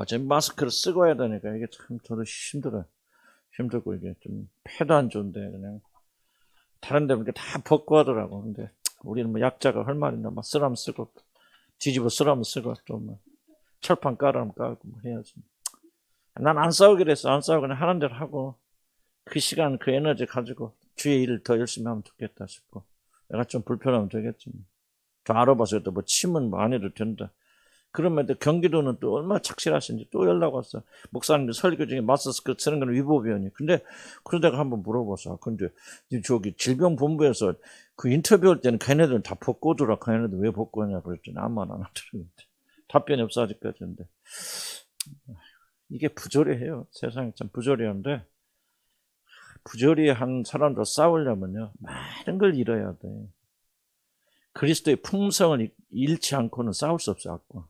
지금 마스크를 쓰고 해야 되니까 이게 참 저도 힘들고 이게 좀 패도 안 좋은데 그냥 다른 데는 다 벗고 하더라고. 근데 우리는 뭐 약자가 할 말이나 막 쓰라면 쓰고 뒤집어 쓰라면 쓰고 또 뭐 철판 깔아면 깔고 뭐 해야지. 난 안 싸우기로 했어. 안 싸우고 그냥 하는 대로 하고 그 시간 그 에너지 가지고 주의 일을 더 열심히 하면 좋겠다 싶고 내가 좀 불편하면 되겠지. 더 알아봐서 또 뭐 침은 뭐 안 해도 된다. 그러면 또 경기도는 또 얼마나 착실하신지 또 연락 왔어. 목사님들 설교 중에 마스크 쓰는 건 위법이오니. 근데 그러다가 한번 물어봤어. 근데 저기 질병본부에서 그 인터뷰할 때는 걔네들은 다 벗고 오더라. 걔네들 왜 벗고 오냐 그랬더니 아무 말 안 하더라고요. 답변이 없어 아직까지. 근데 이게 부조리해요. 세상이 참 부조리한데 부조리한 사람도 싸우려면요 많은 걸 잃어야 돼. 그리스도의 품성을 잃지 않고는 싸울 수 없어. 악과.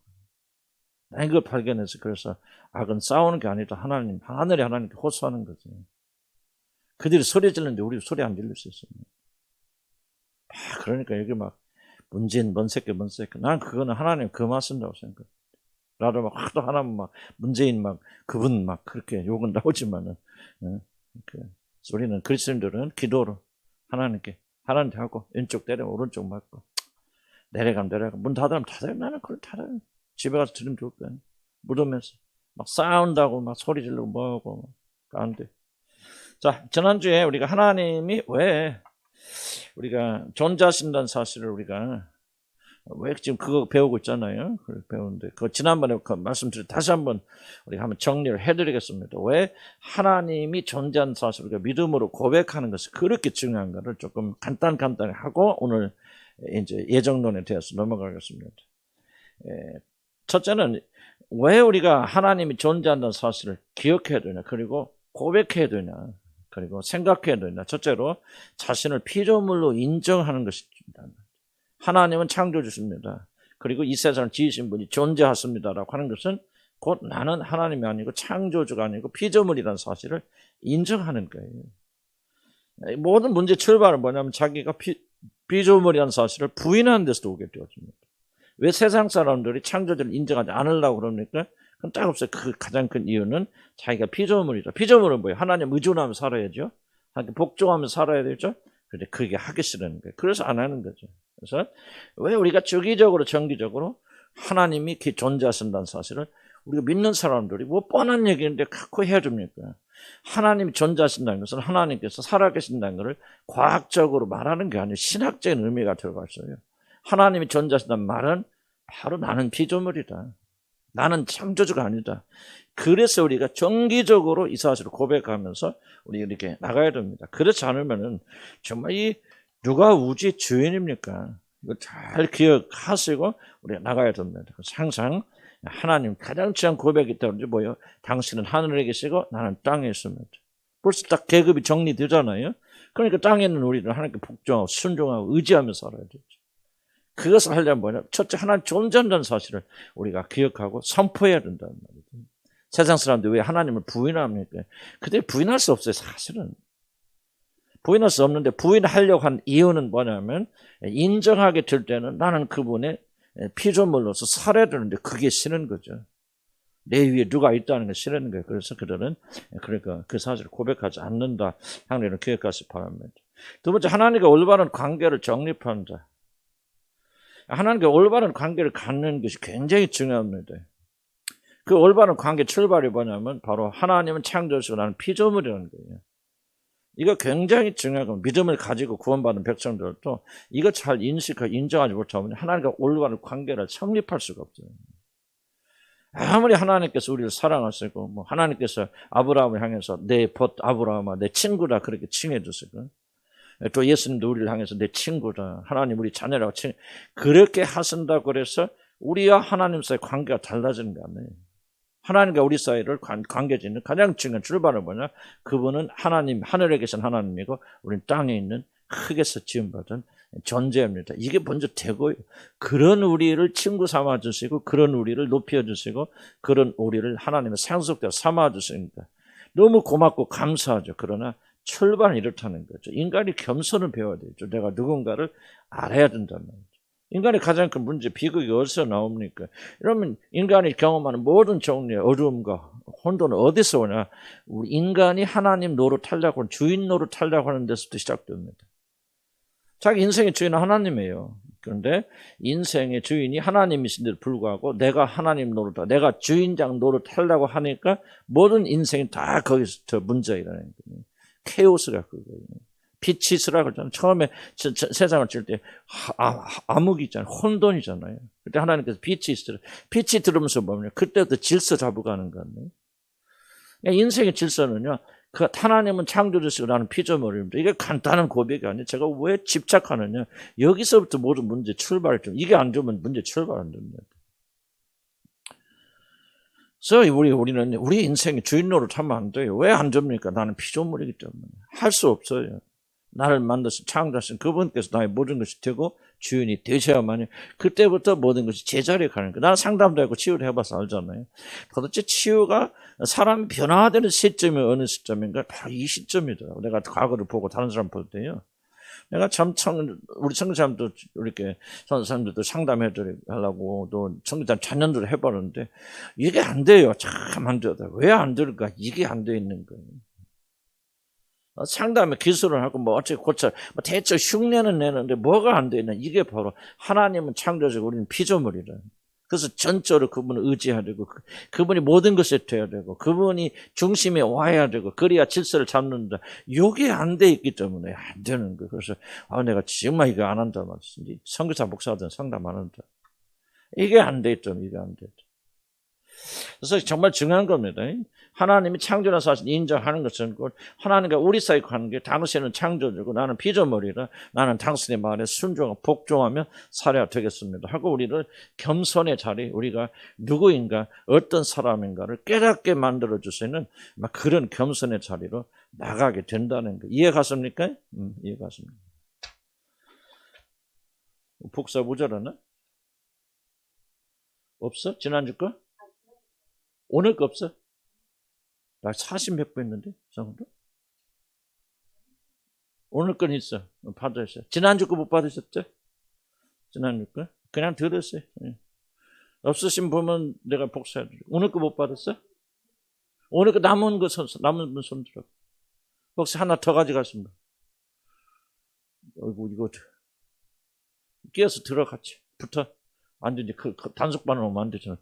난 이걸 발견해서 그래서 악은 싸우는 게 아니라 하나님, 하늘의 하나님께 호소하는 거지. 그들이 소리 지르는데 우리 소리 안 질릴 수 있어요. 그러니까 여기 막 문재인 뭔 새끼. 난 그거는 하나님 그만 쓴다고 생각해. 나도 막 하도 하나님 막 문재인 막 그분 막 그렇게 욕은 나오지만은 그 우리는 그리스도인들은 기도로 하나님께 하고 왼쪽 때리면 오른쪽 맞고 내려가면 문 닫으면 나는 그걸 닫아요. 집에 가서 들으면 좋을 거야. 묻으면서 막 싸운다고 막 소리 지르고 뭐하고 안 돼. 자, 지난주에 우리가 하나님이 왜 우리가 존재하신다는 사실을 우리가 왜 지금 그거 배우고 있잖아요. 그걸 배우는데 그 지난번에 그 말씀드린 다시 한번 우리가 한번 정리를 해드리겠습니다. 왜 하나님이 존재하는 사실을 우리가 믿음으로 고백하는 것이 그렇게 중요한가를 조금 간단히 하고 오늘 이제 예정론에 대해서 넘어가겠습니다. 첫째는 왜 우리가 하나님이 존재한다는 사실을 기억해야 되냐, 그리고 고백해야 되냐, 그리고 생각해야 되냐. 첫째로 자신을 피조물로 인정하는 것입니다. 하나님은 창조주십니다. 그리고 이 세상을 지으신 분이 존재하십니다라고 하는 것은 곧 나는 하나님이 아니고 창조주가 아니고 피조물이라는 사실을 인정하는 거예요. 모든 문제 출발은 뭐냐면 자기가 피조물이라는 사실을 부인하는 데서 오게 되어집니다. 왜 세상 사람들이 창조주를 인정하지 않으려고 그럽니까? 그건 딱 없어요. 그 가장 큰 이유는 자기가 피조물이다. 피조물은 뭐예요? 하나님 의존하며 살아야죠. 하나님 복종하며 살아야 되죠. 그런데 그게 하기 싫은 거예요. 그래서 안 하는 거죠. 그래서 왜 우리가 주기적으로 정기적으로 하나님이 존재하신다는 사실을 우리가 믿는 사람들이 뭐 뻔한 얘기인데 갖고 해야 됩니까? 하나님이 존재하신다는 것은 하나님께서 살아계신다는 것을 과학적으로 말하는 게 아니에요. 신학적인 의미가 들어가 있어요. 하나님이 존재하신다는 말은 바로 나는 피조물이다. 나는 창조주가 아니다. 그래서 우리가 정기적으로 이 사실을 고백하면서 우리 이렇게 나가야 됩니다. 그렇지 않으면은 정말 이 누가 우주의 주인입니까? 이거 잘 기억하시고 우리가 나가야 됩니다. 그래서 항상 하나님 가장 중요한 고백이 있다든지 뭐요? 당신은 하늘에 계시고 나는 땅에 있습니다. 벌써 딱 계급이 정리되잖아요. 그러니까 땅에 있는 우리는 하나님께 복종하고 순종하고 의지하며 살아야 되죠. 그것을 하려면 뭐냐? 첫째, 하나님 존재한다는 사실을 우리가 기억하고 선포해야 된다는 말이죠. 세상 사람들이 왜 하나님을 부인합니까? 그들 부인할 수 없어요, 사실은. 부인할 수 없는데 부인하려고 한 이유는 뭐냐면 인정하게 될 때는 나는 그분의 피조물로서 살아야 되는데 그게 싫은 거죠. 내 위에 누가 있다는 게 싫은 거예요. 그래서 그들은 그러니까 그 사실을 고백하지 않는다. 하나님을 기억하시 바랍니다. 두 번째, 하나님과 올바른 관계를 정립한다. 하나님과 올바른 관계를 갖는 것이 굉장히 중요합니다. 그 올바른 관계 출발이 뭐냐면 바로 하나님은 창조주시고 나는 피조물이라는 거예요. 이거 굉장히 중요하고 믿음을 가지고 구원받은 백성들도 이거 잘 인식하고 인정하지 못하면 하나님과 올바른 관계를 성립할 수가 없어요. 아무리 하나님께서 우리를 사랑하시고 뭐 하나님께서 아브라함을 향해서 내 벗 아브라함아 내 친구다 그렇게 칭해 주시고 또 예수님도 우리를 향해서 내 친구다 하나님 우리 자녀라고 그렇게 하신다고 그래서 우리와 하나님 사이의 관계가 달라지는 거 아니에요. 하나님과 우리 사이를 관계 짓는 가장 중요한 출발은 뭐냐? 그분은 하나님, 하늘에 계신 하나님이고 우리는 땅에 있는 흙에서 지음받은 존재입니다. 이게 먼저 되고요. 그런 우리를 친구 삼아주시고 그런 우리를 높여주시고 그런 우리를 하나님의 상속자 삼아주시니까 너무 고맙고 감사하죠. 그러나 출발은 이렇다는 거죠. 인간이 겸손을 배워야 되죠. 내가 누군가를 알아야 된다는 거죠. 인간의 가장 큰 문제, 비극이 어디서 나옵니까? 이러면 인간이 경험하는 모든 종류의 어려움과 혼돈은 어디서 오냐? 우리 인간이 하나님 노릇하려고 하는, 주인 노릇하려고 하는 데서부터 시작됩니다. 자기 인생의 주인은 하나님이에요. 그런데 인생의 주인이 하나님이신데도 불구하고 내가 하나님 노릇하, 내가 주인장 노릇하려고 하니까 모든 인생이 다 거기서 문제가 일어나는 거예요. 케오스가 그거예요. 빛이 있으라 그러잖아요. 처음에 세상을 지을 때 암흑이 있잖아요. 혼돈이잖아요. 그때 하나님께서 빛이 있으라. 빛이 들으면서 보면 그때부터 질서 잡아가는 거예요. 인생의 질서는요. 그 하나님은 창조주시고 나는 피조물입니다. 이게 간단한 고백이 아니에요. 제가 왜 집착하느냐. 여기서부터 모든 문제 출발이 좀. 이게 안 되면 문제 출발 안 됩니다. 그래서 우리는 우리 인생의 주인 노릇하면 안 돼요. 왜 안 됩니까? 나는 피조물이기 때문에. 할 수 없어요. 나를 만드신 창조하신 그분께서 나의 모든 것이 되고 주인이 되셔야만이 그때부터 모든 것이 제자리에 가는 거예요. 나는 상담도 하고 치유를 해봐서 알잖아요. 도대체 치유가 사람이 변화되는 시점이 어느 시점인가? 바로 이 시점이더라고요. 내가 과거를 보고 다른 사람 볼 때요. 내가 참 우리 청교사님도 이렇게 선생님들도 상담해드리려고 또 청교사 자년들을 해봤는데 이게 안 돼요. 참 안 돼요. 왜 안 될까? 이게 안 돼 있는 거예요. 상담에 기술을 하고 뭐 어떻게 고쳐 대체 흉내는 내는데 뭐가 안 되냐. 이게 바로 하나님은 창조주고 우리는 피조물이라. 그래서 전적으로 그분을 의지해야 되고 그분이 모든 것이 돼야 되고 그분이 중심에 와야 되고 그래야 질서를 잡는다. 이게 안 돼 있기 때문에 안 되는 거예요. 그래서 내가 정말 이거 안 한다 말이지. 선교사 목사든 상담 안 한다. 이게 안 돼 있죠. 이게 안 돼 있죠. 그래서 정말 중요한 겁니다. 하나님이 창조나 사실 인정하는 것은 하나님과 우리 사이에 하는 게 당신은 창조주고 나는 피조물이라 나는 당신의 말에 순종하고 복종하며 살아야 되겠습니다 하고 우리를 겸손의 자리, 우리가 누구인가 어떤 사람인가를 깨닫게 만들어주시는 그런 겸손의 자리로 나가게 된다는 거 이해 갔습니까? 이해 갔습니다. 복사 모자라나? 없어? 지난주 거? 오늘 거 없어? 나 40몇 번 했는데, 정도? 오늘 건 있어. 받으셨어요. 지난주 거 못 받으셨죠? 지난주 거? 그냥 들으세요. 없으신 분은 내가 복사해드릴게요. 오늘 거 못 받았어? 오늘 거 남은 분 손 들어. 혹시 하나 더 가져갔습니다. 어이구, 이거, 끼어서 들어갔지. 붙어. 안 되지. 단속반을 오면 안 되잖아.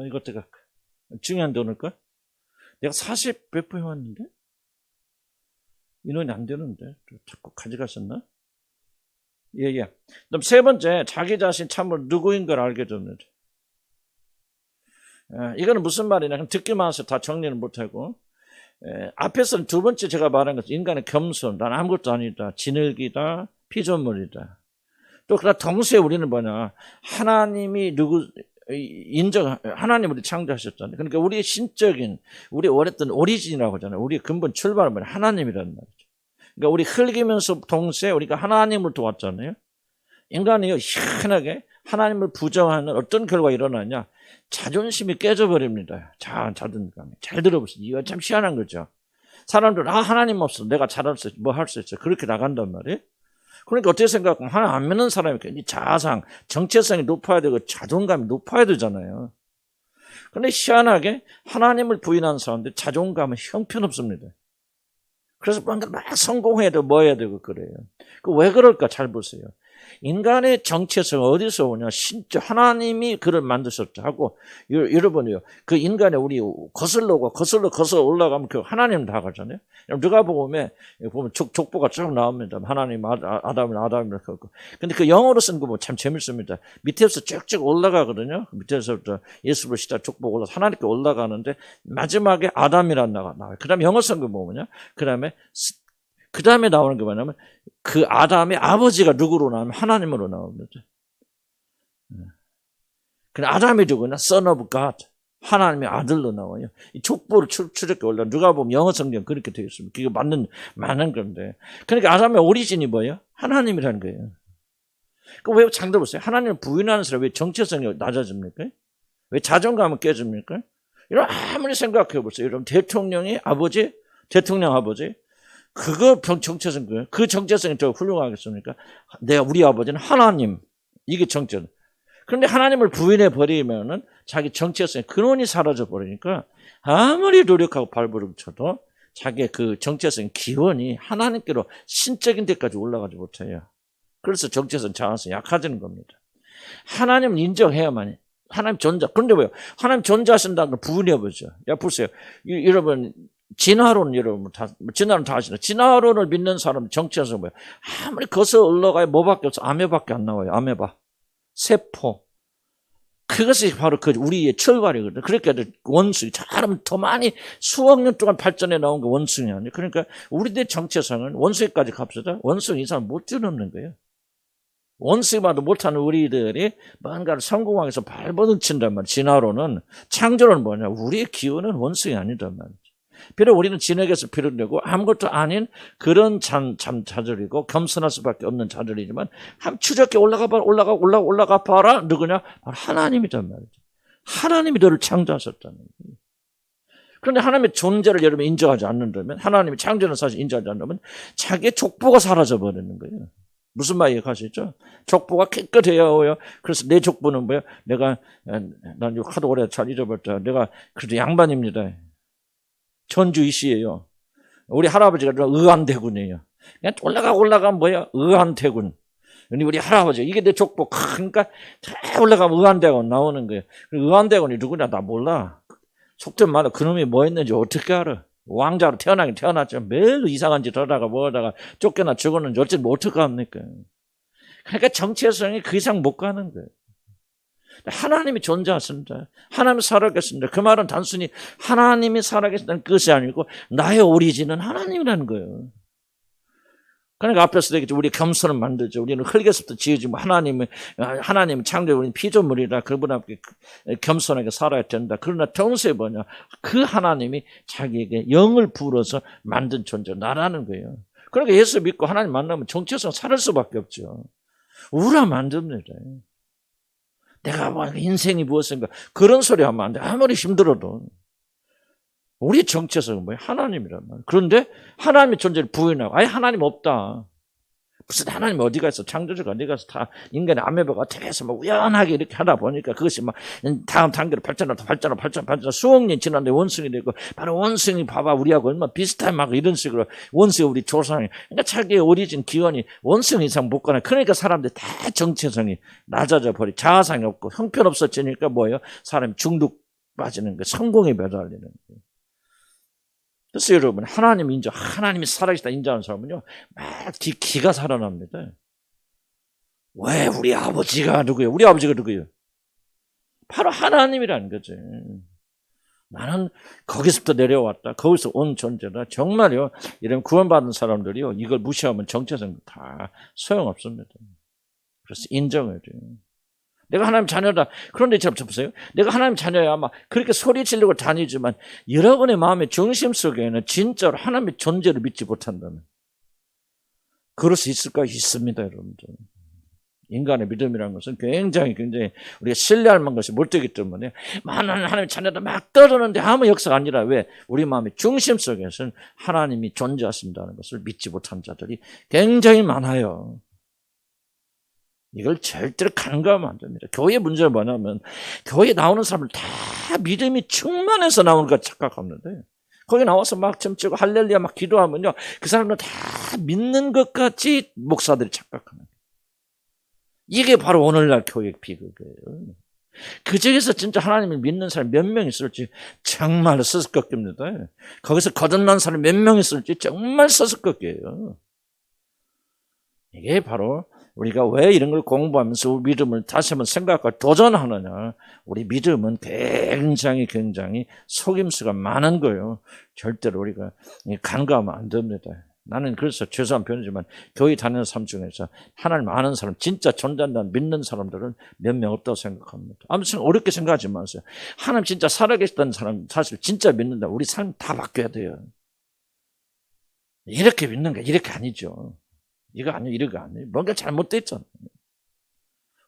이것도 갖고. 중요한 돈일까? 내가 40 몇 번 해왔는데? 인원이 안 되는데? 자꾸 가져가셨나? 예. 그럼 세 번째, 자기 자신 참으로 누구인 걸 알게 됩니다. 이거는 무슨 말이냐? 듣기만 해서 다 정리는 못하고, 앞에서는 두 번째 제가 말한 것은 인간의 겸손, 난 아무것도 아니다, 진흙이다, 피조물이다. 또 그러나 동시에 우리는 뭐냐? 하나님이 하나님 우리 창조하셨잖아요. 그러니까 우리의 신적인, 우리 원했던 오리진이라고 하잖아요. 우리의 근본 출발은 뭐냐? 하나님이라는 말이죠. 그러니까 우리 흙이면서 동시에 우리가 하나님을 도왔잖아요. 인간이 희한하게 하나님을 부정하는 어떤 결과가 일어나냐? 자존심이 깨져버립니다. 자존감이. 잘 들어보세요. 이거 참 희한한 거죠. 사람들은 하나님 없어. 내가 잘할 수 있어. 뭐 할 수 있어. 그렇게 나간단 말이에요. 그러니까 어떻게 생각하면 하나님 안 믿는 사람이 굉장히 자상, 정체성이 높아야 되고 자존감이 높아야 되잖아요. 그런데 희한하게 하나님을 부인하는 사람들 자존감은 형편없습니다. 그래서 뭔가 막 성공해야 되고 뭐 해야 되고 그래요. 왜 그럴까 잘 보세요. 인간의 정체성 어디서 오냐? 진짜 하나님이 그를 만드셨다 하고 여러분이요. 그 인간의 우리 거슬러 올라가면 그 하나님 다 가잖아요. 누가 보면 족보가 쭉 나옵니다. 하나님 아담이라 그러고. 근데 그 영어로 쓴 거 뭐 참 재밌습니다. 밑에서 쭉쭉 올라가거든요. 밑에서부터 예수로 시작 족보가 올라 하나님께 올라가는데 마지막에 아담이란 나와요. 그다음에 영어 쓴 거 뭐냐? 그 다음에 나오는 게 뭐냐면 그 아담의 아버지가 누구로 나오면 하나님으로 나옵니다. 근데 아담이 누구냐? Son of God. 하나님의 아들로 나와요. 이 족보를 추적해 올라 누가 보면 영어 성경 그렇게 되어 있습니다. 그게 맞는 건데. 그러니까 아담의 오리진이 뭐예요? 하나님이라는 거예요. 왜 장들 보세요. 하나님을 부인하는 사람 왜 정체성이 낮아집니까? 왜 자존감은 깨집니까? 이런 아무리 생각해 보세요. 여러분 대통령 아버지 그거 정체성 거예요. 그 정체성이 더 훌륭하겠습니까? 우리 아버지는 하나님. 이게 정체성. 그런데 하나님을 부인해 버리면은 자기 정체성의 근원이 사라져 버리니까 아무리 노력하고 발버둥 쳐도 자기의 그 정체성의 기원이 하나님께로 신적인 데까지 올라가지 못해요. 그래서 정체성, 자아성이 약해지는 겁니다. 하나님을 인정해야만 하나님 존재. 그런데 왜요? 하나님 존재하신다는 걸 부인해 보죠. 보세요. 여러분 진화론 여러분 진화론 다 아시죠? 진화론을 믿는 사람은 정체성 뭐예요? 아무리 거슬러 올라가야 뭐밖에 없어. 아메바밖에 안 나와요. 아메바. 세포. 그것이 바로 우리의 출발이거든요. 그러니까 원숭이, 잘하면 더 많이 수억 년 동안 발전해 나온 게 원숭이 아니에요. 그러니까 우리들의 정체성은 원숭이까지 갑시다. 원숭이 이상 못 뛰어넘는 거예요. 원숭이만도 못하는 우리들이 뭔가를 성공하기 위해서 발버둥 친단 말이에요. 진화론은, 창조론은 뭐냐? 우리의 기원은 원숭이 아니단 말이에요. 비록 우리는 진흙에서 피를 내고 아무것도 아닌 그런 자들이고 겸손할 수밖에 없는 자들이지만 한 추적해 올라가 봐라. 누구냐? 바로 하나님이란 말이죠. 하나님이 너를 창조하셨다는 거예요. 그런데 하나님의 존재를 여러분 인정하지 않는다면, 하나님의 창조는 사실 인정하지 않는다면 자기의 족보가 사라져 버리는 거예요. 무슨 말 이해하시죠? 족보가 깨끗해야 해요. 그래서 내 족보는 뭐야? 난 이거 하도 오래 잘 잊어버렸다. 내가 그래도 양반입니다. 전주 이씨예요. 우리 할아버지가 의안대군이에요. 그냥 올라가면 뭐야? 의안대군. 우리 할아버지, 이게 내 족보. 그러니까 다 올라가면 의안대군 나오는 거예요. 의안대군이 누구냐? 나 몰라. 속된 말로 그놈이 뭐 했는지 어떻게 알아? 왕자로 태어나긴 태어났죠. 매일 이상한 짓 하다가 뭐하다가 쫓겨나 죽었는지 어쨌든 뭐 어떻게 합니까? 그러니까 정체성이 그 이상 못 가는 거예요. 하나님이 존재하십니다. 하나님이 살아계십니다. 그 말은 단순히 하나님이 살아계신다는 것이 아니고 나의 오리진은 하나님이라는 거예요. 그러니까 앞에서 얘기했죠. 우리 겸손을 만들죠. 우리는 흙에서부터 지어지면 하나님 창조, 우리는 피조물이라 그분 앞에 겸손하게 살아야 된다. 그러나 동시에 뭐냐? 그 하나님이 자기에게 영을 부어서 만든 존재, 나라는 거예요. 그러니까 예수 믿고 하나님 만나면 정체성 살을 수밖에 없죠. 우울하면 안 됩니다. 내가 뭐 인생이 무엇인가 그런 소리 하면 안 돼. 아무리 힘들어도. 우리 정체성은 뭐예요? 하나님이란 말이에요. 그런데 하나님의 존재를 부인하고 아예 하나님 없다. 무슨 하나님 어디가 있어? 창조주가 어디 가서 다 인간의 아메바가 어떻게 해서 막 우연하게 이렇게 하다 보니까 그것이 막 다음 단계로 발전 수억 년 지났는데 원숭이 되고 바로 원숭이 봐봐 우리하고 얼마나 비슷해 막 이런 식으로 원숭이 우리 조상이 그러니까 자기의 오리진 기원이 원숭이 이상 못 가네. 그러니까 사람들 다 정체성이 낮아져 버리 자아상이 없고 형편없어지니까 뭐예요? 사람이 중독 빠지는 거 성공에 매달리는 거예요. 그래서 여러분 하나님 인정, 하나님이 살아계시다 인정하는 사람은요 막 기가 살아납니다. 왜 우리 아버지가 누구예요? 우리 아버지가 누구예요? 바로 하나님이라는 거죠. 나는 거기서부터 내려왔다. 거기서 온 존재다. 정말요. 이런 구원받은 사람들이요 이걸 무시하면 정체성 다 소용없습니다. 그래서 인정해야 돼요. 내가 하나님 자녀다. 그런데 보세요. 내가 하나님 자녀야 아마 그렇게 소리 지르고 다니지만 여러분의 마음의 중심 속에는 진짜로 하나님의 존재를 믿지 못한다면 그럴 수 있을까? 있습니다, 여러분들. 인간의 믿음이라는 것은 굉장히 우리가 신뢰할 만한 것이 못 되기 때문에 많은 하나님의 자녀들 막 떠드는데 아무 역사가 아니라 왜? 우리 마음의 중심 속에서는 하나님이 존재하신다는 것을 믿지 못한 자들이 굉장히 많아요. 이걸 절대로 간과하면 안 됩니다. 교회 문제가 뭐냐면 교회에 나오는 사람들 다 믿음이 충만해서 나오는 걸 착각하는데 거기 나와서 막 춤추고 할렐루야 막 기도하면요 그 사람들 다 믿는 것 같이 목사들이 착각하는 거예요. 이게 바로 오늘날 교회 비극이에요. 그 중에서 진짜 하나님을 믿는 사람이 몇 명 있을지 정말 서슴껍깁니다. 거기서 거듭난 사람이 몇 명 있을지 정말 서슴껍겨요. 이게 바로 우리가 왜 이런 걸 공부하면서 우리 믿음을 다시 한번 생각하고 도전하느냐. 우리 믿음은 굉장히 속임수가 많은 거예요. 절대로 우리가 간과하면 안 됩니다. 나는 그래서 죄송한 표현이지만 교회 다니는 사람 중에서 하나님 아는 사람 진짜 존재한다는 믿는 사람들은 몇 명 없다고 생각합니다. 아무튼 어렵게 생각하지 마세요. 하나님 진짜 살아계시다는 사람 사실 진짜 믿는다. 우리 삶 다 바뀌어야 돼요. 이렇게 믿는 게 이렇게 아니죠. 이거 아니에요. 이거 아니에요. 뭔가 잘못됐잖아요.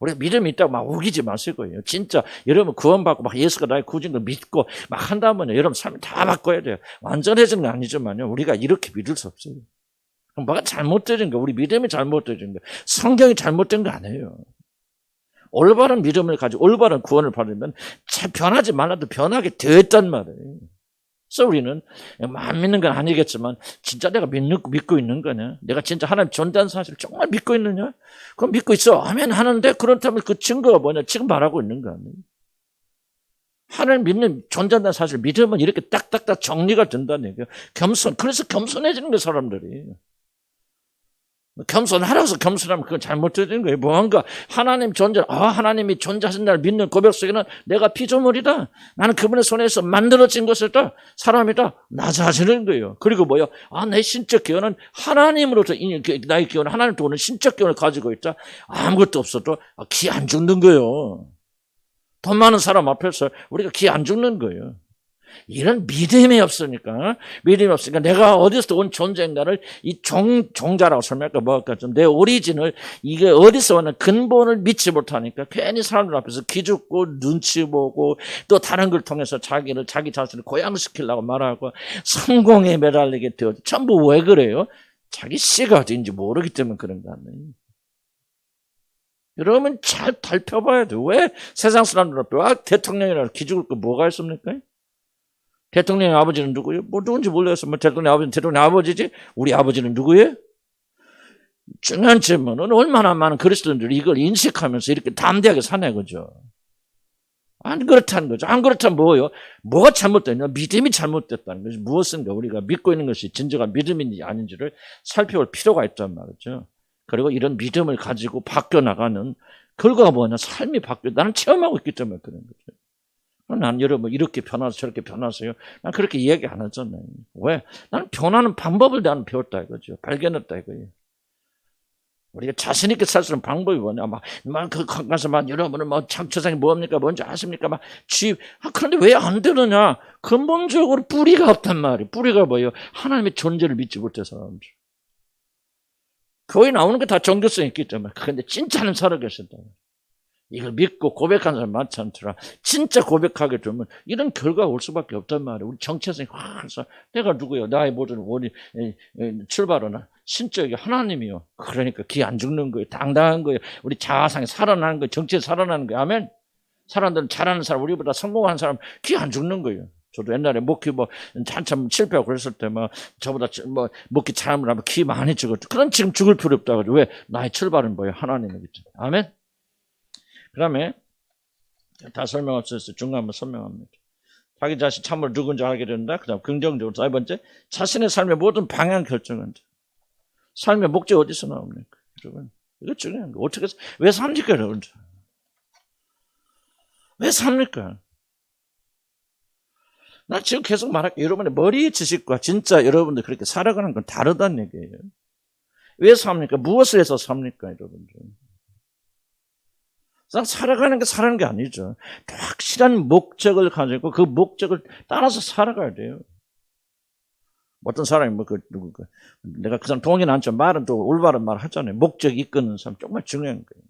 우리가 믿음이 있다고 막 우기지 마시고요. 진짜 여러분 구원받고 막 예수가 나의 구주인 걸 믿고 막 한다면요. 여러분 삶을 다 바꿔야 돼요. 완전해지는 건 아니지만요. 우리가 이렇게 믿을 수 없어요. 뭐가 잘못된 거야. 우리 믿음이 잘못된 거야. 성경이 잘못된 거 아니에요. 올바른 믿음을 가지고 올바른 구원을 받으면 변하지 말라도 변하게 되었단 말이에요. 그래서 우리는 안 믿는 건 아니겠지만 진짜 내가 믿고 있는 거냐? 내가 진짜 하나님 존재하는 사실을 정말 믿고 있느냐? 그럼 믿고 있어. 아멘 하는데 그렇다면 그 증거가 뭐냐? 지금 말하고 있는 거 아니에요? 하나님 믿는 존재한다는 사실 믿으면 이렇게 딱딱딱 정리가 된다는 얘기예요. 그래서 겸손해지는 거예요, 사람들이. 겸손하라서 겸손하면 그건 잘못된 거예요. 뭔가 하나님 하나님이 존재하신 날 믿는 고백 속에는 내가 피조물이다. 나는 그분의 손에서 만들어진 것이다. 사람이다. 나 자신인 거예요. 그리고 뭐요? 내 신적 기원은 하나님으로부터 나의 기원은 하나님부터 오는 신적 기원을 가지고 있다. 아무것도 없어도 기 안 죽는 거예요. 돈 많은 사람 앞에서 우리가 기 안 죽는 거예요. 이런 믿음이 없으니까 내가 어디서 온 존재인가를 이 종자라고 설명할까 뭐할까 좀 내 오리진을 이게 어디서 오는 근본을 믿지 못하니까 괜히 사람들 앞에서 기죽고 눈치 보고 또 다른 걸 통해서 자기 자신을 고양시키려고 말하고 성공에 매달리게 되어 전부 왜 그래요? 자기 씨가 어딘지 모르기 때문에 그런 거 아니에요. 여러분 잘 살펴봐야 돼요. 왜 세상 사람들 앞에 대통령이라고 기죽을 거 뭐가 있습니까? 대통령의 아버지는 누구예요? 누군지 몰라서 대통령 아버지는 대통령 아버지지? 우리 아버지는 누구예요? 중요한 질문은 얼마나 많은 그리스도인들이 이걸 인식하면서 이렇게 담대하게 사네, 그죠? 안 그렇다는 거죠. 안 그렇다면 뭐예요? 뭐가 잘못됐냐? 믿음이 잘못됐다는 거죠. 무엇인가 우리가 믿고 있는 것이 진정한 믿음인지 아닌지를 살펴볼 필요가 있단 말이죠. 그리고 이런 믿음을 가지고 바뀌어나가는 결과가 뭐냐? 삶이 나는 체험하고 있기 때문에 그런 거죠. 난 여러분 이렇게 변하세요 저렇게 변하세요. 난 그렇게 이야기 안 하잖아요. 왜? 나는 변하는 방법을 나는 배웠다 이거죠. 발견했다 이거예요. 우리가 자신 있게 살 수 있는 방법이 뭐냐? 가서 여러분은 창조상이 뭡니까? 뭔지 아십니까? 그런데 왜 안 되느냐? 근본적으로 뿌리가 없단 말이에요. 뿌리가 뭐예요? 하나님의 존재를 믿지 못해서 사람들. 교회 나오는 게 다 종교성이 있기 때문에. 그런데 진짜는 살아계신다. 이걸 믿고 고백하는 사람 많지 않더라. 진짜 고백하게 되면 이런 결과가 올 수밖에 없단 말이에요. 우리 정체성이 확 해서 내가 누구요? 나의 모든 원인 출발은 신적이 하나님이요. 그러니까 기 안 죽는 거예요. 당당한 거예요. 우리 자아상이 살아나는 거예요. 정체에 살아나는 거예요. 아멘. 사람들은 잘하는 사람, 우리보다 성공한 사람 기 안 죽는 거예요. 저도 옛날에 목기 한참 실패하고 그랬을 때 저보다 목기 잘하면 기 많이 죽었죠. 그런 지금 죽을 필요 없다. 왜? 나의 출발은 뭐예요? 하나님이겠죠. 아멘. 그 다음에 다 설명 없어서 중간 한번 설명합니다. 자기 자신 참으로 누군지 알게 된다. 그 다음 긍정적으로 네 번째 자신의 삶의 모든 방향 결정한다. 삶의 목적이 어디서 나옵니까? 여러분 이거 중요한 거. 어떻게 왜 삽니까 여러분? 왜 삽니까? 나 지금 계속 말할게요. 여러분의 머리 지식과 진짜 여러분들 그렇게 살아가는 건 다르다는 얘기예요. 왜 삽니까? 무엇을 해서 삽니까 여러분들? 살아가는 게 사는 게 아니죠. 확실한 목적을 가지고 그 목적을 따라서 살아가야 돼요. 어떤 사람이 내가 그 사람 동의는 않죠. 말은 또 올바른 말 하잖아요. 목적이 이끄는 사람 정말 중요한 거예요.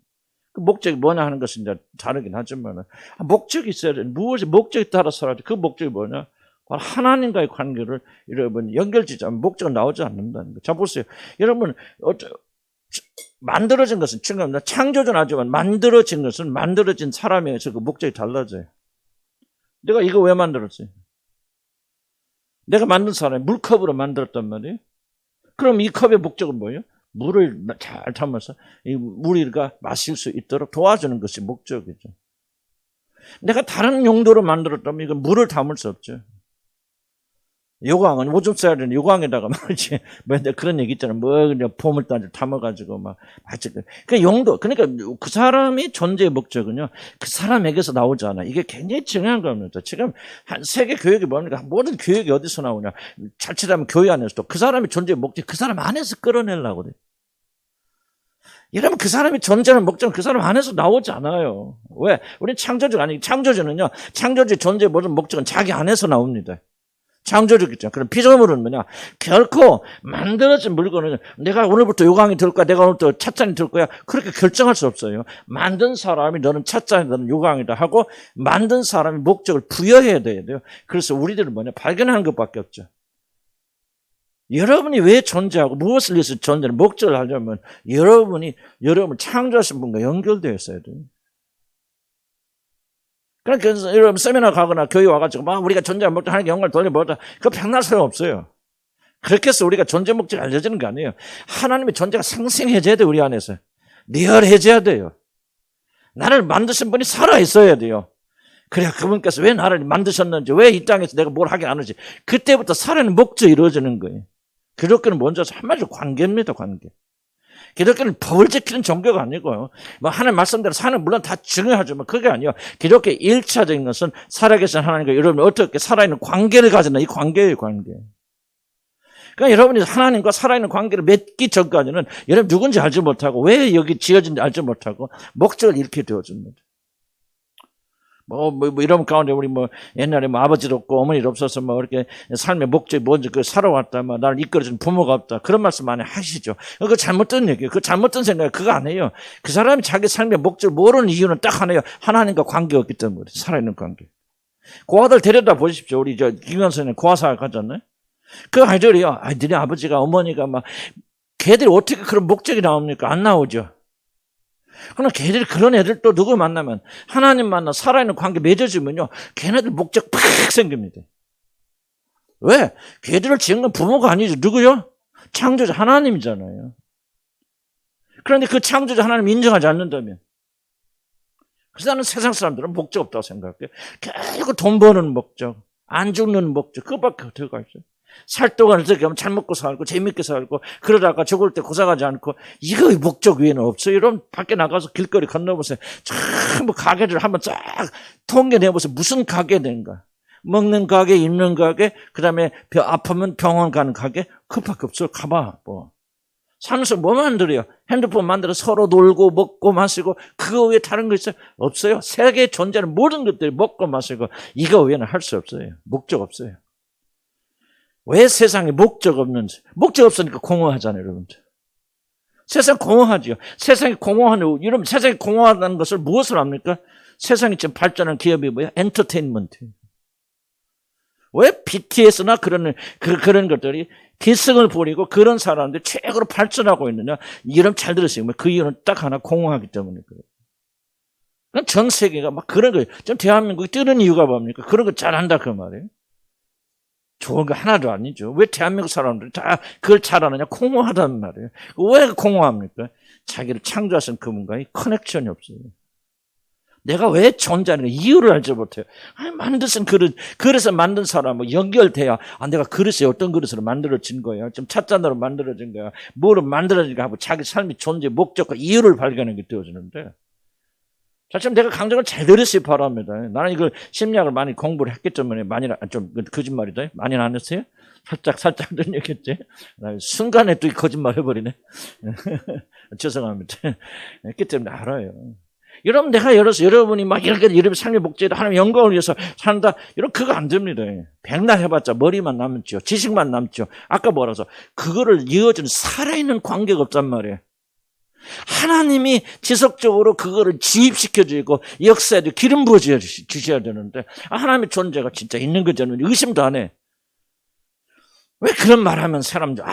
그 목적이 뭐냐 하는 것은 이제 다르긴 하지만 목적이 있어야 돼. 무엇이 목적에 따라 살아야 돼. 그 목적이 뭐냐? 바로 하나님과의 관계를 여러분 연결짓지 않으면 목적은 나오지 않는다는 거예요. 자 보세요. 여러분 만들어진 것은 중요합니다. 창조는 하지만 만들어진 것은 만들어진 사람에 의해서 그 목적이 달라져요. 내가 이거 왜 만들었어요? 내가 만든 사람이 물컵으로 만들었단 말이에요. 그럼 이 컵의 목적은 뭐예요? 물을 잘 담아서 이 우리가 마실 수 있도록 도와주는 것이 목적이죠. 내가 다른 용도로 만들었다면 이건 물을 담을 수 없죠. 요강은 오줌 싸야 되는 요강에다가 말이지 그런 얘기 있잖아요. 그냥 보물단지 담아가지고 그 용도 그러니까 그 사람이 존재의 목적은요 그 사람에게서 나오지 않아. 이게 굉장히 중요한 겁니다. 지금 한 세계 교육이 뭡니까? 모든 교육이 어디서 나오냐? 자칫하면 교회 안에서도 그 사람의 존재의 목적 그 사람 안에서 끌어내려고 그래. 이러면 그 사람이 존재하는 목적은 그 사람 안에서 나오지 않아요. 왜? 우리는 창조주가 아니고 창조주는요 창조주의 존재의 모든 목적은 자기 안에서 나옵니다. 창조적이죠. 그럼 피조물은 뭐냐? 결코 만들어진 물건은 내가 오늘부터 요강이 될 거야, 내가 오늘부터 찻잔이 될 거야. 그렇게 결정할 수 없어요. 만든 사람이 너는 찻잔이다, 너는 요강이다 하고 만든 사람이 목적을 부여해야 돼요. 그래서 우리들은 뭐냐? 발견하는 것밖에 없죠. 여러분이 왜 존재하고 무엇을 위해서 존재하는 목적을 하려면 여러분을 창조하신 분과 연결되어 있어야 돼요. 그래서 여러분 세미나 가거나 교회 와가지고 막 우리가 존재하는 목적 하나님께 영광을 돌려보자. 그거 백날 소용 없어요. 그렇게 해서 우리가 존재 목적이 알려지는 거 아니에요. 하나님의 존재가 생생해져야 돼요. 우리 안에서. 리얼해져야 돼요. 나를 만드신 분이 살아있어야 돼요. 그래야 그분께서 왜 나를 만드셨는지, 왜 이 땅에서 내가 뭘 하긴 하는지, 그때부터 살아있는 목적이 이루어지는 거예요. 기독교는 먼저 한마디로 관계입니다. 관계. 기독교는 법을 지키는 종교가 아니고요. 뭐 하나님 말씀대로 사는 물론 다 중요하지만 그게 아니에요. 기독교의 1차적인 것은 살아계신 하나님과 여러분이 어떻게 살아있는 관계를 가지나 이 관계예요. 관계. 그러니까 여러분이 하나님과 살아있는 관계를 맺기 전까지는 여러분 누군지 알지 못하고 왜 여기 지어진지 알지 못하고 목적을 잃게 되어집니다. 이런 가운데 우리 옛날에 아버지도 없고 어머니도 없어서 이렇게 삶의 목적이 뭔지 살아왔다, 나를 이끌어주는 부모가 없다. 그런 말씀 많이 하시죠. 그거 잘못된 얘기예요. 그 잘못된 생각이 그거 아니에요. 그 사람이 자기 삶의 목적을 모르는 이유는 딱 하나예요. 하나님과 관계가 없기 때문에. 살아있는 관계. 고아들 데려다 보십시오. 우리 김현선이 고아사를 가졌네. 그 아이들이요. 아이들이 아버지가 어머니가 걔들이 어떻게 그런 목적이 나옵니까? 안 나오죠. 그러나 걔들이 그런 애들 또 누구 만나면 하나님 만나 살아있는 관계 맺어지면요. 걔네들 목적 팍 생깁니다. 왜? 걔들을 지은 건 부모가 아니죠. 누구요? 창조자 하나님이잖아요. 그런데 그 창조자 하나님 인정하지 않는다면 그래서 나는 세상 사람들은 목적 없다고 생각해요. 결국 돈 버는 목적, 안 죽는 목적 그거밖에 들어가 있어요. 살 동안 어떻게 하면 잘 먹고 살고 재밌게 살고 그러다가 죽을 때 고생하지 않고 이거 목적 위에는 없어요. 여러분 밖에 나가서 길거리 건너보세요. 전부 가게를 한번 쫙 통계내보세요. 무슨 가게인가. 먹는 가게, 입는 가게, 그 다음에 아프면 병원 가는 가게 그밖에 없어요. 가봐. 살면서 뭐 만들어요? 핸드폰 만들어 서로 놀고 먹고 마시고 그거 외에 다른 거 있어요? 없어요. 세계에 존재하는 모든 것들이 먹고 마시고 이거 외에는 할 수 없어요. 목적 없어요. 왜 세상에 목적 없는지. 목적 없으니까 공허하잖아요, 여러분들. 세상 공허하죠. 세상이 공허하는, 여러분, 세상이 공허하다는 것을 무엇을 합니까? 세상이 지금 발전한 기업이 뭐야? 엔터테인먼트. 왜 BTS나 그런 것들이 기승을 부리고 그런 사람들이 최고로 발전하고 있느냐? 이름 잘 들으세요. 그 이유는 딱 하나 공허하기 때문에 그래요. 전 세계가 그런 거예요. 좀 대한민국이 뜨는 이유가 뭡니까? 그런 거 잘한다, 그 말이에요. 좋은 거 하나도 아니죠. 왜 대한민국 사람들이 다 그걸 잘하느냐? 공허하단 말이에요. 왜 공허합니까? 자기를 창조하신 그분과의 커넥션이 없어요. 내가 왜 존재하는가 이유를 알지 못해요. 만드신 그릇을 만든 사람은 연결돼야 내가 그릇이 어떤 그릇으로 만들어진 거야. 좀 찻잔으로 만들어진 거야. 뭐로 만들어진가 하고 자기 삶의 존재 목적과 이유를 발견하게 되어지는데 지금 내가 강정을 잘 들으시기 바랍니다. 나는 이걸 심리학을 많이 공부를 했기 때문에 좀 거짓말이다. 많이는 안 했어요? 살짝 들렸겠지? 순간에 또 거짓말 해버리네. 죄송합니다. 했기 때문에 알아요. 여러분, 내가 여러분이 이렇게 여러분 삶의 목적이다. 하나님 영광을 위해서 산다. 여러분, 그거 안 됩니다. 백날 해봤자 머리만 남죠. 지식만 남죠. 아까 뭐라서 그거를 이어주는 살아있는 관계가 없단 말이에요. 하나님이 지속적으로 그거를 지입시켜주고 역사에 기름 부어 주셔야 되는데 하나님의 존재가 진짜 있는 거잖아요. 의심도 안 해. 왜 그런 말하면 사람들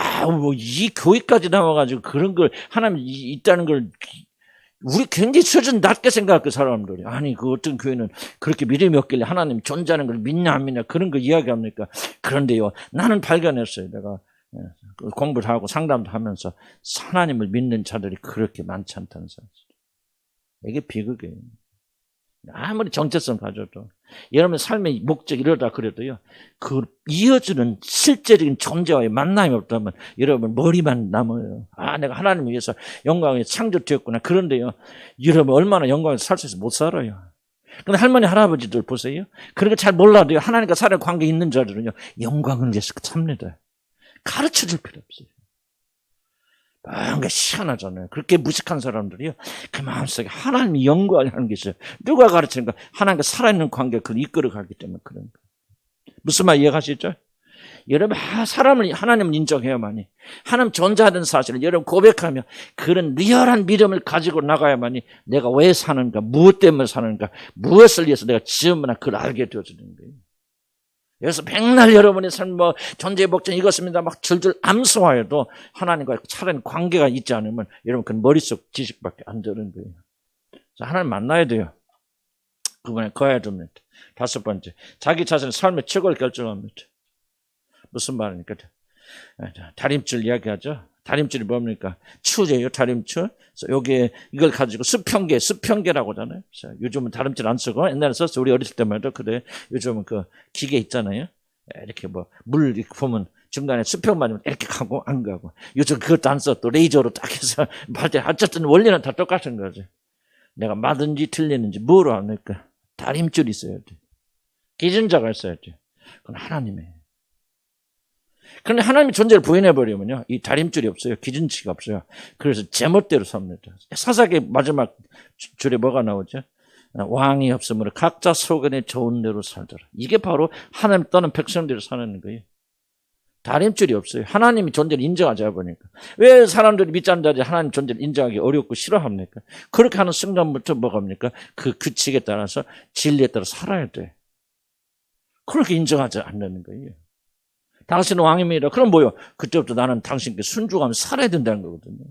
이 교회까지 나와가지고 그런 걸 하나님 있다는 걸 우리 굉장히 수준 낮게 생각할 그 사람들이 그 어떤 교회는 그렇게 믿음이 없길래 하나님 존재하는 걸 믿냐 안 믿냐 그런 거 이야기합니까? 그런데요 나는 발견했어요. 내가 공부를 하고 상담도 하면서 하나님을 믿는 자들이 그렇게 많지 않다는 사실. 이게 비극이에요. 아무리 정체성 가져도 여러분 삶의 목적 이러다 그래도요 그 이어주는 실제적인 존재와의 만남이 없다면 여러분 머리만 남아요. 내가 하나님을 위해서 영광에 창조되었구나. 그런데요 여러분 얼마나 영광에서 살 수 있어서 못 살아요. 근데 할머니 할아버지들 보세요. 그런 거 잘 몰라도요 하나님과 사람 관계 있는 자들은요 영광을 위해서 삽니다. 가르쳐줄 필요 없어요. 뭔가 희한하잖아요. 그렇게 무식한 사람들이요. 그 마음속에 하나님이 영광을 하는 게 있어요. 누가 가르치는가? 하나님과 살아있는 관계 그걸 이끌어가기 때문에 그런 거예요. 무슨 말 이해가시죠? 여러분 사람을 하나님을 인정해야만이 하나님 존재하는 사실을 여러분 고백하며 그런 리얼한 믿음을 가지고 나가야만이 내가 왜 사는가? 무엇 때문에 사는가? 무엇을 위해서 내가 지음이나 그걸 알게 되어지는 거예요. 여기서 백날 여러분의 삶, 존재의 목적 이것입니다. 막 줄줄 암송하여도 하나님과 차라리 관계가 있지 않으면 여러분 그 머릿속 지식밖에 안 되는 거예요. 하나님 만나야 돼요. 그분에 거해야 됩니다. 5번째, 자기 자신의 삶의 축을 결정합니다. 무슨 말입니까? 다림줄 이야기하죠. 다림줄이 뭡니까? 추제요, 다림줄. 그래서 여기에 이걸 가지고 수평계라고 하잖아요. 요즘은 다림줄 안 쓰고 옛날에 썼어. 우리 어렸을 때만 해도 그래. 요즘은 그 기계 있잖아요. 이렇게 물 이렇게 보면 중간에 수평 맞으면 이렇게 가고 안 가고. 요즘 그것도 안 써. 또 레이저로 딱 해서 할 때 어쨌든 원리는 다 똑같은 거지. 내가 맞은지 틀리는지 뭐로 압니까? 다림줄이 있어야 돼. 기준자가 있어야 돼. 그건 하나님이에요. 그런데 하나님의 존재를 부인해버리면요, 이 다림줄이 없어요. 기준치가 없어요. 그래서 제멋대로 삽니다. 사사기 마지막 줄에 뭐가 나오죠? 왕이 없으므로 각자 소견에 좋은 대로 살더라. 이게 바로 하나님 떠난 백성들이 사는 거예요. 다림줄이 없어요. 하나님의 존재를 인정하지 않으니까. 왜 사람들이 믿지 않는 자들이 하나님 존재를 인정하기 어렵고 싫어합니까? 그렇게 하는 순간부터 뭐가 합니까? 그 규칙에 따라서 진리에 따라 살아야 돼. 그렇게 인정하지 않는 거예요. 당신은 왕입니다. 그럼 뭐요? 그때부터 나는 당신께 순종하며 살아야 된다는 거거든요.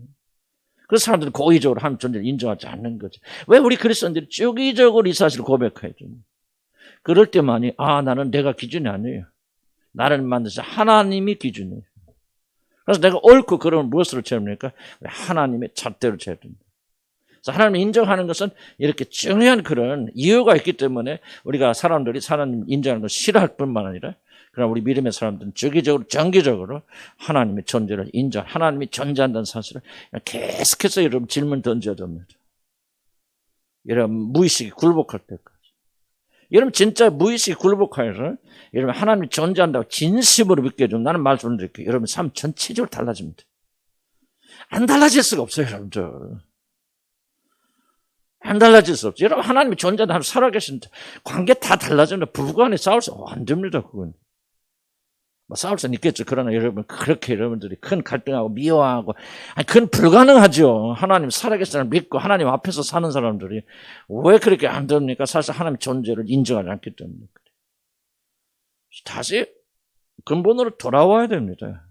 그래서 사람들은 고의적으로 하나님 존재를 인정하지 않는 거죠. 왜 우리 그리스도인들이 주기적으로 이 사실을 고백해야 됩니까? 그럴 때만이 나는 내가 기준이 아니에요. 나를 만드신 하나님이 기준이에요. 그래서 내가 옳고 그러면 무엇으로 채웁니까? 하나님의 잣대로 채워야 됩니다. 그래서 하나님을 인정하는 것은 이렇게 중요한 그런 이유가 있기 때문에 우리가 사람들이 하나님 인정하는 걸 싫어할 뿐만 아니라 그러나 우리 믿음의 사람들은 주기적으로 정기적으로 하나님의 존재를 인정, 하나님이 존재한다는 사실을 계속해서 여러분 질문 던져야 됩니다. 여러분 무의식이 굴복할 때까지. 여러분 진짜 무의식이 굴복하여서 여러분 하나님이 존재한다고 진심으로 믿게 해주면 나는 말씀을 드릴게요. 여러분 삶 전체적으로 달라집니다. 안 달라질 수가 없어요, 여러분들. 안 달라질 수 없죠. 여러분 하나님이 존재한다고 살아계신다. 관계 다 달라집니다. 부부간에 싸워서 안 됩니다, 그건. 싸울 수는 있겠죠. 그러나 여러분 그렇게 여러분들이 큰 갈등하고 미워하고 그건 불가능하죠. 하나님 살아계시는 믿고 하나님 앞에서 사는 사람들이 왜 그렇게 안 됩니까? 사실 하나님의 존재를 인정하지 않기 때문에 그래요. 다시 근본으로 돌아와야 됩니다.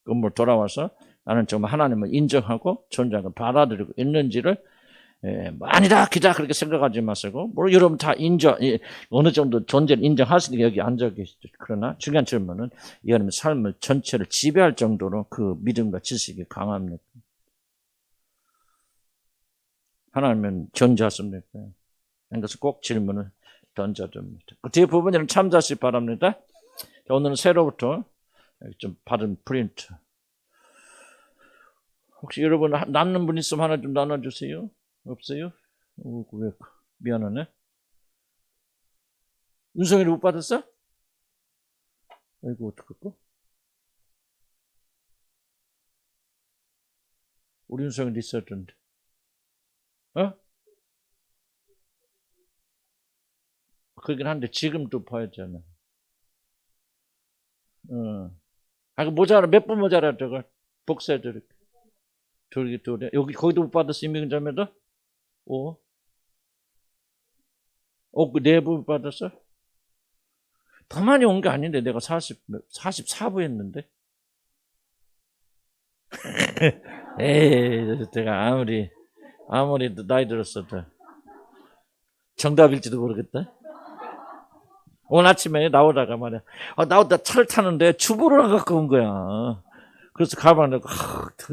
근본으로 돌아와서 나는 정말 하나님을 인정하고 존재하고 받아들이고 있는지를 아니다 기다 그렇게 생각하지 마시고 여러분 다 어느 정도 존재를 인정하시니까 여기 앉아 계시죠. 그러나 중요한 질문은 여러분의 삶을 전체를 지배할 정도로 그 믿음과 지식이 강합니까? 하나님은 존재하십니까? 그래서 꼭 질문을 던져야 됩니다. 그 뒤에 부분 여러분 참조하시기 바랍니다. 오늘은 새로부터 좀 받은 프린트. 혹시 여러분 남는 분 있으면 하나 좀 나눠주세요. 없어요? 왜 미안하네. 윤성이를 못 받았어? 아이고 어떡할까? 우리 윤성이도 있었던데. 그러긴 한데 지금 또 봐야잖아. 모자라 몇 분 모자라 저거 복사해드릴게. 둘이 여기 거기도 못 받았어 임명자매도? 그 내부 받았어? 더 많이 온 게 아닌데 내가 44부 했는데. 에이, 내가 아무리 나이 들었어도 정답일지도 모르겠다. 오늘 아침에 나오다가 말이야. 나오다 차를 타는데 주부를 갖고 온 거야. 그래서 가방을 넣고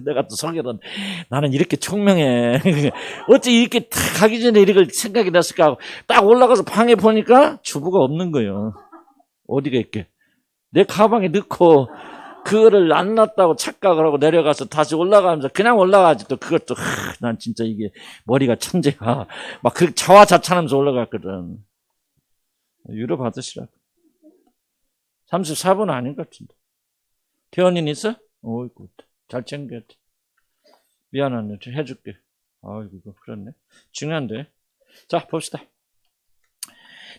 내가 또 속여던 나는 이렇게 총명해. 어찌 이렇게 딱 가기 전에 이걸 생각이 났을까 하고 딱 올라가서 방에 보니까 주부가 없는 거예요. 어디가 있게. 내 가방에 넣고 그거를 안 놨다고 착각을 하고 내려가서 다시 올라가면서 그냥 올라가지 또 그것도 난 진짜 이게 머리가 천재야. 막 그렇게 자화자찬하면서 올라갔거든. 유로 받으시라고. 34분 아닌 것 같은데. 태연이는 있어? 어이구, 잘 챙겨. 미안하네. 해줄게. 아이고, 그렇네. 중요한데. 자, 봅시다.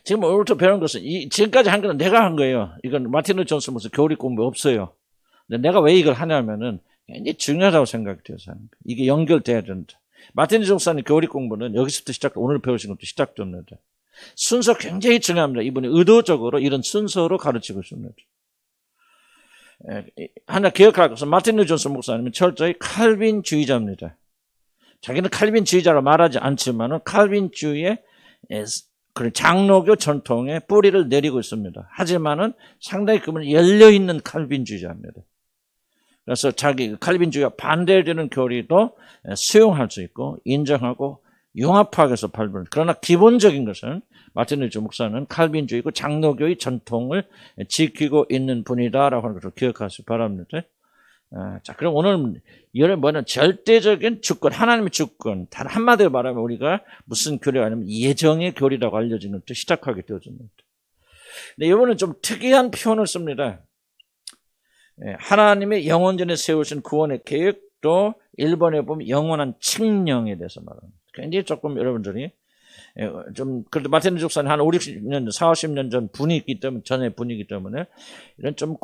지금 오늘부터 배운 것은, 지금까지 한 거는 내가 한 거예요. 이건 마틴 루터 존슨 무슨 교리 공부 없어요. 근데 내가 왜 이걸 하냐면은, 굉장히 중요하다고 생각이 되어서 하는 거예요. 이게 연결돼야 된다. 마틴 루터 존슨의 교리 공부는 여기서부터 오늘 배우신 것도 시작됩니다. 순서 굉장히 중요합니다. 이분이 의도적으로 이런 순서로 가르치고 있습니다. 하나 기억할 것은 마틴 루터 존슨 목사님은 철저히 칼빈주의자입니다. 자기는 칼빈주의자로 말하지 않지만은 칼빈주의의 그런 장로교 전통에 뿌리를 내리고 있습니다. 하지만은 상당히 그분은 열려있는 칼빈주의자입니다. 그래서 자기 칼빈주의와 반대되는 교리도 수용할 수 있고 인정하고 융합하기 위해서 발굴. 그러나 기본적인 것은 마틴 루터 목사는 칼빈주의고 장로교의 전통을 지키고 있는 분이다라고 하는 것을 기억하시기 바랍니다. 자, 그럼 오늘 이런 뭐는 절대적인 주권, 하나님의 주권. 단 한마디로 말하면 우리가 무슨 교리가 아니면 예정의 교리라고 알려진 것부터 시작하게 되어집니다. 근데 이번은 좀 특이한 표현을 씁니다. 하나님의 영원전에 세우신 구원의 계획도 일본에 보면 영원한 칙령에 대해서 말합니다. 굉장히 조금 여러분들이 좀 그래도 마틴 루터 목사는 한 5, 60년, 40, 50년 전 분위기 때문에 전의 분위기 때문에 이런 좀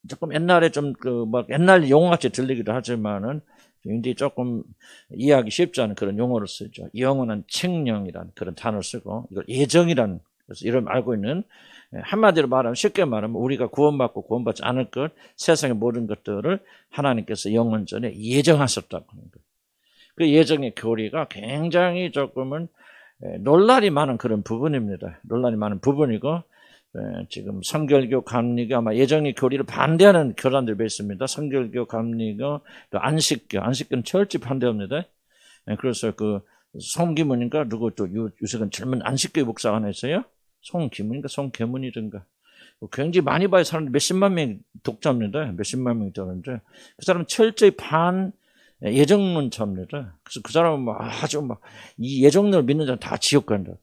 조금 옛날에 좀 막 옛날 용어같이 들리기도 하지만은 굉장히 조금 이해하기 쉽지 않은 그런 용어를 쓰죠. 영원한 칙령이라는 그런 단어를 쓰고 이걸 예정이라는 그래서 이런 알고 있는 한마디로 말하면 쉽게 말하면 우리가 구원받고 구원받지 않을 것 세상의 모든 것들을 하나님께서 영원 전에 예정하셨다고 하는 거예요. 그 예정의 교리가 굉장히 조금은 논란이 많은 그런 부분입니다. 논란이 많은 부분이고 지금 성결교, 감리교 아마 예정의 교리를 반대하는 교단들이 몇 있습니다. 성결교, 감리교, 또 안식교는 철저히 반대합니다. 그래서 그 송기문인가 누구 또 요새는 젊은 안식교 목사가 하나 있어요. 송기문인가 송계문이든가 굉장히 많이 봐요. 사람들 몇십만 명이 독자입니다. 몇십만 명이 되는데 그 사람은 철저히 예정론자입니다. 그래서 그 사람은 아주 이 예정론을 믿는 자는 다 지옥 간다.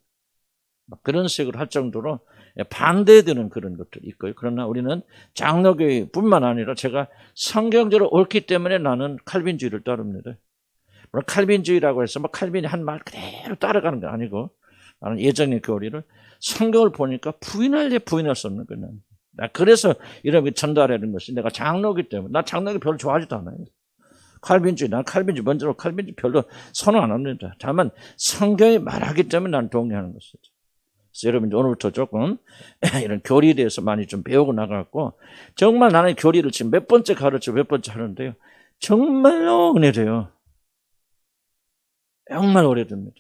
그런 식으로 할 정도로 반대되는 그런 것들이 있고요. 그러나 우리는 장로교뿐만 아니라 제가 성경적으로 옳기 때문에 나는 칼빈주의를 따릅니다. 물론 칼빈주의라고 해서 칼빈이 한 말 그대로 따라가는 게 아니고 나는 예정의 교리를 성경을 보니까 부인할 수 없는 거예요. 그래서 이런 게 전달하는 것이 내가 장로기 때문에 나 장로교 별로 좋아하지도 않아요. 난 칼빈주의 먼저 칼빈주의 별로 선호 안 합니다. 다만 성경이 말하기 때문에 난 동의하는 것이죠. 그래서 여러분 오늘부터 조금 이런 교리에 대해서 많이 좀 배우고 나가고 정말 나는 교리를 지금 몇 번째 가르치고 몇 번째 하는데요. 정말로 은혜돼요. 정말 오래됩니다.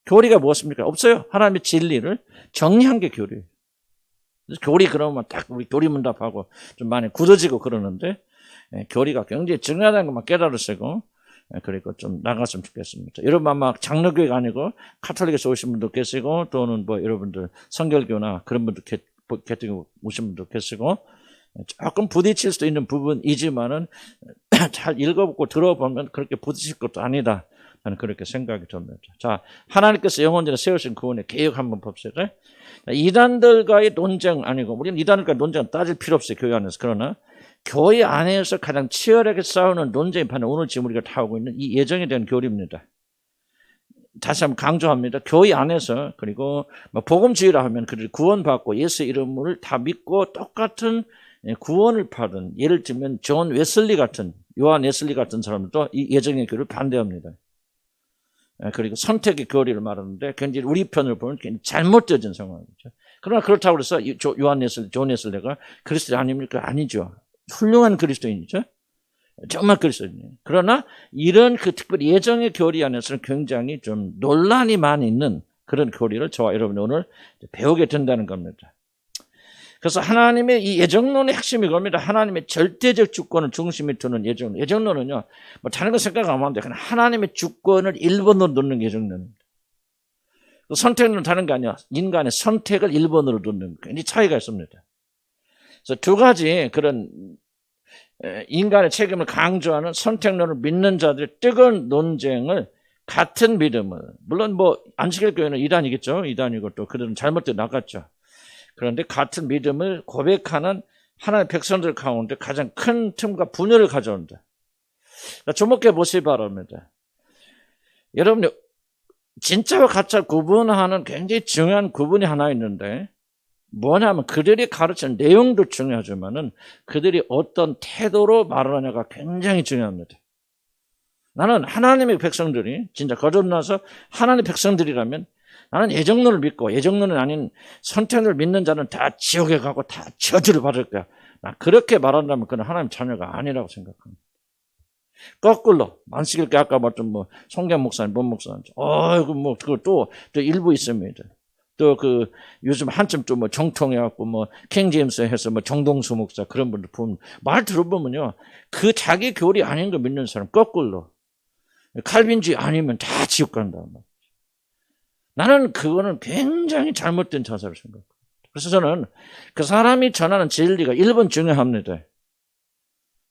교리가 무엇입니까? 없어요. 하나님의 진리를 정리한 게 교리예요. 교리 그러면 딱 우리 교리문답하고 좀 많이 굳어지고 그러는데 교리가 굉장히 중요하다는 것만 깨달으시고 그리고 좀 나갔으면 좋겠습니다. 여러분 아마 장로교회가 아니고 카톨릭에서 오신 분도 계시고 또는 여러분들 성결교나 그런 분들 개통에 오신 분도 계시고 조금 부딪힐 수도 있는 부분이지만은 잘 읽어보고 들어보면 그렇게 부딪힐 것도 아니다. 저는 그렇게 생각이 듭니다. 자, 하나님께서 영원전에 세우신 구원의 계획 한번 봅시다. 이단들과의 논쟁 아니고 우리는 이단들과 논쟁은 따질 필요 없어요. 교회 안에서. 그러나 교회 안에서 가장 치열하게 싸우는 논쟁이 바로 오늘 지금 우리가 타오고 있는 이 예정에 대한 교리입니다. 다시 한번 강조합니다. 교회 안에서 그리고 복음주의라 하면 구원받고 예수 이름을 다 믿고 똑같은 구원을 받은 예를 들면 존 웨슬리 같은 요한 웨슬리 같은 사람들도 이 예정의 교리를 반대합니다. 그리고 선택의 교리를 말하는데 굉장히 우리 편을 보면 잘못되어진 상황이죠. 그러나 그렇다고 해서 존 웨슬리가 그리스도인 아닙니까? 아니죠. 훌륭한 그리스도인이죠. 정말 그리스도인이에요. 그러나 이런 특별히 예정의 교리 안에서는 굉장히 좀 논란이 많이 있는 그런 교리를 저와 여러분이 오늘 배우게 된다는 겁니다. 그래서 하나님의 이 예정론의 핵심이 겁니다. 하나님의 절대적 주권을 중심에 두는 예정론. 예정론은요, 다른 거 생각 안 하는데 그냥 하나님의 주권을 1번으로 놓는 게 예정론입니다. 선택론은 다른 게 아니야. 인간의 선택을 1번으로 놓는 굉장히 차이가 있습니다. 그래서 두 가지 그런 인간의 책임을 강조하는 선택론을 믿는 자들의 뜨거운 논쟁을 같은 믿음을 물론 안식일 교회는 이단이겠죠. 이단이고 또 그들은 잘못되어 나갔죠. 그런데 같은 믿음을 고백하는 하나님의 백성들 가운데 가장 큰 틈과 분열을 가져온다. 주목해 보시기 바랍니다. 여러분 진짜와 가짜 구분하는 굉장히 중요한 구분이 하나 있는데 뭐냐면 그들이 가르치는 내용도 중요하지만은 그들이 어떤 태도로 말을 하냐가 굉장히 중요합니다. 나는 하나님의 백성들이 진짜 거듭나서 하나님의 백성들이라면 나는 예정론을 믿고 예정론이 아닌 선택을 믿는 자는 다 지옥에 가고 다 저주를 받을 거야. 나 그렇게 말한다면 그는 하나님 자녀가 아니라고 생각합니다. 거꾸로 만식일께 아까 봤던 뭐 송경 목사님, 본 목사님, 그거 또 일부 있습니다. 또 요즘 한참 좀 뭐 정통해갖고 뭐 킹제임스 해서 뭐 정동수 목사 그런 분들 보면 말 들어보면요, 그 자기 교리 아닌 거 믿는 사람 거꾸로 칼빈주의 아니면 다 지옥 간다. 나는 그거는 굉장히 잘못된 자세로 생각해요. 그래서 저는 그 사람이 전하는 진리가 1번 중요합니다.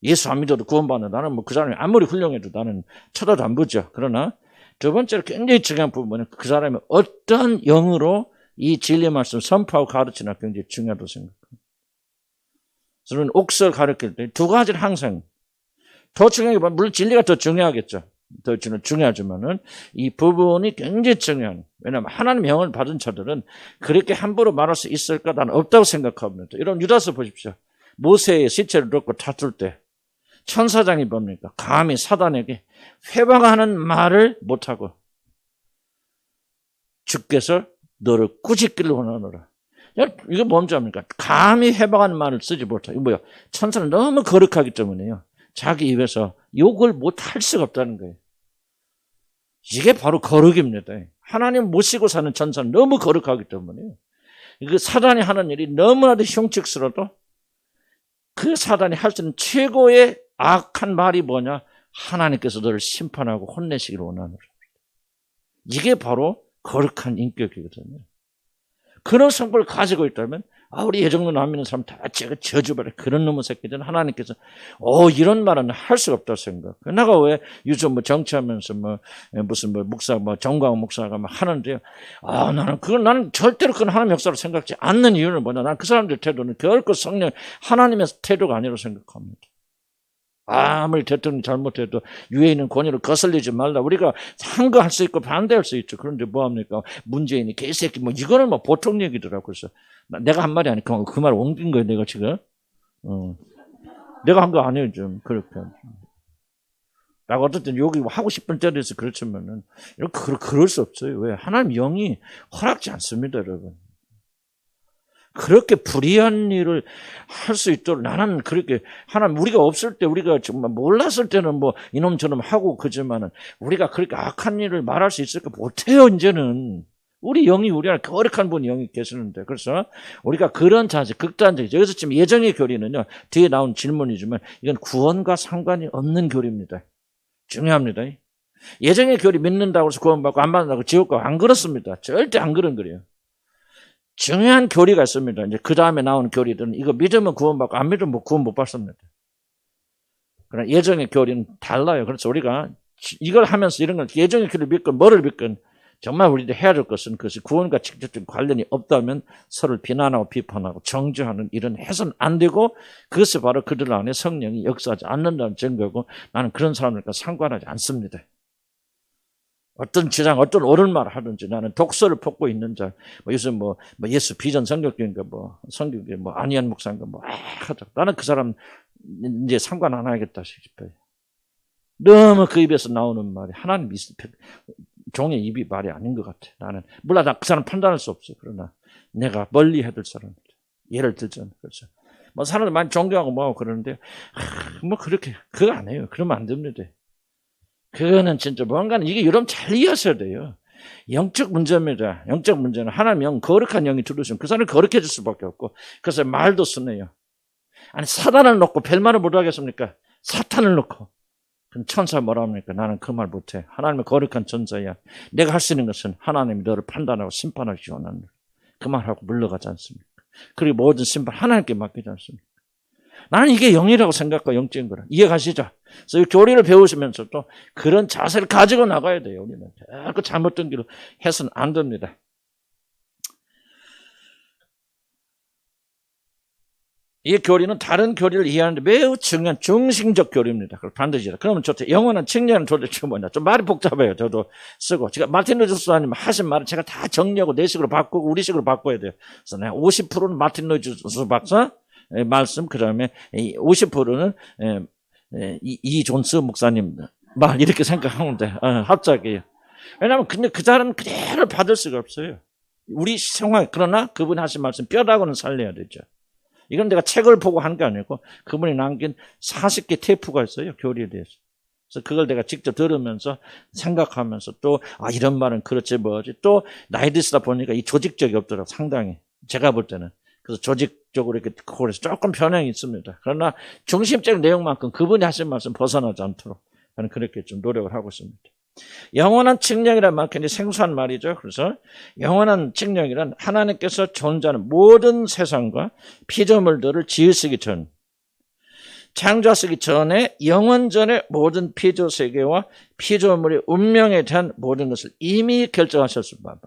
예수 안 믿어도 구원받는, 나는 뭐 그 사람이 아무리 훌륭해도 나는 쳐다도 안 보죠. 그러나 두 번째로 굉장히 중요한 부분은 그 사람이 어떤 영으로 이 진리 말씀 선포하고 가르치나 굉장히 중요하다고 생각합니다. 저는 옥설 가르칠 때 두 가지를 항상 더 중요한 게, 물론 진리가 더 중요하겠죠. 더 중요하지만은 이 부분이 굉장히 중요한, 왜냐하면 하나님 영을 받은 자들은 그렇게 함부로 말할 수 있을까? 나는 없다고 생각합니다. 이런 유다서 보십시오. 모세의 시체를 놓고 다툴 때 천사장이 뭡니까? 감히 사단에게 회방하는 말을 못하고 주께서 너를 꾸짖기를 원하노라. 이거 뭔지 압니까? 감히 회방하는 말을 쓰지 못하고, 이거 뭐야? 천사는 너무 거룩하기 때문에요, 자기 입에서 욕을 못할 수가 없다는 거예요. 이게 바로 거룩입니다. 하나님 모시고 사는 천사는 너무 거룩하기 때문에요. 그 사단이 하는 일이 너무나도 흉측스러워도 그 사단이 할 수 있는 최고의 악한 말이 뭐냐? 하나님께서 너를 심판하고 혼내시기를 원하노라. 이게 바로 거룩한 인격이거든요. 그런 성격을 가지고 있다면, 우리 예정론 안 믿는 사람 다 제가 저주받아, 그런 놈의 새끼들은 하나님께서 이런 말은 할 수가 없다고 생각. 내가 왜 요즘 뭐 정치하면서 무슨 목사 정광훈 목사가 하는데요, 나는 절대로 그건 하나님 역사로 생각지 않는 이유는 뭐냐? 난 그 사람들 태도는 결코 성령 하나님의 태도가 아니라고 생각합니다. 아무리 대통령이 잘못해도 위에 있는 권위를 거슬리지 말라. 우리가 한 거 할 수 있고 반대할 수 있죠. 그런데 뭐합니까? 문재인이 개새끼 이거는 보통 얘기더라고요. 그래서 내가 한 말이 아니고 그 말을 옮긴 거예요, 내가 지금. 내가 한 거 아니에요, 좀 그렇게. 라고 어쨌든 여기 하고 싶은 자리에서 그렇지만은 그럴 수 없어요. 왜? 하나님 영이 허락지 않습니다, 여러분. 그렇게 불의한 일을 할 수 있도록, 나는 그렇게, 하나님, 우리가 없을 때, 우리가 정말 몰랐을 때는 이놈처럼 하고 그러지만은, 우리가 그렇게 악한 일을 말할 수 있을까? 못해요, 이제는. 우리 영이, 우리 안에 거룩한 분이 영이 계시는데. 그래서 우리가 그런 자세, 극단적이죠. 여기서 지금 예정의 교리는요, 뒤에 나온 질문이지만, 이건 구원과 상관이 없는 교리입니다. 중요합니다. 예정의 교리 믿는다고 해서 구원받고 안 받는다고 지옥 가고 안 그렇습니다. 절대 안 그런 거예요. 중요한 교리가 있습니다. 이제 그 다음에 나오는 교리들은 이거 믿으면 구원받고 안 믿으면 구원 못 받습니다. 그러나 예정의 교리는 달라요. 그래서 우리가 이걸 하면서 이런 걸, 예정의 교리를 믿건 뭐를 믿건 정말 우리도 해야 될 것은, 그것이 구원과 직접적인 관련이 없다면 서로를 비난하고 비판하고 정죄하는 일은 해서는 안 되고, 그것이 바로 그들 안에 성령이 역사하지 않는다는 증거고, 나는 그런 사람들과 상관하지 않습니다. 어떤 주장, 어떤 옳은 말을 하든지, 나는 독서를 뽑고 있는 자, 요즘 예수 비전 성격인가, 성격이 안희연 목사인가, 하자. 나는 그 사람 이제 상관 안 하겠다 싶어요. 너무 그 입에서 나오는 말이 하나님 종의 입이 말이 아닌 것 같아. 나는, 물론 나 그 사람 판단할 수 없어. 그러나 내가 멀리 해둘 사람들. 예를 들자면, 그렇죠. 사람들 많이 존경하고 하고 그러는데, 그렇게, 그거 안 해요. 그러면 안 됩니다. 그거는 진짜 뭔가는, 이게 여러분 잘 이해하셔야 돼요. 영적 문제입니다. 영적 문제는 하나님 영, 거룩한 영이 들어오시면 그 사람을 거룩해질 수밖에 없고, 그래서 말도 쓰네요. 아니, 사단을 놓고 별말을 못 하겠습니까? 사탄을 놓고. 그럼 천사 뭐라 합니까? 나는 그 말 못해. 하나님의 거룩한 천사야. 내가 할 수 있는 것은 하나님이 너를 판단하고 심판하기 원하는, 그 말하고 물러가지 않습니까? 그리고 모든 심판 하나님께 맡기지 않습니까? 나는 이게 영이라고 생각하고 영적인 거라. 이해가시죠? 그래서 이 교리를 배우시면서도 그런 자세를 가지고 나가야 돼요. 우리는 자꾸 잘못된 길로 해서는 안 됩니다. 이 교리는 다른 교리를 이해하는데 매우 중요한 중심적 교리입니다. 반드시. 그러면 좋죠. 영원한 측량은 도대체 뭐냐. 좀 말이 복잡해요. 저도 쓰고. 제가 마틴 루이스 목사님 하신 말을 제가 다 정리하고 내 식으로 바꾸고 우리 식으로 바꿔야 돼요. 그래서 내가 50%는 마틴 루이스 박사 말씀, 그 다음에 50%는 이 존스 목사님 말, 이렇게 생각하면 돼. 합작이에요. 왜냐하면 근데 그 사람은 그대로 받을 수가 없어요. 우리 상황, 그러나 그분이 하신 말씀 뼈다고는 살려야 되죠. 이건 내가 책을 보고 한 게 아니고 그분이 남긴 40개 테이프가 있어요. 교리에 대해서. 그래서 그걸 내가 직접 들으면서 생각하면서 또 이런 말은 그렇지 뭐지. 또 나이 드시다 보니까 이 조직적이 없더라고 상당히. 제가 볼 때는. 그래서 조직적으로 이렇게 듣고 해서 조금 변형이 있습니다. 그러나 중심적인 내용만큼 그분이 하신 말씀 벗어나지 않도록 저는 그렇게 좀 노력을 하고 있습니다. 영원한 칙령이란 말 굉장히 생소한 말이죠. 그래서 영원한 칙령이란 하나님께서 존재하는 모든 세상과 피조물들을 지으시기 전, 창조하시기 전에 영원전의 모든 피조세계와 피조물의 운명에 대한 모든 것을 이미 결정하셨을 바다.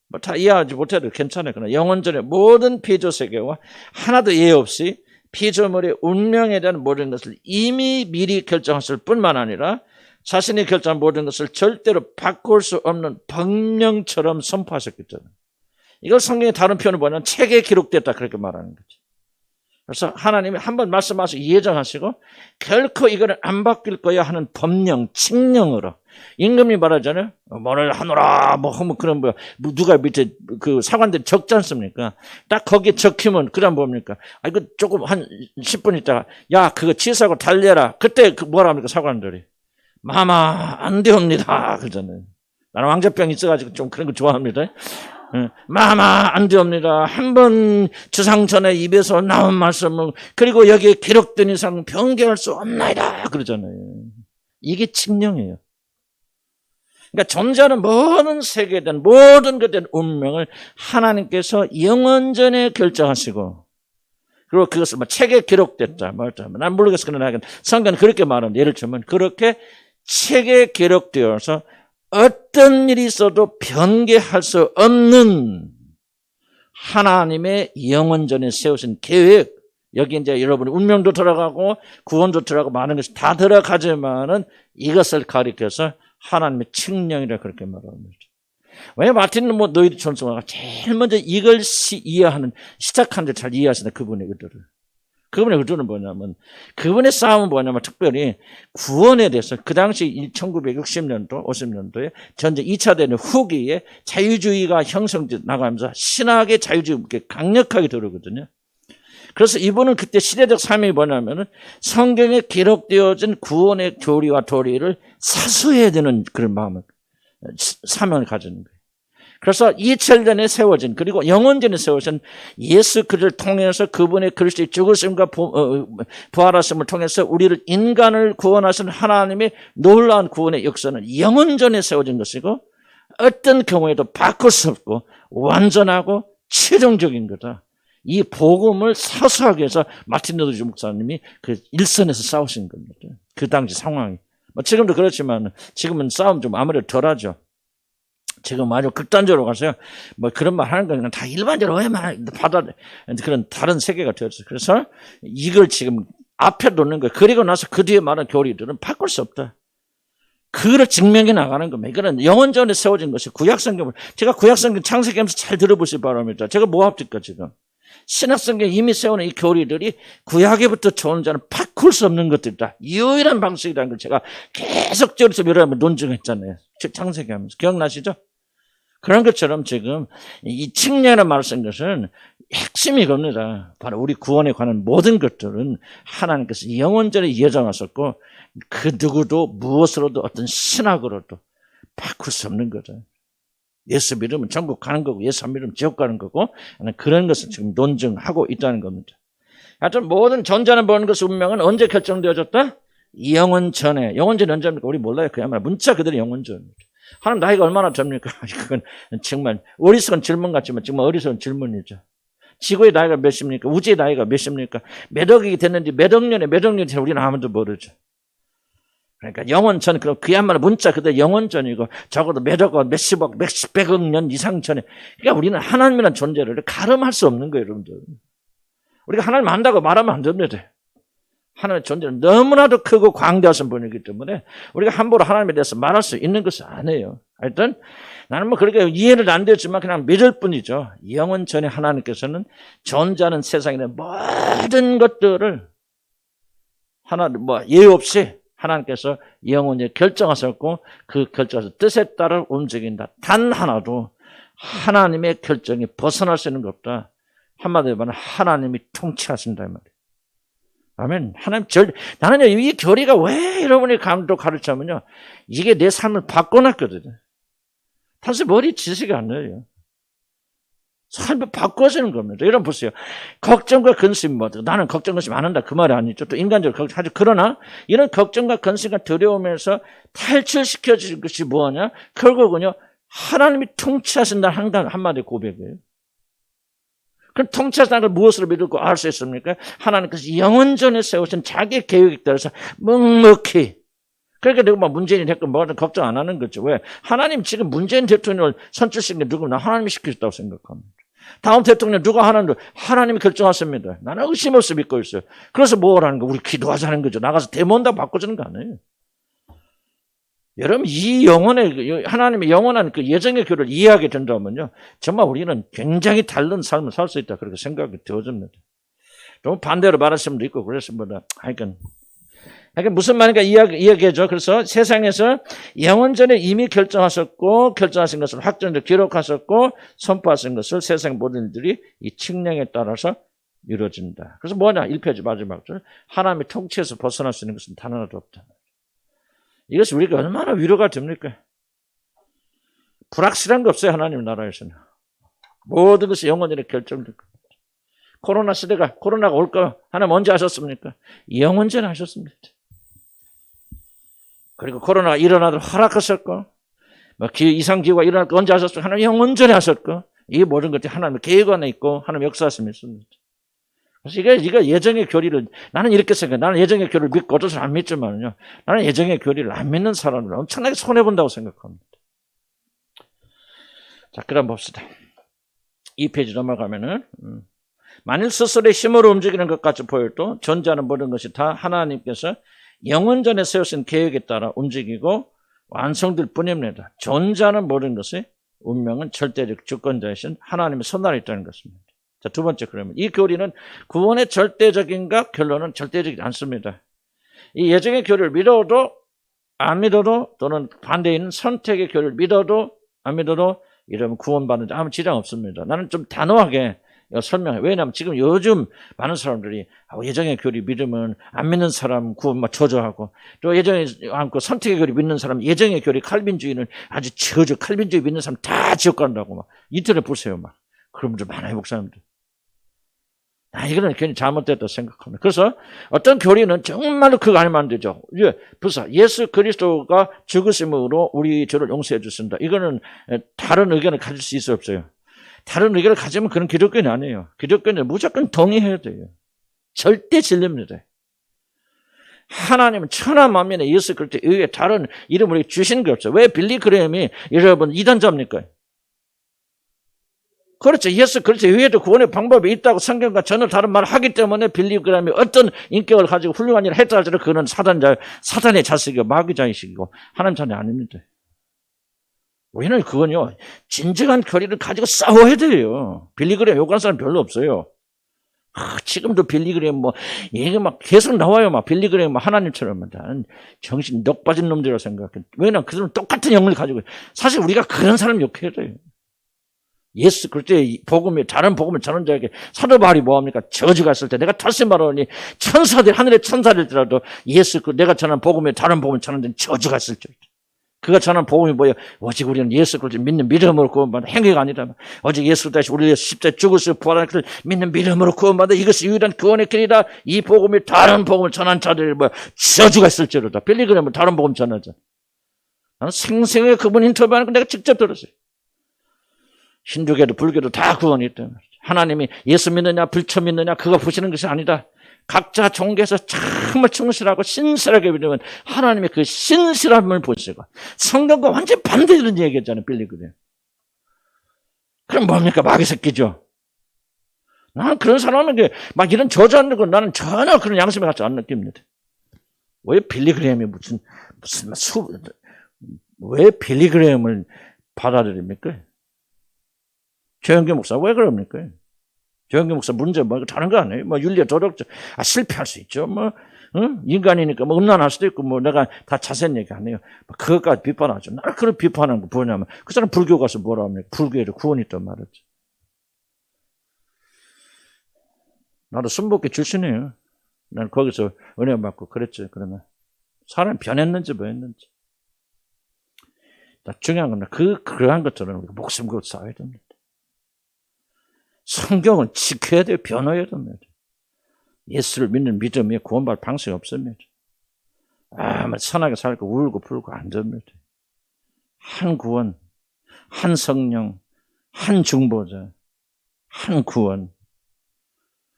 뭐 다 이해하지 못해도 괜찮아요. 그러나 영원전의 모든 피조세계와 하나도 예외 없이 피조물의 운명에 대한 모든 것을 이미 미리 결정하실 뿐만 아니라 자신이 결정한 모든 것을 절대로 바꿀 수 없는 법령처럼 선포하셨기 때문에. 이걸 성경의 다른 표현을 보면 책에 기록됐다 그렇게 말하는 거죠. 그래서 하나님이 한번 말씀하시고 예정하시고 결코 이거는 안 바뀔 거야 하는 법령, 칙령으로. 임금이 말하잖아요. 뭐를 하노라 뭐 하면 그런 뭐 누가 밑에 그 사관들이 적지 않습니까? 딱 거기에 적히면 그다음 뭡니까? 이거 조금 한 10분 있다가 야 그거 취소하고 달려라. 그때 그 뭐라 합니까 사관들이? 마마 안 되옵니다 그러잖아요. 나는 왕자병 있어가지고 좀 그런 거 좋아합니다. 마마 안 되옵니다. 한번 주상전의 입에서 나온 말씀은 그리고 여기에 기록된 이상 변경할 수 없나이다 그러잖아요. 이게 칙령이에요. 그러니까 존재하는 모든 세계에 대한 모든 것에 대한 운명을 하나님께서 영원전에 결정하시고 그리고 그것을 뭐 책에 기록됐다 말다. 난 모르겠어. 그러나 성경은 그렇게 말하는데 예를 들면 그렇게 책에 기록되어서 어떤 일이 있어도 변개할 수 없는 하나님의 영원전에 세우신 계획, 여기 이제 여러분의 운명도 들어가고 구원도 들어가고 많은 것이 다 들어가지만은 이것을 가리켜서 하나님의 칙령이라 그렇게 말합니다. 왜 마틴은 뭐 너희들 전송아가 제일 먼저 이걸 이해하는 시작한 데 잘 이해하시는 그분의 의도를. 그분의 의도는 뭐냐면 그분의 싸움은 뭐냐면 특별히 구원에 대해서 그 당시 1960년도 50년도에 전쟁 2차 대전 후기에 자유주의가 형성돼 나가면서 신학의 자유주의가 강력하게 들어오거든요. 그래서 이분은 그때 시대적 삶이 뭐냐면은 성경에 기록되어진 구원의 교리와 도리를 사수해야 되는 그런 마음을 사명을 가지는 거예요. 그래서 2000년에 세워진 그리고 영원전에 세워진 예수 그리스도를 통해서 그분의 그리스도의 죽으심과 부활하심을 통해서 우리를 인간을 구원하신 하나님의 놀라운 구원의 역사는 영원전에 세워진 것이고 어떤 경우에도 바꿀 수 없고 완전하고 최종적인 거다. 이 복음을 사수하기 위해서 마틴 루터 목사님이 그 일선에서 싸우신 겁니다. 그 당시 상황이. 뭐 지금도 그렇지만 지금은 싸움 좀 아무래도 덜하죠. 지금 아주 극단적으로 가서요. 뭐 그런 말 하는 건 그냥 다 일반적으로 왜만 받아 그런 다른 세계가 되었어요. 그래서 이걸 지금 앞에 놓는 거예요. 그리고 나서 그 뒤에 말하는 교리들은 바꿀 수 없다. 그걸 증명해 나가는 겁니다. 이거는 영원전에 세워진 것이 구약성경을 제가 구약성경 창세기하면서 잘 들어보시기 바랍니다. 제가 뭐 합니까 지금? 신약성경에 이미 세우는 이 교리들이 구약에부터 존재하는 바꿀 수 없는 것들이다. 유일한 방식이라는 걸 제가 계속적으로 여러 번 논증했잖아요. 창세기하면서 기억나시죠? 그런 것처럼 지금 이 칙령이라는 말을 쓴 것은 핵심이 겁니다. 바로 우리 구원에 관한 모든 것들은 하나님께서 영원전에 예정하셨고 그 누구도 무엇으로도 어떤 신학으로도 바꿀 수 없는 거죠. 예수 믿으면 천국 가는 거고 예수 안 믿으면 지옥 가는 거고 그런 것을 지금 논증하고 있다는 겁니다. 하여튼 모든 존재하는 모든 것의 운명은 언제 결정되어졌다? 영원전에. 영원전이 언제입니까? 우리 몰라요. 그야말로 문자 그대로 영원전입니다. 하나님 나이가 얼마나 됩니까? 그건 정말 어리석은 질문 같지만 정말 어리석은 질문이죠. 지구의 나이가 몇입니까? 우주의 나이가 몇입니까? 몇 억이 됐는지 몇 억 년에 우리는 아무도 모르죠. 그러니까 영원전, 그럼 그야말로 문자 그대로 영원전이고 적어도 몇억, 몇십억, 몇백억 년 이상 전에. 그러니까 우리는 하나님이라는 존재를 가름할 수 없는 거예요, 여러분들. 우리가 하나님 안다고 말하면 안 됩니다. 하나님의 존재는 너무나도 크고 광대하신 분이기 때문에 우리가 함부로 하나님에 대해서 말할 수 있는 것은 아니에요. 하여튼 나는 뭐 그렇게 이해를 안 되지만 그냥 믿을 뿐이죠. 영원전에 하나님께서는 존재하는 세상에 모든 것들을 하나 뭐 예외 없이 하나님께서 영원히 결정하셨고 그 결정하신 뜻에 따라 움직인다. 단 하나도 하나님의 결정이 벗어날 수 있는 것 없다. 한마디로 말하면 하나님이 통치하신다 이 말이에요. 아멘. 나는요, 이 교리가 왜 여러분이 가르치면요, 이게 내 삶을 바꿔놨거든요. 단순히 머리 지식이 아니에요. 삶을 바꿔주는 겁니다. 여러분 보세요. 걱정과 근심, 나는 걱정, 근심 안 한다. 그 말이 아니죠. 또 인간적으로 걱정하죠. 그러나 이런 걱정과 근심과 두려움에서 탈출시켜주는 것이 뭐냐? 결국은요, 하나님이 통치하신다는 한마디 고백이에요. 그럼 통치하신다는 걸 무엇으로 믿고 알 수 있습니까? 하나님께서 영원전에 세우신 자기 계획에 따라서 묵묵히. 그러니까 내가 문재인이 됐건 뭐든 걱정 안 하는 거죠. 왜? 하나님 지금 문재인 대통령을 선출시킨 게 누구나 하나님이 시키셨다고 생각합니다. 다음 대통령 누가 하나님이 결정하십니다. 나는 의심 없이 믿고 있어요. 그래서 뭐라는 거? 우리 기도하자는 거죠. 나가서 대모한다고 바꿔주는 거 아니에요. 여러분, 이 하나님의 영원한 그 예정의 교를 이해하게 된다면요, 정말 우리는 굉장히 다른 삶을 살 수 있다. 그렇게 생각이 되어집니다. 좀 반대로 말하시면 있고, 그랬습니다. 하여간 무슨 말인가 이야기해줘. 그래서 세상에서 영원전에 이미 결정하신 것을 확정적으로 기록하셨고, 선포하신 것을 세상 모든 일들이 이 칙령에 따라서 이루어진다. 그래서 뭐냐? 1페이지 마지막 줄. 하나님의 통치에서 벗어날 수 있는 것은 단 하나도 없다. 이것이 우리가 얼마나 위로가 됩니까? 불확실한 거 없어요. 하나님 나라에서는. 모든 것이 영원전에 결정될 겁니다. 코로나가 올까? 하나님 언제 하셨습니까? 영원전에 하셨습니다. 그리고 코로나가 일어나도록 허락하셨고, 이상기후가 일어날 거 언제 하셨습니까? 하나님 영원전에 하셨고, 이 모든 것들이 하나님의 계획 안에 있고, 하나님 역사하심이 있습니다. 그래서 이거 예정의 교리를, 나는 이렇게 생각해. 나는 예정의 교리를 믿고 어떤 사람 안 믿지만요. 나는 예정의 교리를 안 믿는 사람을 엄청나게 손해본다고 생각합니다. 자, 그럼 봅시다. 2페이지 넘어가면은, 만일 스스로의 힘으로 움직이는 것 같이 보여도 존재하는 모든 것이 다 하나님께서 영원전에 세우신 계획에 따라 움직이고 완성될 뿐입니다. 존재하는 모든 것의 운명은 절대적 주권자이신 하나님의 손 아래 있다는 것입니다. 자, 두 번째, 그러면 이 교리는 구원의 절대적인가? 결론은 절대적이지 않습니다. 이 예정의 교리를 믿어도 안 믿어도, 또는 반대에 있는 선택의 교리를 믿어도 안 믿어도 이러면 구원받는데 아무 지장 없습니다. 나는 좀 단호하게 설명해. 왜냐하면 지금 요즘 많은 사람들이 예정의 교리 믿으면 안 믿는 사람 구원 저주하고, 또 예정에 않고 선택의 교리 믿는 사람, 예정의 교리 칼빈주의는 아주 저주, 칼빈주의 믿는 사람 다 지옥 간다고 막 인터넷 보세요. 막 그런 분들 많아요, 목사님들. 이거는 괜히 잘못됐다고 생각합니다. 그래서 어떤 교리는 정말로 그거 아니면 안 되죠. 벌써 예수 그리스도가 죽으심으로 우리 죄를 용서해 주신다. 이거는 다른 의견을 가질 수 있어 없어요? 다른 의견을 가지면 그런 기독교는 아니에요. 기독교는 무조건 동의해야 돼요. 절대 진리입니다. 하나님은 천하만민의 예수 그리스도 이외에 다른 이름을 주신 게 없어요. 왜 빌리 그레임이 여러분 이단자입니까? 그렇죠. 예수 그리스도 이외에도 구원의 방법이 있다고 성경과 전혀 다른 말을 하기 때문에 빌리 그레임이 어떤 인격을 가지고 훌륭한 일을 했다 할지라도 그는 사단의 자식이고 마귀자식이고 하나님 자녀 아닙니다. 우리는 그건요, 진정한 교리를 가지고 싸워야 돼요. 빌리 그레임 욕하는 사람 별로 없어요. 지금도 빌리 그레임 얘기 막 계속 나와요. 빌리 그레임 하나님처럼. 정신 넋 빠진 놈들이라고 생각해. 왜냐면 그 사람 똑같은 영을 가지고, 사실 우리가 그런 사람 욕해야 돼요. 예수 그때 복음이 다른 복음을 전하는 자에게 사도 바울이 뭐합니까? 저주가 있을 때 내가 다시 말하니 하늘의 천사들이라도 내가 전하는 복음이 다른 복음을 전하는 데는 저주가 있을 때, 그가 전하는 복음이 뭐예요? 오직 우리는 예수 그리스도 믿는 믿음으로 구원받는 행위가 아니다. 오직 예수 다시 우리 위해서 십자가에 죽으시고 부활하는 것을 믿는 믿음으로 구원받는 이것이 유일한 구원의 길이다. 이 복음이 다른 복음을 전하는 자들이 저주가 있을지로다. 빌리그램은 다른 복음 전하자. 나는 생생하게 그분 인터뷰하는 거 내가 직접 들었어요. 힌두교도 불교도 다 구원이 있다. 하나님이 예수 믿느냐 불처 믿느냐 그거 보시는 것이 아니다. 각자 종교에서 정말 충실하고 신실하게 믿으면 하나님의 그 신실함을 보시고, 성경과 완전히 반대되는 얘기했잖아요, 빌리그램. 그럼 뭡니까? 마귀 새끼죠. 나는 그런 사람에게 막 이런 저주하는 건 나는 전혀 그런 양심을 갖지 않는 느낍니다. 왜 빌리그램이 왜 빌리그램을 받아들입니까? 최영규 목사 왜 그럽니까? 최영규 목사 문제 다른 거 아니에요? 윤리 도덕적 실패할 수 있죠. 응? 인간이니까 뭐 음란할 수도 있고 뭐 내가 다 자세한 얘기 안 해요. 그것까지 비판하죠. 나를 그런 비판하는 거 뭐냐면 그 사람 불교 가서 뭐라 합니까? 불교에 구원이 있단 말이지. 나도 순복교 출신이에요. 난 거기서 은혜 받고 그랬지. 그러면 사람이 변했는지 뭐 했는지. 중요한 건 그러한 것들은 우리가 목숨 걸고 싸워야 됩니다. 성경은 지켜야 돼요. 변호해야 됩니다. 예수를 믿는 믿음에 구원받을 방식이 없습니다. 선하게 살고 울고 불고 안 됩니다. 한 구원, 한 성령, 한 중보자, 한 구원.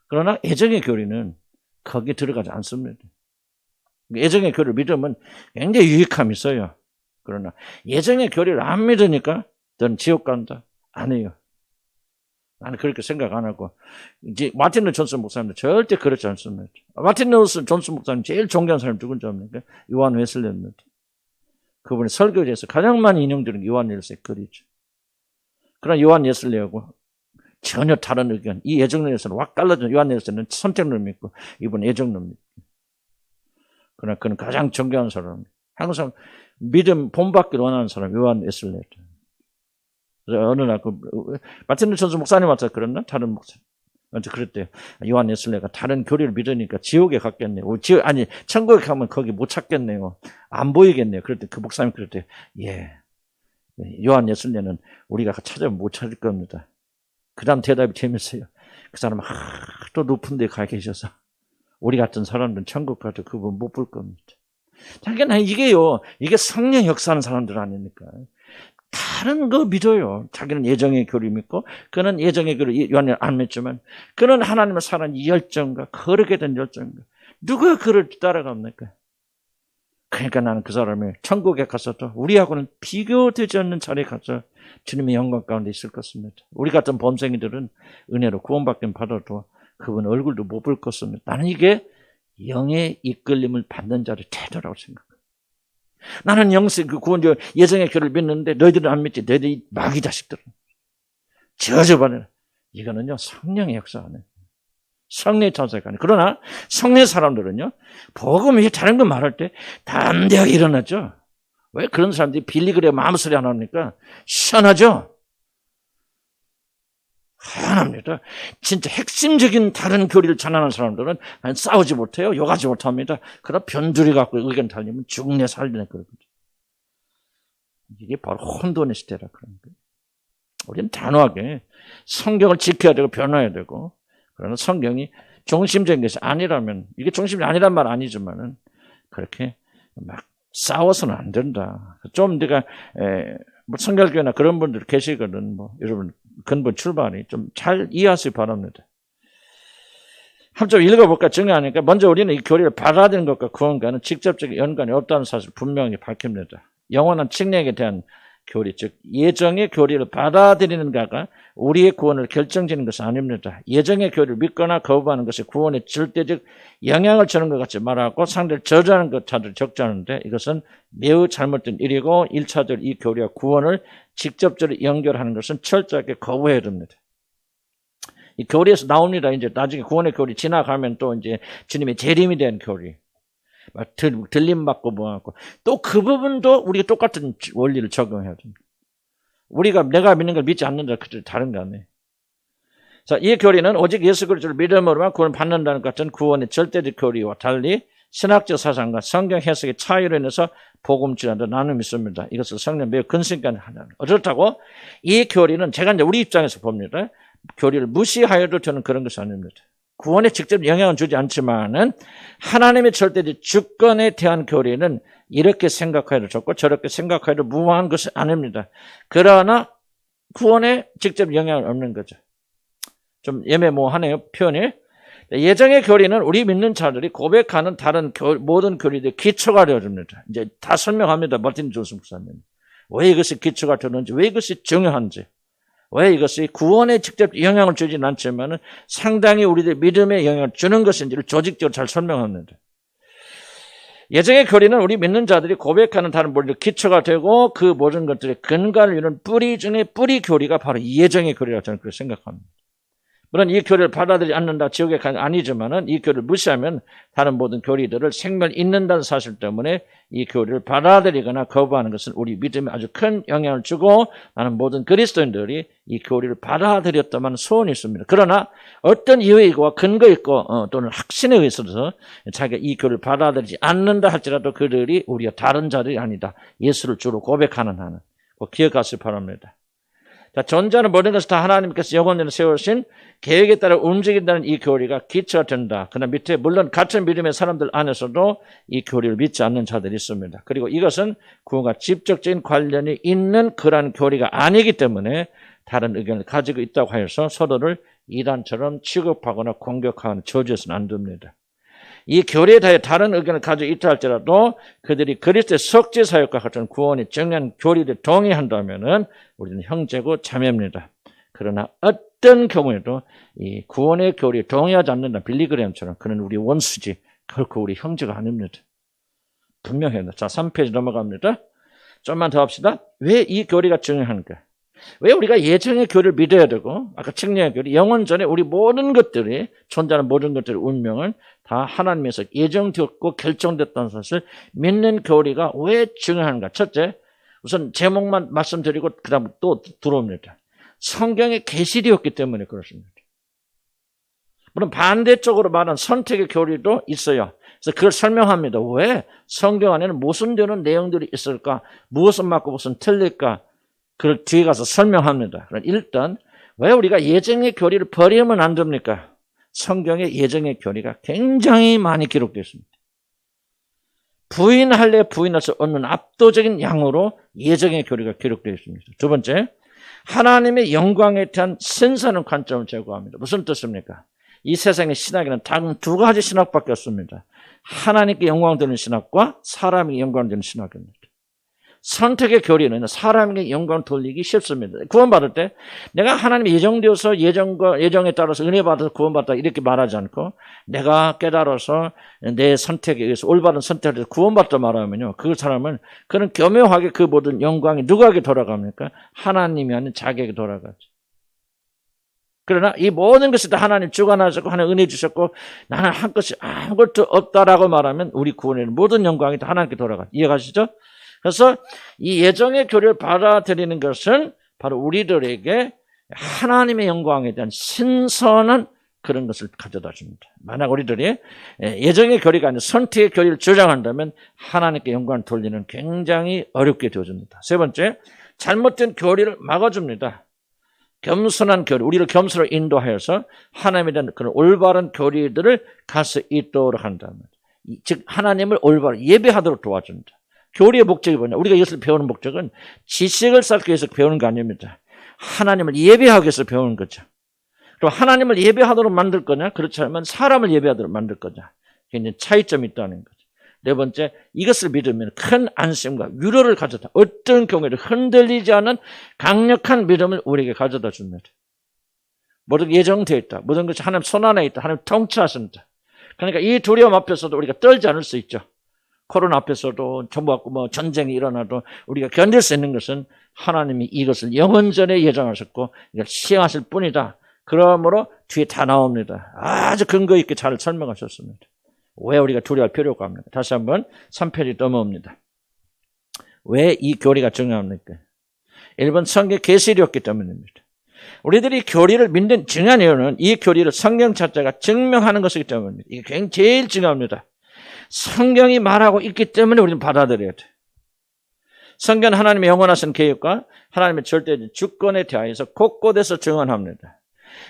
그러나 애정의 교리는 거기에 들어가지 않습니다. 애정의 교리를 믿으면 굉장히 유익함이 있어요. 그러나 애정의 교리를 안 믿으니까 너는 지옥 간다. 아니에요. 나는 그렇게 생각 안 하고 이제 마틴 루터 존슨 목사님도 절대 그렇지 않습니다. 마틴 루터 존슨 목사님 제일 존경하는 사람이 누군지 압니까? 요한 웨슬리입니다. 그분이 설교지에서 가장 많이 인용되는 요한 웨슬리의 글이죠. 그러나 요한 웨슬리하고 전혀 다른 의견. 이 애정론에서는 확 갈라진 요한 웨슬리는 선택론을 믿고 이분은 애정론을 믿고. 그러나 그는 가장 존경하는 사람입니다. 항상 믿음 본받기를 원하는 사람 요한 웨슬리였죠. 그래서 어느 날 마틴 루터 존슨 목사님한테 그랬나? 다른 목사님. 먼저 그랬대요. 요한 웨슬리가 다른 교리를 믿으니까 지옥에 갔겠네요. 아니 천국에 가면 거기 못 찾겠네요. 안 보이겠네요. 그랬더니 그 목사님 그랬대요. 예, 요한 웨슬리는 우리가 찾아면 못 찾을 겁니다. 그 다음 대답이 재밌어요. 그 사람은 또 높은 데 가 계셔서 우리 같은 사람들은 천국 가도 그분 못 볼 겁니다. 자기는 이게 성령 역사하는 사람들 아닙니까? 다른 거 믿어요. 자기는 예정의 교리 믿고 그는 예정의 교리 요한이 안 믿지만 그는 하나님을 사랑하는 이 열정과 거룩에 대한 열정과 누가 그를 따라갑니까? 그러니까 나는 그 사람이 천국에 가서도 우리하고는 비교되지 않는 자리에 가서 주님의 영광 가운데 있을 것입니다. 우리 같은 범생이들은 은혜로 구원받긴 받아도 그분 얼굴도 못 볼 것입니다. 나는 이게 영의 이끌림을 받는 자를 태도라고 생각해요. 나는 영생 그 구원 예정의 교리를 믿는데 너희들은 안 믿지. 너희들이 마귀 자식들은 저주받는 이거는요 성령의 역사 안에 성령의 찬사가 아니에요. 그러나 성령의 사람들은요 복음 위에 다른 거 말할 때 담대하게 일어나죠. 왜 그런 사람들이 빌리그레 마음소리 안 합니까? 시원하죠. 희한합니다. 진짜 핵심적인 다른 교리를 전하는 사람들은 싸우지 못해요. 욕하지 못합니다. 그러나 변두리 갖고 의견 달리면 죽네 살리네 그러거든요. 이게 바로 혼돈의 시대라 그런 거예요. 우리는 단호하게 성경을 지켜야 되고 변화해야 되고 그러나 성경이 중심적인 것이 아니라면 이게 중심이 아니란 말 아니지만은 그렇게 막 싸워서는 안 된다. 좀 내가 뭐 성결교회나 그런 분들 계시거든. 뭐 여러분 근본 출발이 좀 잘 이해하시기 바랍니다. 한번 읽어볼까 정리하니까 먼저 우리는 이 교리를 받아들이는 것과 구원과는 직접적인 연관이 없다는 사실을 분명히 밝힙니다. 영원한 칙령에 대한 교리, 즉 예정의 교리를 받아들이는 자가 우리의 구원을 결정짓는 것은 아닙니다. 예정의 교리를 믿거나 거부하는 것이 구원에 절대적 영향을 주는 것 같이 말하고 상대를 저주하는 것 자들 적자하는데 이것은 매우 잘못된 일이고 1차적으로 이 교리와 구원을 직접적으로 연결하는 것은 철저하게 거부해야 됩니다. 이 교리에서 나옵니다. 이제 나중에 구원의 교리 지나가면 또 이제 주님의 재림에 대한 교리. 들림받고 뭐하고 또 그 부분도 우리가 똑같은 원리를 적용해야 됩니다. 우리가 내가 믿는 걸 믿지 않는 자 그들 다른 거 아니에요. 자, 이 교리는 오직 예수 그리스도를 믿음으로만 구원을 받는다는 것 같은 구원의 절대적 교리와 달리 신학적 사상과 성경 해석의 차이로 인해서 복음주의자도 나는 믿습니다. 이것을 성령 매우 근심까지 하는. 어떻다고? 이 교리는 제가 이제 우리 입장에서 봅니다. 교리를 무시하여도 저는 그런 것이 아닙니다. 구원에 직접 영향을 주지 않지만은 하나님의 절대적 주권에 대한 교리는 이렇게 생각해도 좋고 저렇게 생각해도 무방한 것이 아닙니다. 그러나 구원에 직접 영향을 없는 거죠. 좀 애매모호하네요, 표현이. 예정의 교리는 우리 믿는 자들이 고백하는 다른 모든 교리들의 기초가 되어줍니다. 이제 다 설명합니다. 마틴 존슨 목사님. 왜 이것이 기초가 되는지, 왜 이것이 중요한지. 왜 이것이 구원에 직접 영향을 주진 않지만 상당히 우리들 믿음에 영향을 주는 것인지를 조직적으로 잘 설명합니다. 예정의 교리는 우리 믿는 자들이 고백하는 다른 모든 기초가 되고 그 모든 것들의 근간을 이루는 뿌리 중에 뿌리 교리가 바로 예정의 교리라고 저는 그렇게 생각합니다. 물론 이 교리를 받아들이지 않는다, 지옥에 가는 아니지만은 이 교리를 무시하면 다른 모든 교리들을 생명 잃는다는 사실 때문에 이 교리를 받아들이거나 거부하는 것은 우리 믿음에 아주 큰 영향을 주고, 나는 모든 그리스도인들이 이 교리를 받아들였다만 소원이 있습니다. 그러나 어떤 이유에 있고 근거 있고 또는 확신에 의해서 자기가 이 교리를 받아들이지 않는다 할지라도 그들이 우리가 다른 자들이 아니다, 예수를 주로 고백하는 한은 꼭 기억하시기 바랍니다. 자, 존재하는 모든 것을 다 하나님께서 영원히 세우신 계획에 따라 움직인다는 이 교리가 기초가 된다. 그러나 밑에 물론 같은 믿음의 사람들 안에서도 이 교리를 믿지 않는 자들이 있습니다. 그리고 이것은 구원과 직접적인 관련이 있는 그러한 교리가 아니기 때문에 다른 의견을 가지고 있다고 하여서 서로를 이단처럼 취급하거나 공격하는 저주에서는 안 됩니다. 이 교리에 대해 다른 의견을 가지고 있다 할지라도 그들이 그리스도의 석죄 사역과 같은 구원이 정한 교리를 동의한다면은 우리는 형제고 자매입니다. 그러나 어떤 경우에도 이 구원의 교리에 동의하지 않는다, 빌리그램처럼, 그는 우리 원수지 결코 우리 형제가 아닙니다. 분명해요. 자, 3페이지 넘어갑니다. 좀만 더 합시다. 왜 이 교리가 중요한가? 왜 우리가 예정의 교리를 믿어야 되고, 아까 측량의 교리, 영원 전에 우리 모든 것들이, 존재하는 모든 것들의 운명은 다 하나님에서 예정되었고 결정됐다는 것을 믿는 교리가 왜 중요한가? 첫째, 우선 제목만 말씀드리고 그 다음 또 들어옵니다. 성경에 계시되었기 때문에 그렇습니다. 물론 반대쪽으로 말하는 선택의 교리도 있어요. 그래서 그걸 설명합니다. 왜? 성경 안에는 무슨 되는 내용들이 있을까? 무엇은 맞고 무엇은 틀릴까? 그걸 뒤에 가서 설명합니다. 일단 왜 우리가 예정의 교리를 버리면 안 됩니까? 성경에 예정의 교리가 굉장히 많이 기록되어 있습니다. 부인할래 부인할 수 없는 압도적인 양으로 예정의 교리가 기록되어 있습니다. 두 번째, 하나님의 영광에 대한 신선한 관점을 제고합니다. 무슨 뜻입니까? 이 세상의 신학에는 단 두 가지 신학밖에 없습니다. 하나님께 영광 드리는 신학과 사람에게 영광 드리는 신학입니다. 선택의 교리는 사람에게 영광 돌리기 쉽습니다. 구원받을 때 내가 하나님의 예정되어서 예정에 따라서 은혜 받아서 구원받다 이렇게 말하지 않고, 내가 깨달아서 내 선택에 의해서 올바른 선택을 해서 구원받다 말하면요, 그 사람은 그는 교묘하게 그 모든 영광이 누구에게 돌아갑니까? 하나님이 아닌 자기에게 돌아가죠. 그러나 이 모든 것이 다 하나님 주관하셨고 하나님 은혜 주셨고 나는 한 것이 아무것도 없다라고 말하면 우리 구원의 모든 영광이 다 하나님께 돌아가죠. 이해가시죠? 그래서 이 예정의 교리를 받아들이는 것은 바로 우리들에게 하나님의 영광에 대한 신선한 그런 것을 가져다 줍니다. 만약 우리들이 예정의 교리가 아닌 선택의 교리를 주장한다면 하나님께 영광을 돌리는 굉장히 어렵게 되어집니다. 세 번째, 잘못된 교리를 막아줍니다. 겸손한 교리, 우리를 겸손으로 인도하여서 하나님에 대한 그런 올바른 교리들을 갈 수 있도록 한다면, 즉 하나님을 올바로 예배하도록 도와줍니다. 교리의 목적이 뭐냐? 우리가 이것을 배우는 목적은 지식을 쌓기 위해서 배우는 거 아닙니다. 하나님을 예배하기 위해서 배우는 거죠. 그럼 하나님을 예배하도록 만들 거냐? 그렇지 않으면 사람을 예배하도록 만들 거냐? 굉장히 차이점이 있다는 거죠. 네 번째, 이것을 믿으면 큰 안심과 위로를 가져다, 어떤 경우에도 흔들리지 않은 강력한 믿음을 우리에게 가져다 줍니다. 모든 예정되어 있다. 모든 것이 하나님 손 안에 있다. 하나님 통치하신다. 그러니까 이 두려움 앞에서도 우리가 떨지 않을 수 있죠. 코로나 앞에서도 전부 전쟁이 일어나도 우리가 견딜 수 있는 것은 하나님이 이것을 영원전에 예정하셨고 이걸 시행하실 뿐이다. 그러므로 뒤에 다 나옵니다. 아주 근거 있게 잘 설명하셨습니다. 왜 우리가 두려워할 필요가 없습니까? 다시 한번 3페이지 넘어옵니다. 왜 이 교리가 중요합니까? 1번 성경 계시되었기 때문입니다. 우리들이 교리를 믿는 중요한 이유는 이 교리를 성경 자체가 증명하는 것이기 때문입니다. 이게 굉장히 제일 중요합니다. 성경이 말하고 있기 때문에 우리는 받아들여야 돼. 성경은 하나님의 영원하신 계획과 하나님의 절대적인 주권에 대하여서 곳곳에서 증언합니다.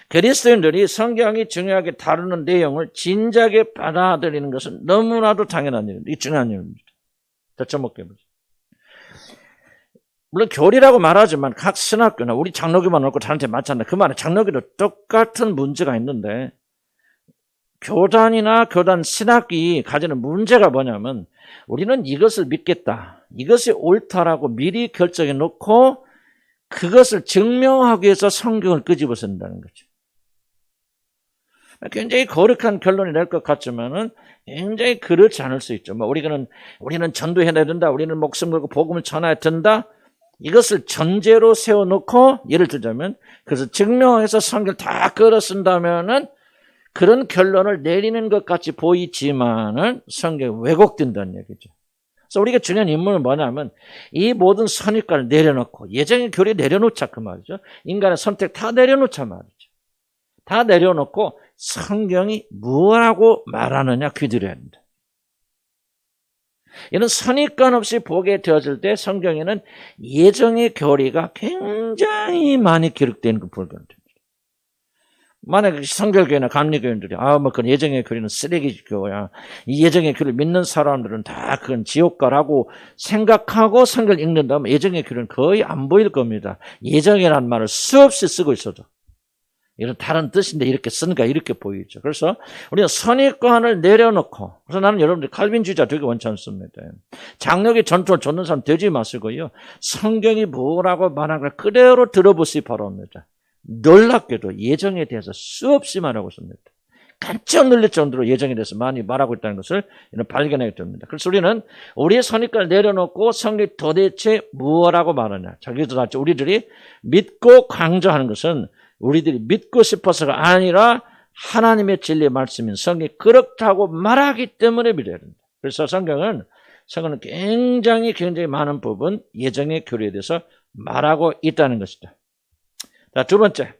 그리스도인들이 성경이 중요하게 다루는 내용을 진작에 받아들이는 것은 너무나도 당연한 일입니다. 이 중요한 일입니다. 더 접목해보죠. 물론 교리라고 말하지만 각 신학교나 우리 장로교만 놓고 다른데 맞지 않나. 그 말은 장로교도 똑같은 문제가 있는데 교단이나 교단 신학이 가지는 문제가 뭐냐면 우리는 이것을 믿겠다. 이것이 옳다라고 미리 결정해 놓고 그것을 증명하기 위해서 성경을 끄집어 쓴다는 거죠. 굉장히 거룩한 결론이 날 것 같지만은 굉장히 그렇지 않을 수 있죠. 우리는 전도해야 된다. 우리는 목숨 걸고 복음을 전해야 된다. 이것을 전제로 세워놓고 예를 들자면 그래서 증명해서 성경을 다 끌어 쓴다면은 그런 결론을 내리는 것 같이 보이지만은 성경이 왜곡된다는 얘기죠. 그래서 우리가 중요한 임무는 뭐냐면 이 모든 선입관을 내려놓고 예정의 교리 내려놓자 그 말이죠. 인간의 선택 다 내려놓자 말이죠. 다 내려놓고 성경이 뭐라고 말하느냐 귀들여야 합니다. 이런 선입관 없이 보게 되어질 때 성경에는 예정의 교리가 굉장히 많이 기록되어 있는 걸 발견됩니다. 만약에 성결교회나 감리교인들이 그건 예정의 교리는 쓰레기 교야. 이 예정의 교리를 믿는 사람들은 다 그건 지옥가라고 생각하고 성경을 읽는다면 예정의 교리는 거의 안 보일 겁니다. 예정이라는 말을 수없이 쓰고 있어도 이런 다른 뜻인데 이렇게 쓰니까 이렇게 보이죠. 그래서 우리는 선입관을 내려놓고 그래서 나는 여러분들 칼빈주의자 되게 원치 않습니다. 장로교 전통을 좇는 사람 되지 마시고요. 성경이 뭐라고 말하는 걸 그대로 들어보시기 바랍니다. 놀랍게도 예정에 대해서 수없이 말하고 있습니다. 깜짝 놀랄 정도로 예정에 대해서 많이 말하고 있다는 것을 발견하게 됩니다. 그래서 우리는 우리의 선입관을 내려놓고 성경이 도대체 무엇라고 말하냐. 자기도 알죠. 우리들이 믿고 강조하는 것은 우리들이 믿고 싶어서가 아니라 하나님의 진리의 말씀인 성경이 그렇다고 말하기 때문에 믿어야 된다. 그래서 성경은 굉장히 많은 부분 예정의 교리에 대해서 말하고 있다는 것이다. 자, 두 번째,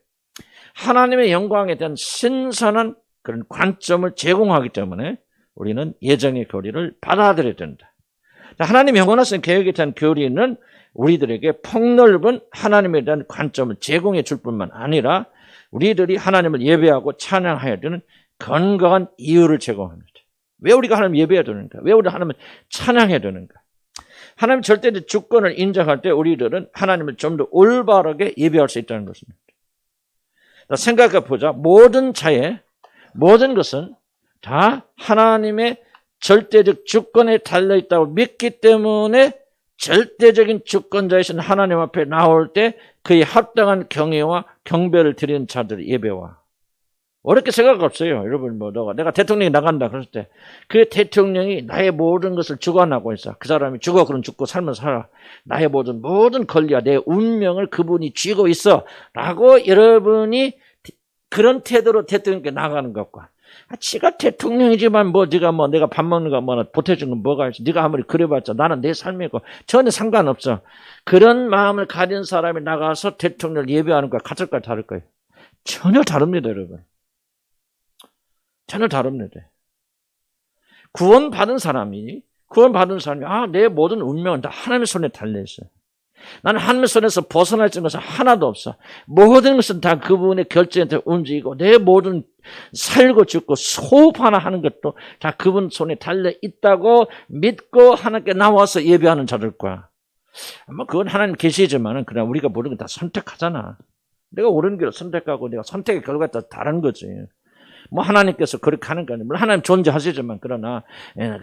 하나님의 영광에 대한 신선한 그런 관점을 제공하기 때문에 우리는 예정의 교리를 받아들여야 된다. 자, 하나님의 영원하신 계획에 대한 교리는 우리들에게 폭넓은 하나님에 대한 관점을 제공해 줄 뿐만 아니라 우리들이 하나님을 예배하고 찬양해야 되는 건강한 이유를 제공합니다. 왜 우리가 하나님을 예배해야 되는가? 왜 우리가 하나님을 찬양해야 되는가? 하나님 절대적 주권을 인정할 때 우리들은 하나님을 좀 더 올바르게 예배할 수 있다는 것입니다. 생각해 보자. 모든 자의 모든 것은 다 하나님의 절대적 주권에 달려있다고 믿기 때문에 절대적인 주권자이신 하나님 앞에 나올 때 그의 합당한 경외와 경배를 드리는 자들의 예배와 어렵게 생각 없어요. 여러분 내가 대통령이 나간다 그랬을 때 그 대통령이 나의 모든 것을 주관하고 있어. 그 사람이 죽어 그럼 죽고 살면 살아. 나의 모든 권리와 내 운명을 그분이 쥐고 있어 라고 여러분이 그런 태도로 대통령께 나가는 것과 지가 대통령이지만 네가 내가 밥 먹는 거 보태준 건 뭐가 있어. 네가 아무리 그래봤자 나는 내 삶이고 전혀 상관없어. 그런 마음을 가진 사람이 나가서 대통령을 예배하는 거야. 같을까요? 다를까요? 전혀 다릅니다, 여러분. 전혀 다릅니다. 구원받은 사람이 내 모든 운명은 다 하나님의 손에 달려있어요. 나는 하나님의 손에서 벗어날 수 있는 것은 하나도 없어. 모든 것은 다 그분의 결정에 움직이고 내 모든 살고 죽고 소업 하나 하는 것도 다 그분 손에 달려있다고 믿고 하나님께 나와서 예배하는 자들 거야. 그건 하나님 계시지만은 그냥 우리가 모든 걸 다 선택하잖아. 내가 옳은 길을 선택하고 내가 선택의 결과가 다 다른 거지. 하나님께서 그렇게 하는 거 아니에요. 물론 하나님 존재하시지만 그러나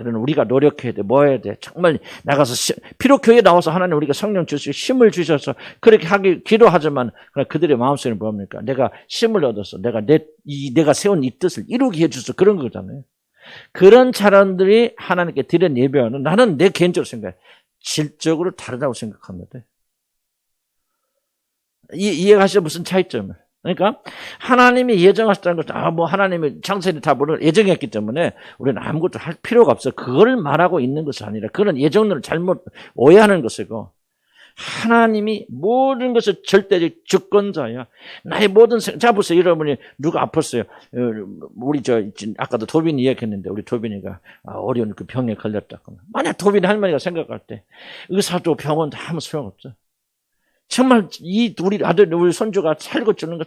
우리가 노력해야 돼. 뭐 해야 돼. 정말 나가서 비록 교회에 나와서 하나님 우리가 성령 주시고 힘을 주셔서 그렇게 기도하지만 그들의 마음속에는 뭡니까? 내가 힘을 얻어서 내가 세운 이 뜻을 이루게 해주셔서 그런 거잖아요. 그런 사람들이 하나님께 드린 예배는 나는 내 개인적으로 생각해 질적으로 다르다고 생각합니다. 이해가시죠? 무슨 차이점을? 그러니까 하나님이 예정하셨다는 것은 하나님이 창세를 다 예정했기 때문에 우리는 아무것도 할 필요가 없어. 그걸 말하고 있는 것이 아니라 그런 예정론을 잘못 오해하는 것이고 하나님이 모든 것을 절대적 주권자야. 나의 모든 자 보세요. 여러분이 누가 아팠어요. 우리 아까도 도빈이 이야기했는데 우리 도빈이가 어려운 그 병에 걸렸다. 만약 도빈이 할머니가 생각할 때 의사도 병원도 아무 소용없어. 정말 우리 아들, 우리 손주가 살고 주는 것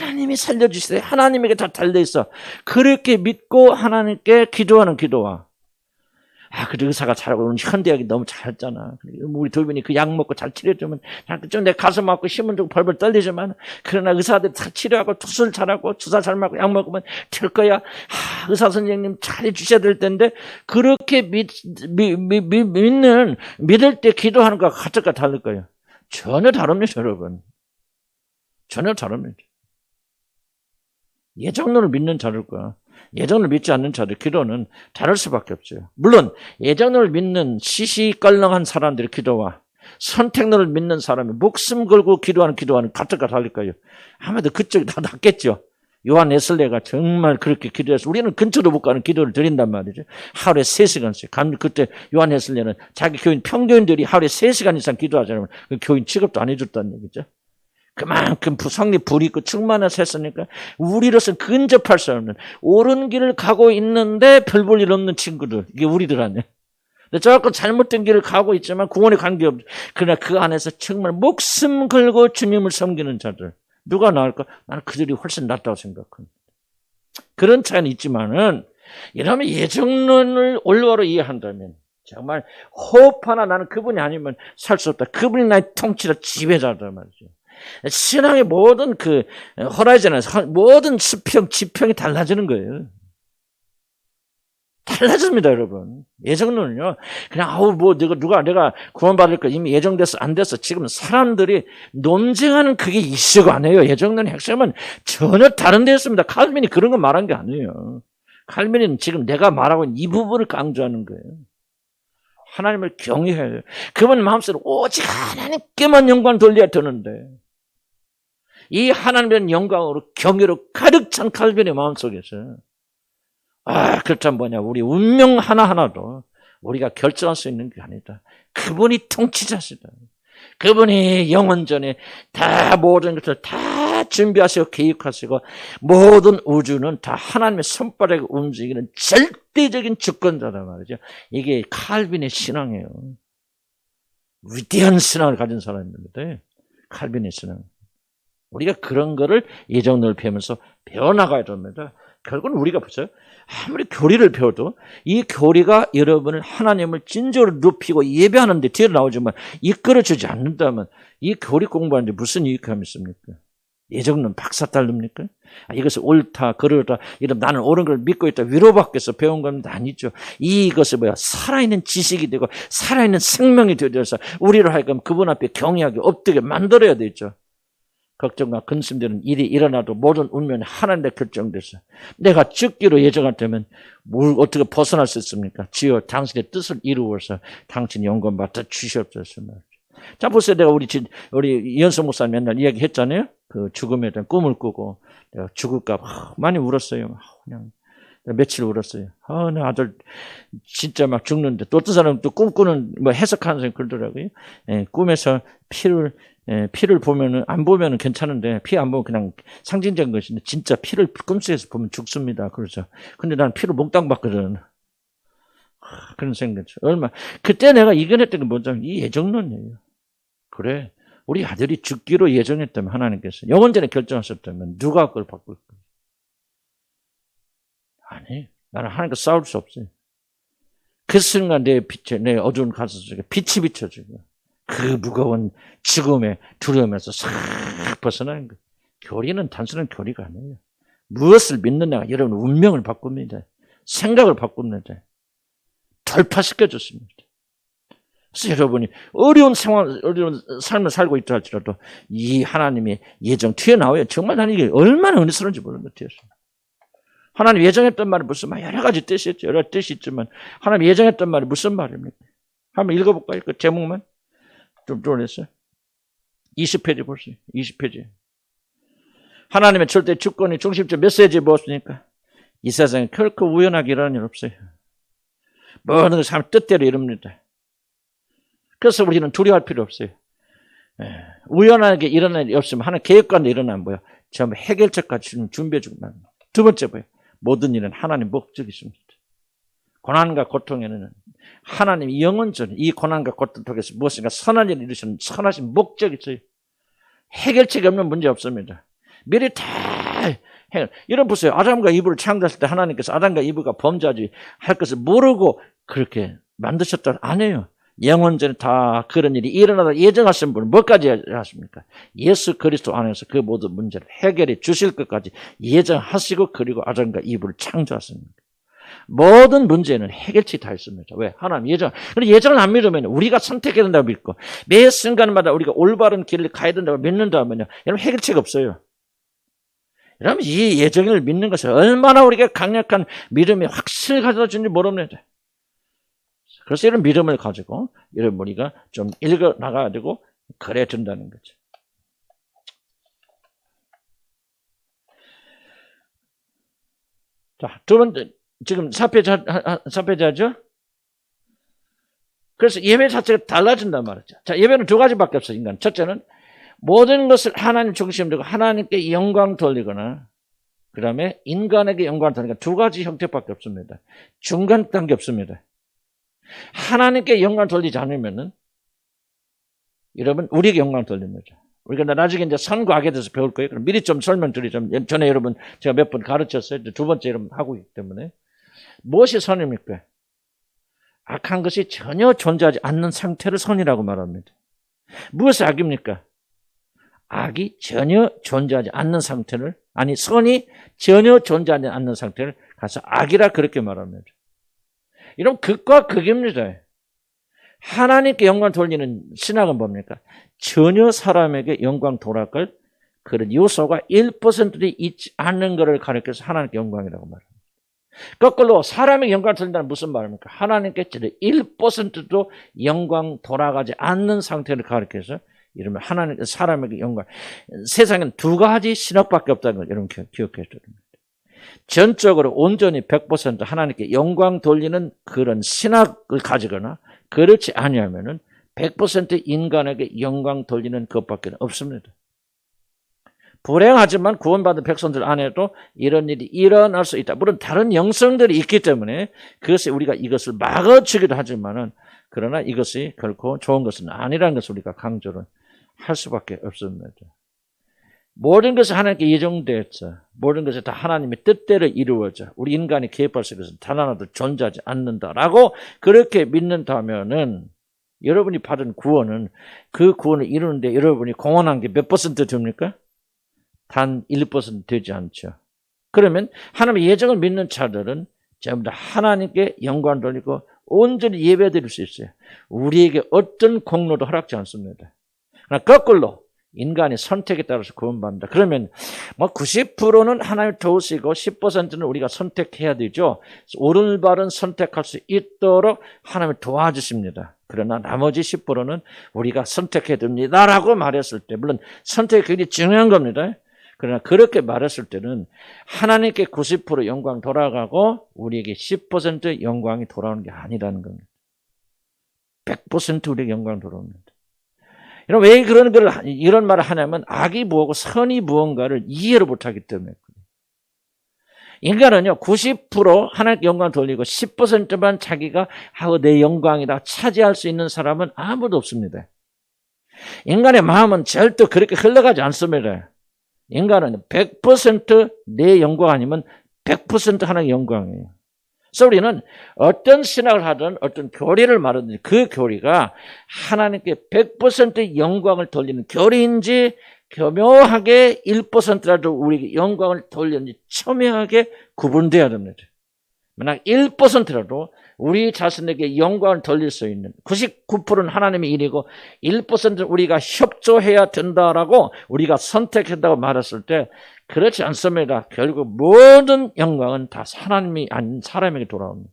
하나님이 살려주시세요. 하나님에게 다 달려있어. 그렇게 믿고 하나님께 기도하는 기도와 그 의사가 잘하고 오늘 현대약이 너무 잘했잖아. 우리 도빈이 그 약 먹고 잘 치료해주면 좀 내 가슴 아프고 힘은 좀 벌벌 떨리지만 그러나 의사들 다 치료하고 투술 잘하고 주사 잘 맞고 약 먹으면 될 거야. 의사 선생님 잘해주셔야 될 텐데 그렇게 믿을 때 기도하는 것과 같을까 다를 거예요. 전혀 다릅니다, 여러분. 전혀 다릅니다. 예정론을 믿는 자들과 예정론을 믿지 않는 자들 기도는 다를 수밖에 없어요. 물론 예정론을 믿는 시시껄렁한 사람들의 기도와 선택론을 믿는 사람이 목숨 걸고 기도하는 가뜩가 달릴까요? 아마도 그쪽이 더 낫겠죠. 요한 웨슬레가 정말 그렇게 기도해서 우리는 근처도 못 가는 기도를 드린단 말이죠. 하루에 3시간씩. 그때 요한 웨슬레는 자기 교인 평교인들이 하루에 3시간 이상 기도하자면 그 교인 취급도 안 해줬다는 얘기죠. 그만큼 성리 불이 있고 충만해서 했으니까 우리로서는 근접할 수 없는 옳은 길을 가고 있는데 별 볼 일 없는 친구들, 이게 우리들 아니에요. 조금 잘못된 길을 가고 있지만 구원에 관계없. 그러나 그 안에서 정말 목숨 걸고 주님을 섬기는 자들, 누가 나을까? 나는 그들이 훨씬 낫다고 생각합니다. 그런 차이는 있지만은 이러면 예정론을 올바로 이해한다면 정말 호흡 하나 나는 그분이 아니면 살 수 없다. 그분이 나의 통치자 지배자다 말이죠. 신앙의 모든 그 호라이즌에서 모든 수평, 지평이 달라지는 거예요. 달라집니다, 여러분. 예정론은요, 그냥, 내가 구원받을 거 이미 예정됐어, 안 됐어. 지금 사람들이 논쟁하는 그게 이슈가 아니에요. 예정론의 핵심은 전혀 다른 데 있습니다. 칼빈이 그런 거 말한 게 아니에요. 칼빈은 지금 내가 말하고 있는 이 부분을 강조하는 거예요. 하나님을 경외해야 돼요. 그분 마음속으로 오직 하나님께만 영광 돌려야 되는데, 이 하나님의 영광으로 경외로 가득 찬 칼빈의 마음속에서 그렇다면 뭐냐, 우리 운명 하나하나도 우리가 결정할 수 있는 게 아니다. 그분이 통치자시다. 그분이 영원전에 다 모든 것을 다 준비하시고 계획하시고 모든 우주는 다 하나님의 손바닥에 움직이는 절대적인 주권자다 말이죠. 이게 칼빈의 신앙이에요. 위대한 신앙을 가진 사람입니다. 칼빈의 신앙. 우리가 그런 거를 예정론을 배우면서 배워나가야 됩니다. 결국은 우리가 보세요. 아무리 교리를 배워도 이 교리가 여러분을 하나님을 진정으로 높이고 예배하는 데 뒤로 나오지만 이끌어주지 않는다면 이 교리 공부하는데 무슨 유익함이 있습니까? 예정론 박사 딸릅니까? 이것이 옳다 그러다 이러면 나는 옳은 걸 믿고 있다 위로받겠어 배운 겁니다. 아니죠. 이것이 살아있는 지식이 되고 살아있는 생명이 되어서 우리로 하여금 그분 앞에 경외하게 엎드게 만들어야 되죠. 걱정과 근심되는 일이 일어나도 모든 운명이 하나님의 결정돼서 내가 죽기로 예정했다면 뭘 어떻게 벗어날 수 있습니까? 주여 당신의 뜻을 이루어서 당신이 영광 받아 주시옵소서. 자 보세요. 내가 우리 이현석 목사님 맨날 이야기했잖아요. 그 꿈에 대한 꿈을 꾸고 내가 죽을까 많이 울었어요. 그냥 며칠 울었어요. 내 아들 진짜 막 죽는데 또 어떤 사람은 또 꿈꾸는 해석하는 사람이 그러더라고요. 꿈에서 피를 보면은 안 보면은 괜찮은데 피 안 보면 그냥 상징적인 것인데 진짜 피를 꿈속에서 보면 죽습니다. 그렇죠. 근데 난 피를 몽땅 봤거든. 그런 생각이죠. 그때 내가 이겨냈던 게 뭐냐면 이 예정론이에요. 그래. 우리 아들이 죽기로 예정했다면 하나님께서 영원전에 결정하셨다면 누가 그걸 바꿀 거예요? 아니, 나는 하나님과 싸울 수 없어요. 그 순간 내 어두운 가슴 속에 빛이 비춰지고 그 무거운 죽음의 두려움에서 싹 벗어나는 거예요. 교리는 단순한 교리가 아니에요. 무엇을 믿느냐가 여러분 운명을 바꿉니다. 생각을 바꿉니다. 돌파시켜 줬습니다. 그래서 여러분이 어려운 삶을 살고 있다 할지라도 이 하나님의 예정 튀어나와요. 정말 나는 이게 얼마나 은혜스러운지 모르는 것 같아요. 하나님 예정했던 말이 무슨 말 여러 가지 뜻이 있죠. 여러 뜻이 있지만 하나님 예정했던 말이 무슨 말입니까? 한번 읽어볼까요? 그 제목만 좀 돌렸어요. 20페이지 보세요. 20페이지. 하나님의 절대 주권이 중심적 메시지 무엇입니까? 이 세상에 결코 우연하게 일어나는 일 없어요. 모든 것이 하나님 뜻대로 이룹니다. 그래서 우리는 두려워할 필요 없어요. 우연하게 일어나는 일이 없으면 하나님 계획관에 일어나면 뭐야? 전부 해결책까지 준비해 주고 말입니다. 두 번째 뭐예요? 모든 일은 하나님 목적이 있습니다. 고난과 고통에는 하나님이 영원전 이 고난과 고통 속에서 무엇인가 선한 일을 이루시는 선하신 목적이 있어요. 해결책이 없는 문제 없습니다. 미리 다 해결. 여러분 보세요. 아담과 이브를 창조했을 때 하나님께서 아담과 이브가 범죄하지 할 것을 모르고 그렇게 만드셨다 아니에요. 영원전에 다 그런 일이 일어나다 예정하신 분은 뭐까지 하십니까? 예수 그리스도 안에서 그 모든 문제를 해결해 주실 것까지 예정하시고 그리고 아담과 이브를 창조하십니다. 모든 문제는 해결책이 다 있습니다. 왜? 하나님 예정. 그런데 예정을 안 믿으면 우리가 선택해야 된다고 믿고 매 순간마다 우리가 올바른 길을 가야 된다고 믿는다면요. 여러분 해결책 없어요. 여러분 이 예정을 믿는 것이 얼마나 우리가 강력한 믿음의 확신을 가져다 주는지 모릅니다. 그래서 이런 믿음을 가지고 이런 우리가 좀 읽어 나가지고 그래 준다는 거죠. 자, 두 번째, 지금 4페이지죠? 그래서 예배 자체가 달라진단 말이죠. 자, 예배는 두 가지밖에 없어요, 인간. 첫째는 모든 것을 하나님 중심으로 하나님께 영광 돌리거나, 그 다음에 인간에게 영광 돌리거나 두 가지 형태밖에 없습니다. 중간 단계 없습니다. 하나님께 영광 돌리지 않으면은, 여러분, 우리에게 영광 돌립니다. 우리가 나중에 이제 선과 악에 대해서 배울 거예요. 그럼 미리 좀 설명드리자면, 전에 여러분, 제가 몇 번 가르쳤어요. 두 번째 여러분 하고 있기 때문에. 무엇이 선입니까? 악한 것이 전혀 존재하지 않는 상태를 선이라고 말합니다. 무엇이 악입니까? 악이 전혀 존재하지 않는 상태를, 아니, 선이 전혀 존재하지 않는 상태를 가서 악이라 그렇게 말합니다. 이런 극과 극입니다. 하나님께 영광 돌리는 신학은 뭡니까? 전혀 사람에게 영광 돌아갈 그런 요소가 1%도 있지 않는 것을 가리켜서 하나님께 영광이라고 말합니다. 거꾸로 사람에게 영광 돌린다는 무슨 말입니까? 하나님께 1%도 영광 돌아가지 않는 상태를 가리켜서 이러면 하나님, 사람에게 영광. 세상엔 두 가지 신학밖에 없다는 걸 여러분 기억해 줘야 됩니다. 전적으로 온전히 100% 하나님께 영광 돌리는 그런 신학을 가지거나 그렇지 아니하면은 100% 인간에게 영광 돌리는 것밖에 없습니다. 불행하지만 구원받은 백성들 안에도 이런 일이 일어날 수 있다. 물론 다른 영성들이 있기 때문에 그것이 우리가 이것을 막아주기도 하지만은 그러나 이것이 결코 좋은 것은 아니라는 것을 우리가 강조를 할 수밖에 없습니다. 모든 것이 하나님께 예정되었어. 모든 것이 다 하나님의 뜻대로 이루어져. 우리 인간이 개입할 수 있는 것은 단 하나도 존재하지 않는다라고 그렇게 믿는다면은 여러분이 받은 구원은 그 구원을 이루는데 여러분이 공헌한 게 몇 퍼센트 됩니까? 단 1% 되지 않죠. 그러면 하나님의 예정을 믿는 자들은 전부 다 하나님께 영광을 돌리고 온전히 예배드릴 수 있어요. 우리에게 어떤 공로도 허락지 않습니다. 그러나 거꾸로 인간의 선택에 따라서 구원받는다. 그러면 뭐 90%는 하나님 도우시고 10%는 우리가 선택해야 되죠. 올바른 선택할 수 있도록 하나님이 도와주십니다. 그러나 나머지 10%는 우리가 선택해야 됩니다라고 말했을 때, 물론 선택이 굉장히 중요한 겁니다. 그러나 그렇게 말했을 때는 하나님께 90% 영광 돌아가고 우리에게 10% 영광이 돌아오는 게 아니라는 겁니다. 100% 우리에게 영광 돌아옵니다. 왜 이런 말을 하냐면 악이 뭐고 선이 무언가를 이해를 못하기 때문에. 인간은요 90% 하나님께 영광 돌리고 10%만 자기가 하고 내 영광이다 차지할 수 있는 사람은 아무도 없습니다. 인간의 마음은 절대 그렇게 흘러가지 않습니다. 인간은 100% 내 영광 아니면 100% 하나님의 영광이에요. 그래서 우리는 어떤 신학을 하든 어떤 교리를 말하든지 그 교리가 하나님께 100% 영광을 돌리는 교리인지 교묘하게 1%라도 우리에게 영광을 돌리는지 첨예하게 구분되어야 됩니다. 만약 1%라도 우리 자신에게 영광을 돌릴 수 있는 99%는 하나님의 일이고 1%는 우리가 협조해야 된다라고 우리가 선택한다고 말했을 때 그렇지 않습니다. 결국 모든 영광은 다 하나님이 아닌 사람에게 돌아옵니다.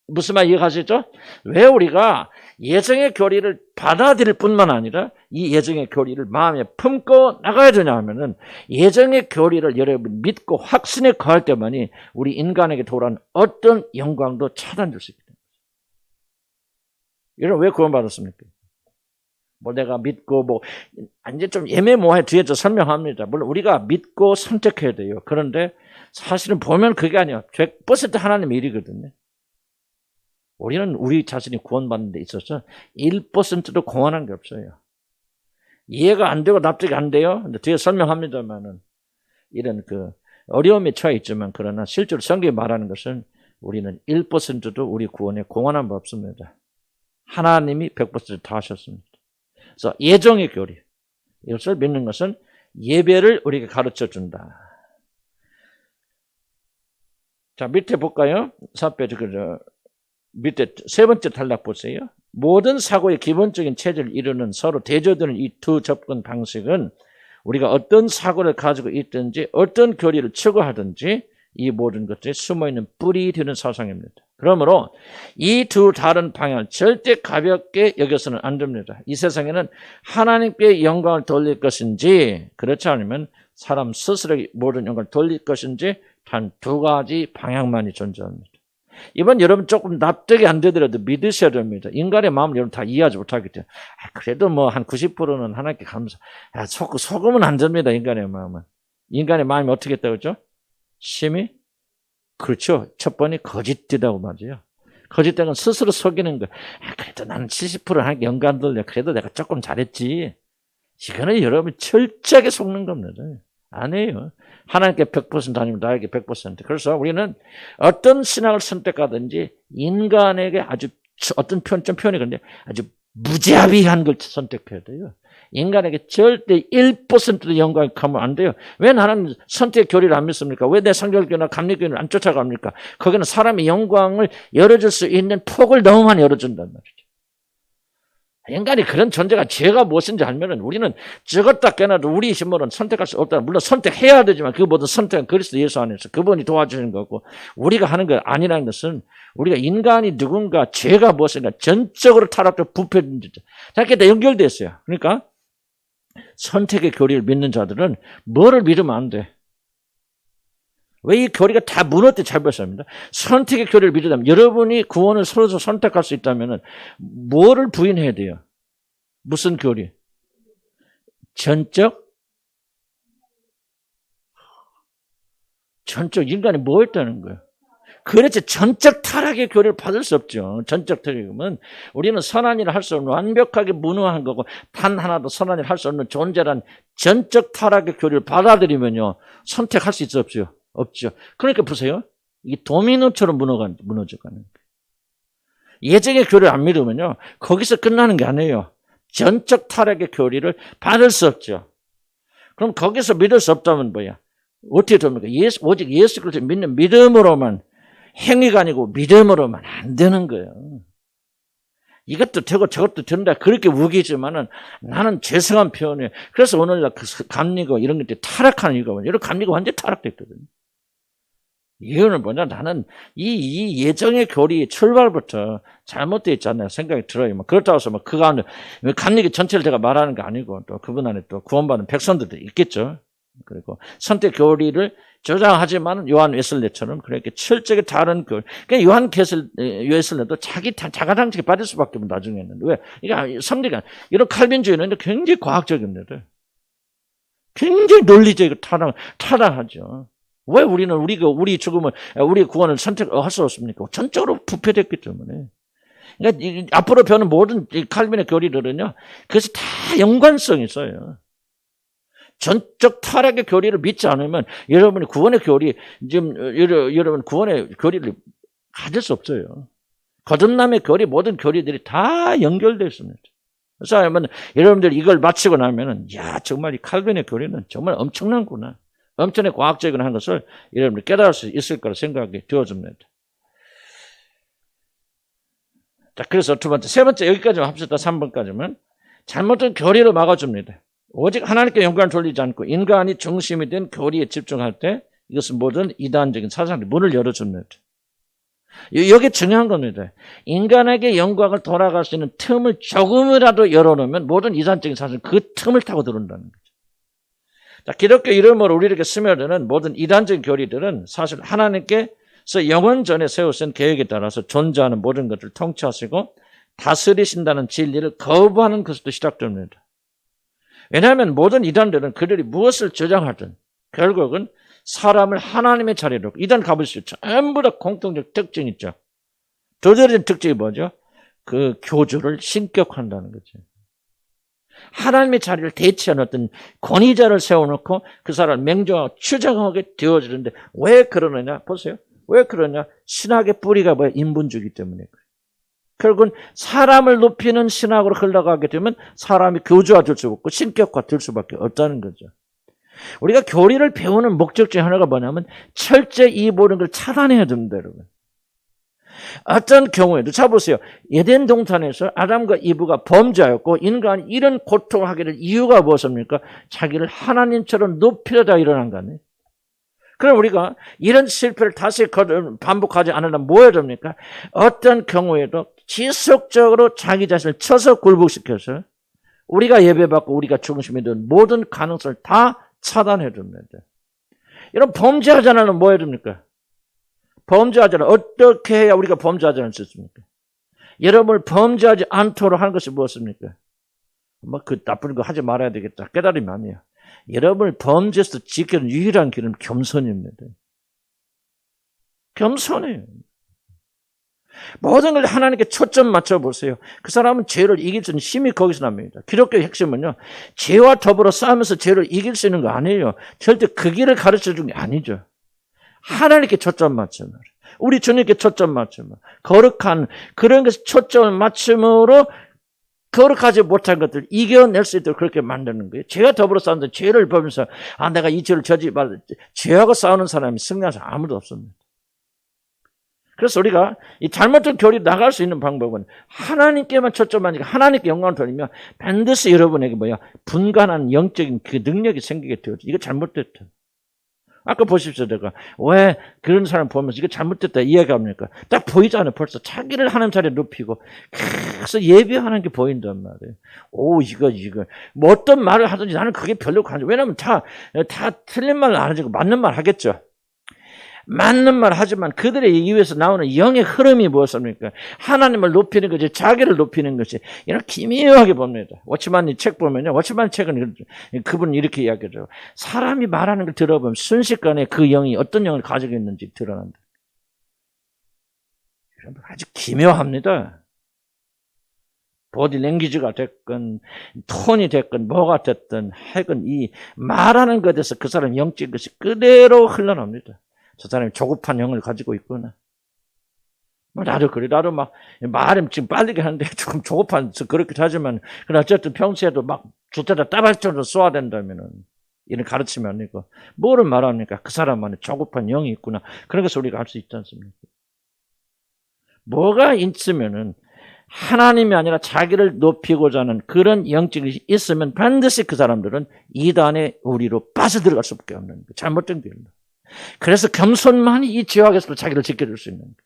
무슨 말 이해가시죠? 왜 우리가 예정의 교리를 받아들일 뿐만 아니라 이 예정의 교리를 마음에 품고 나가야 되냐 하면은 예정의 교리를 여러분 믿고 확신에 거할 때만이 우리 인간에게 돌아온 어떤 영광도 차단될 수 있기 때문에. 여러분 왜 구원받았습니까? 뭐 내가 믿고 이제 좀 애매모호해 뒤에 저 설명합니다. 물론 우리가 믿고 선택해야 돼요. 그런데 사실은 보면 그게 아니야. 100% 하나님의 일이거든요. 우리는 우리 자신이 구원받는 데 있어서 1%도 공헌한 게 없어요. 이해가 안 되고 납득이 안 돼요. 근데 뒤에 설명합니다만은 이런 어려움에 처해 있지만 그러나 실제로 성경이 말하는 것은 우리는 1%도 우리 구원에 공헌한 바 없습니다. 하나님이 100% 다 하셨습니다. 그래서 예정의 교리, 이것을 믿는 것은 예배를 우리에게 가르쳐 준다. 자, 밑에 볼까요? 4페이지 밑에 세 번째 단락 보세요. 모든 사고의 기본적인 체제를 이루는 서로 대조되는 이 두 접근 방식은 우리가 어떤 사고를 가지고 있든지 어떤 교리를 추구하든지 이 모든 것들이 숨어있는 뿌리 되는 사상입니다. 그러므로 이 두 다른 방향을 절대 가볍게 여겨서는 안 됩니다. 이 세상에는 하나님께 영광을 돌릴 것인지 그렇지 않으면 사람 스스로에게 모든 영광을 돌릴 것인지 단 두 가지 방향만이 존재합니다. 이번 여러분 조금 납득이 안 되더라도 믿으셔야 됩니다. 인간의 마음을 여러분 다 이해하지 못하기 때문에 그래도 뭐 한 90%는 하나님께 감사. 속으면 안 됩니다. 인간의 마음은. 인간의 마음이 어떻게 했다고 그러죠? 심히 그렇죠. 첫 번이 거짓되다고 말이에요. 거짓된 건 스스로 속이는 거예요. 그래도 나는 70% 하나님께 영광 돌려. 그래도 내가 조금 잘했지. 이거는 여러분 철저하게 속는 겁니다. 아니에요. 하나님께 100% 아니면 나에게 100%. 그래서 우리는 어떤 신앙을 선택하든지 인간에게 아주 어떤 표현이 그런데 아주 무자비한 걸 선택해야 돼요. 인간에게 절대 1%도 영광을 가면 안 돼요. 왜 나는 선택 교리를 안 믿습니까? 왜 내 성결교나 감리교를 안 쫓아갑니까? 거기는 사람의 영광을 열어줄 수 있는 폭을 너무 많이 열어준단 말이죠. 인간이 그런 존재가 죄가 무엇인지 알면은 우리는 적었다 깨나도 우리 힘으로는 선택할 수 없다. 물론 선택해야 되지만 그 모든 선택은 그리스도 예수 안에서 그분이 도와주시는 거고 우리가 하는 거 아니라는 것은 우리가 인간이 누군가 죄가 무엇인가 전적으로 타락되고 부패된 존재. 자기가 다 연결되어 있어요. 그러니까 선택의 교리를 믿는 자들은 뭐를 믿으면 안 돼. 왜 이 교리가 다 무너뜨려 잘 보셨습니다. 선택의 교리를 믿으려면 여러분이 구원을 서로 선택할 수 있다면 뭐를 부인해야 돼요? 무슨 교리? 전적 인간이 뭐 했다는 거예요? 그렇지 전적 타락의 교리를 받을 수 없죠. 전적 타락이면 우리는 선한 일을 할 수 없는 완벽하게 무능한 거고 단 하나도 선한 일을 할 수 없는 존재란 전적 타락의 교리를 받아들이면요. 선택할 수 있어 없어요? 없죠. 그러니까 보세요. 이게 도미노처럼 무너져가는 거예요. 예정의 교리를 안 믿으면요. 거기서 끝나는 게 아니에요. 전적 타락의 교리를 받을 수 없죠. 그럼 거기서 믿을 수 없다면 뭐야? 어떻게 됩니까? 오직 예수 그리스도를 믿는 믿음으로만 행위가 아니고 믿음으로만 안 되는 거예요. 이것도 되고 저것도 된다. 그렇게 우기지만은 나는 죄송한 표현이에요. 그래서 오늘날 감리고 이런 것들이 타락하는 이유가 뭐냐. 이런 감리고 완전히 타락됐거든요. 이유는 뭐냐? 나는 이 예정의 교리 출발부터 잘못되어 있지 않나 생각이 들어요. 그렇다고 해서 그 가운데 감리교 전체를 제가 말하는 게 아니고 또 그분 안에 또 구원받은 백성들도 있겠죠. 그리고 선택 교리를 조장하지만 요한 웨슬레처럼 그렇게 철저하게 다른 교리. 그러니까 요한 웨슬레도 자가당착에 빠질 수밖에 없는 나중에는. 왜? 이게 성리가 이런 칼빈주의는 굉장히 과학적입니다. 굉장히 논리적이고 타당하죠. 왜 우리는 우리 죽음을, 우리 구원을 선택할 수 없습니까? 전적으로 부패됐기 때문에. 그러니까 앞으로 배우는 모든 칼빈의 교리들은요, 그것이 다 연관성이 있어요. 전적 타락의 교리를 믿지 않으면 여러분이 구원의 교리, 지금 여러분 구원의 교리를 가질 수 없어요. 거듭남의 교리, 모든 교리들이 다 연결되어 있습니다. 그래서 여러분들이 이걸 마치고 나면은, 야, 정말 이 칼빈의 교리는 정말 엄청난구나. 엄청나게 과학적인 한 것을 여러분들 깨달을 수 있을 거라 생각이 되어집니다. 자, 그래서 두 번째, 세 번째 여기까지만 합시다. 3번까지만. 잘못된 교리를 막아줍니다. 오직 하나님께 영광을 돌리지 않고 인간이 중심이 된 교리에 집중할 때 이것은 모든 이단적인 사상의 문을 열어줍니다. 여기 중요한 겁니다. 인간에게 영광을 돌아갈 수 있는 틈을 조금이라도 열어놓으면 모든 이단적인 사상 그 틈을 타고 들어온다는 거죠. 자, 기독교 이름으로 우리에게 스며드는 모든 이단적인 교리들은 사실 하나님께서 영원 전에 세우신 계획에 따라서 존재하는 모든 것을 통치하시고 다스리신다는 진리를 거부하는 것부터 시작됩니다. 왜냐하면 모든 이단들은 그들이 무엇을 주장하든 결국은 사람을 하나님의 자리로 이단 가보시죠. 전부 다 공통적 특징이 있죠. 도전적인 특징이 뭐죠? 그 교주를 신격화한다는 거죠. 하나님의 자리를 대체하는 어떤 권위자를 세워놓고 그 사람을 맹정하고 추정하게 되어지는데 왜 그러느냐? 보세요. 왜 그러냐? 신학의 뿌리가 뭐야? 인본주의이기 때문에 그래요. 결국은 사람을 높이는 신학으로 흘러가게 되면 사람이 교주화 될 수 없고 신격화 될 수밖에 없다는 거죠. 우리가 교리를 배우는 목적 중에 하나가 뭐냐면 철저히 이 모든 걸 차단해야 됩니다, 여러분. 어떤 경우에도 자 보세요. 에덴 동산에서 아담과 이브가 범죄하였고 인간이 이런 고통을 하게 될 이유가 무엇입니까? 자기를 하나님처럼 높이려다 일어난 거 아니에요. 그럼 우리가 이런 실패를 다시 반복하지 않으려면 뭐 해야 됩니까? 어떤 경우에도 지속적으로 자기 자신을 쳐서 굴복시켜서 우리가 예배받고 우리가 중심이 된 모든 가능성을 다 차단해 줍니다. 이런 범죄하지 않으려면 뭐 해야 됩니까? 범죄하지 않으면 어떻게 해야 우리가 범죄하지 않을 수 있습니까? 여러분을 범죄하지 않도록 하는 것이 무엇입니까? 뭐 그 나쁜 거 하지 말아야 되겠다. 깨달음이 아니에요. 여러분을 범죄에서 지키는 유일한 길은 겸손입니다. 겸손해요. 모든 걸 하나님께 초점 맞춰보세요. 그 사람은 죄를 이길 수 있는 힘이 거기서 납니다. 기독교의 핵심은요, 죄와 더불어 싸우면서 죄를 이길 수 있는 거 아니에요. 절대 그 길을 가르쳐 준 게 아니죠. 하나님께 초점 맞추면, 우리 주님께 초점 맞추면, 거룩한 그런 것에 초점을 맞춤으로 거룩하지 못한 것들 이겨낼 수 있도록 그렇게 만드는 거예요. 죄와 더불어 싸우는데 죄를 보면서 내가 이 죄를 저지 말라. 죄하고 싸우는 사람이 승리할 사람 아무도 없습니다. 그래서 우리가 이 잘못된 교리 나갈 수 있는 방법은 하나님께만 초점하니까 하나님께 영광을 돌리면 반드시 여러분에게 분간한 영적인 그 능력이 생기게 되어져. 이거 잘못됐다. 아까 보십시오. 제가 왜 그런 사람 보면서 이거 잘못됐다 이야기합니까? 딱 보이잖아요. 벌써 자기를 하나님 자리에 높이고 계속 예배하는 게 보인단 말이에요. 이거 뭐 어떤 말을 하든지 나는 그게 별로 관심. 왜냐하면 다 틀린 말을 안 하고 맞는 말 하겠죠. 맞는 말 하지만 그들의 이유에서 나오는 영의 흐름이 무엇입니까? 하나님을 높이는 것이, 자기를 높이는 것이, 이런 기묘하게 봅니다. 워치만이 책 보면요. 워치만 책은 그분은 이렇게 이야기하죠. 사람이 말하는 걸 들어보면 순식간에 그 영이 어떤 영을 가지고 있는지 드러난다. 아주 기묘합니다. 보디 랭귀지가 됐건, 톤이 됐건, 뭐가 됐든, 하여간 이 말하는 것에서 그 사람 영적인 것이 그대로 흘러납니다. 저 사람이 조급한 영을 가지고 있구나. 나도 그래. 나도 막, 말은 지금 빠르게 하는데 조금 조급한, 그렇게 하지만, 그러나 어쨌든 평소에도 막, 주택에다 따발적으로 쏘아야 된다면은, 이런 가르치면 아니고, 뭐를 말합니까? 그 사람 안에 조급한 영이 있구나. 그런 것을 우리가 알 수 있지 않습니까? 뭐가 있으면은, 하나님이 아니라 자기를 높이고자 하는 그런 영적이 있으면 반드시 그 사람들은 이단의 우리로 빠져들어갈 수밖에 없는 거예요. 잘못된 길로. 그래서 겸손만이 이 지역에서도 자기를 지켜줄 수 있는 거죠.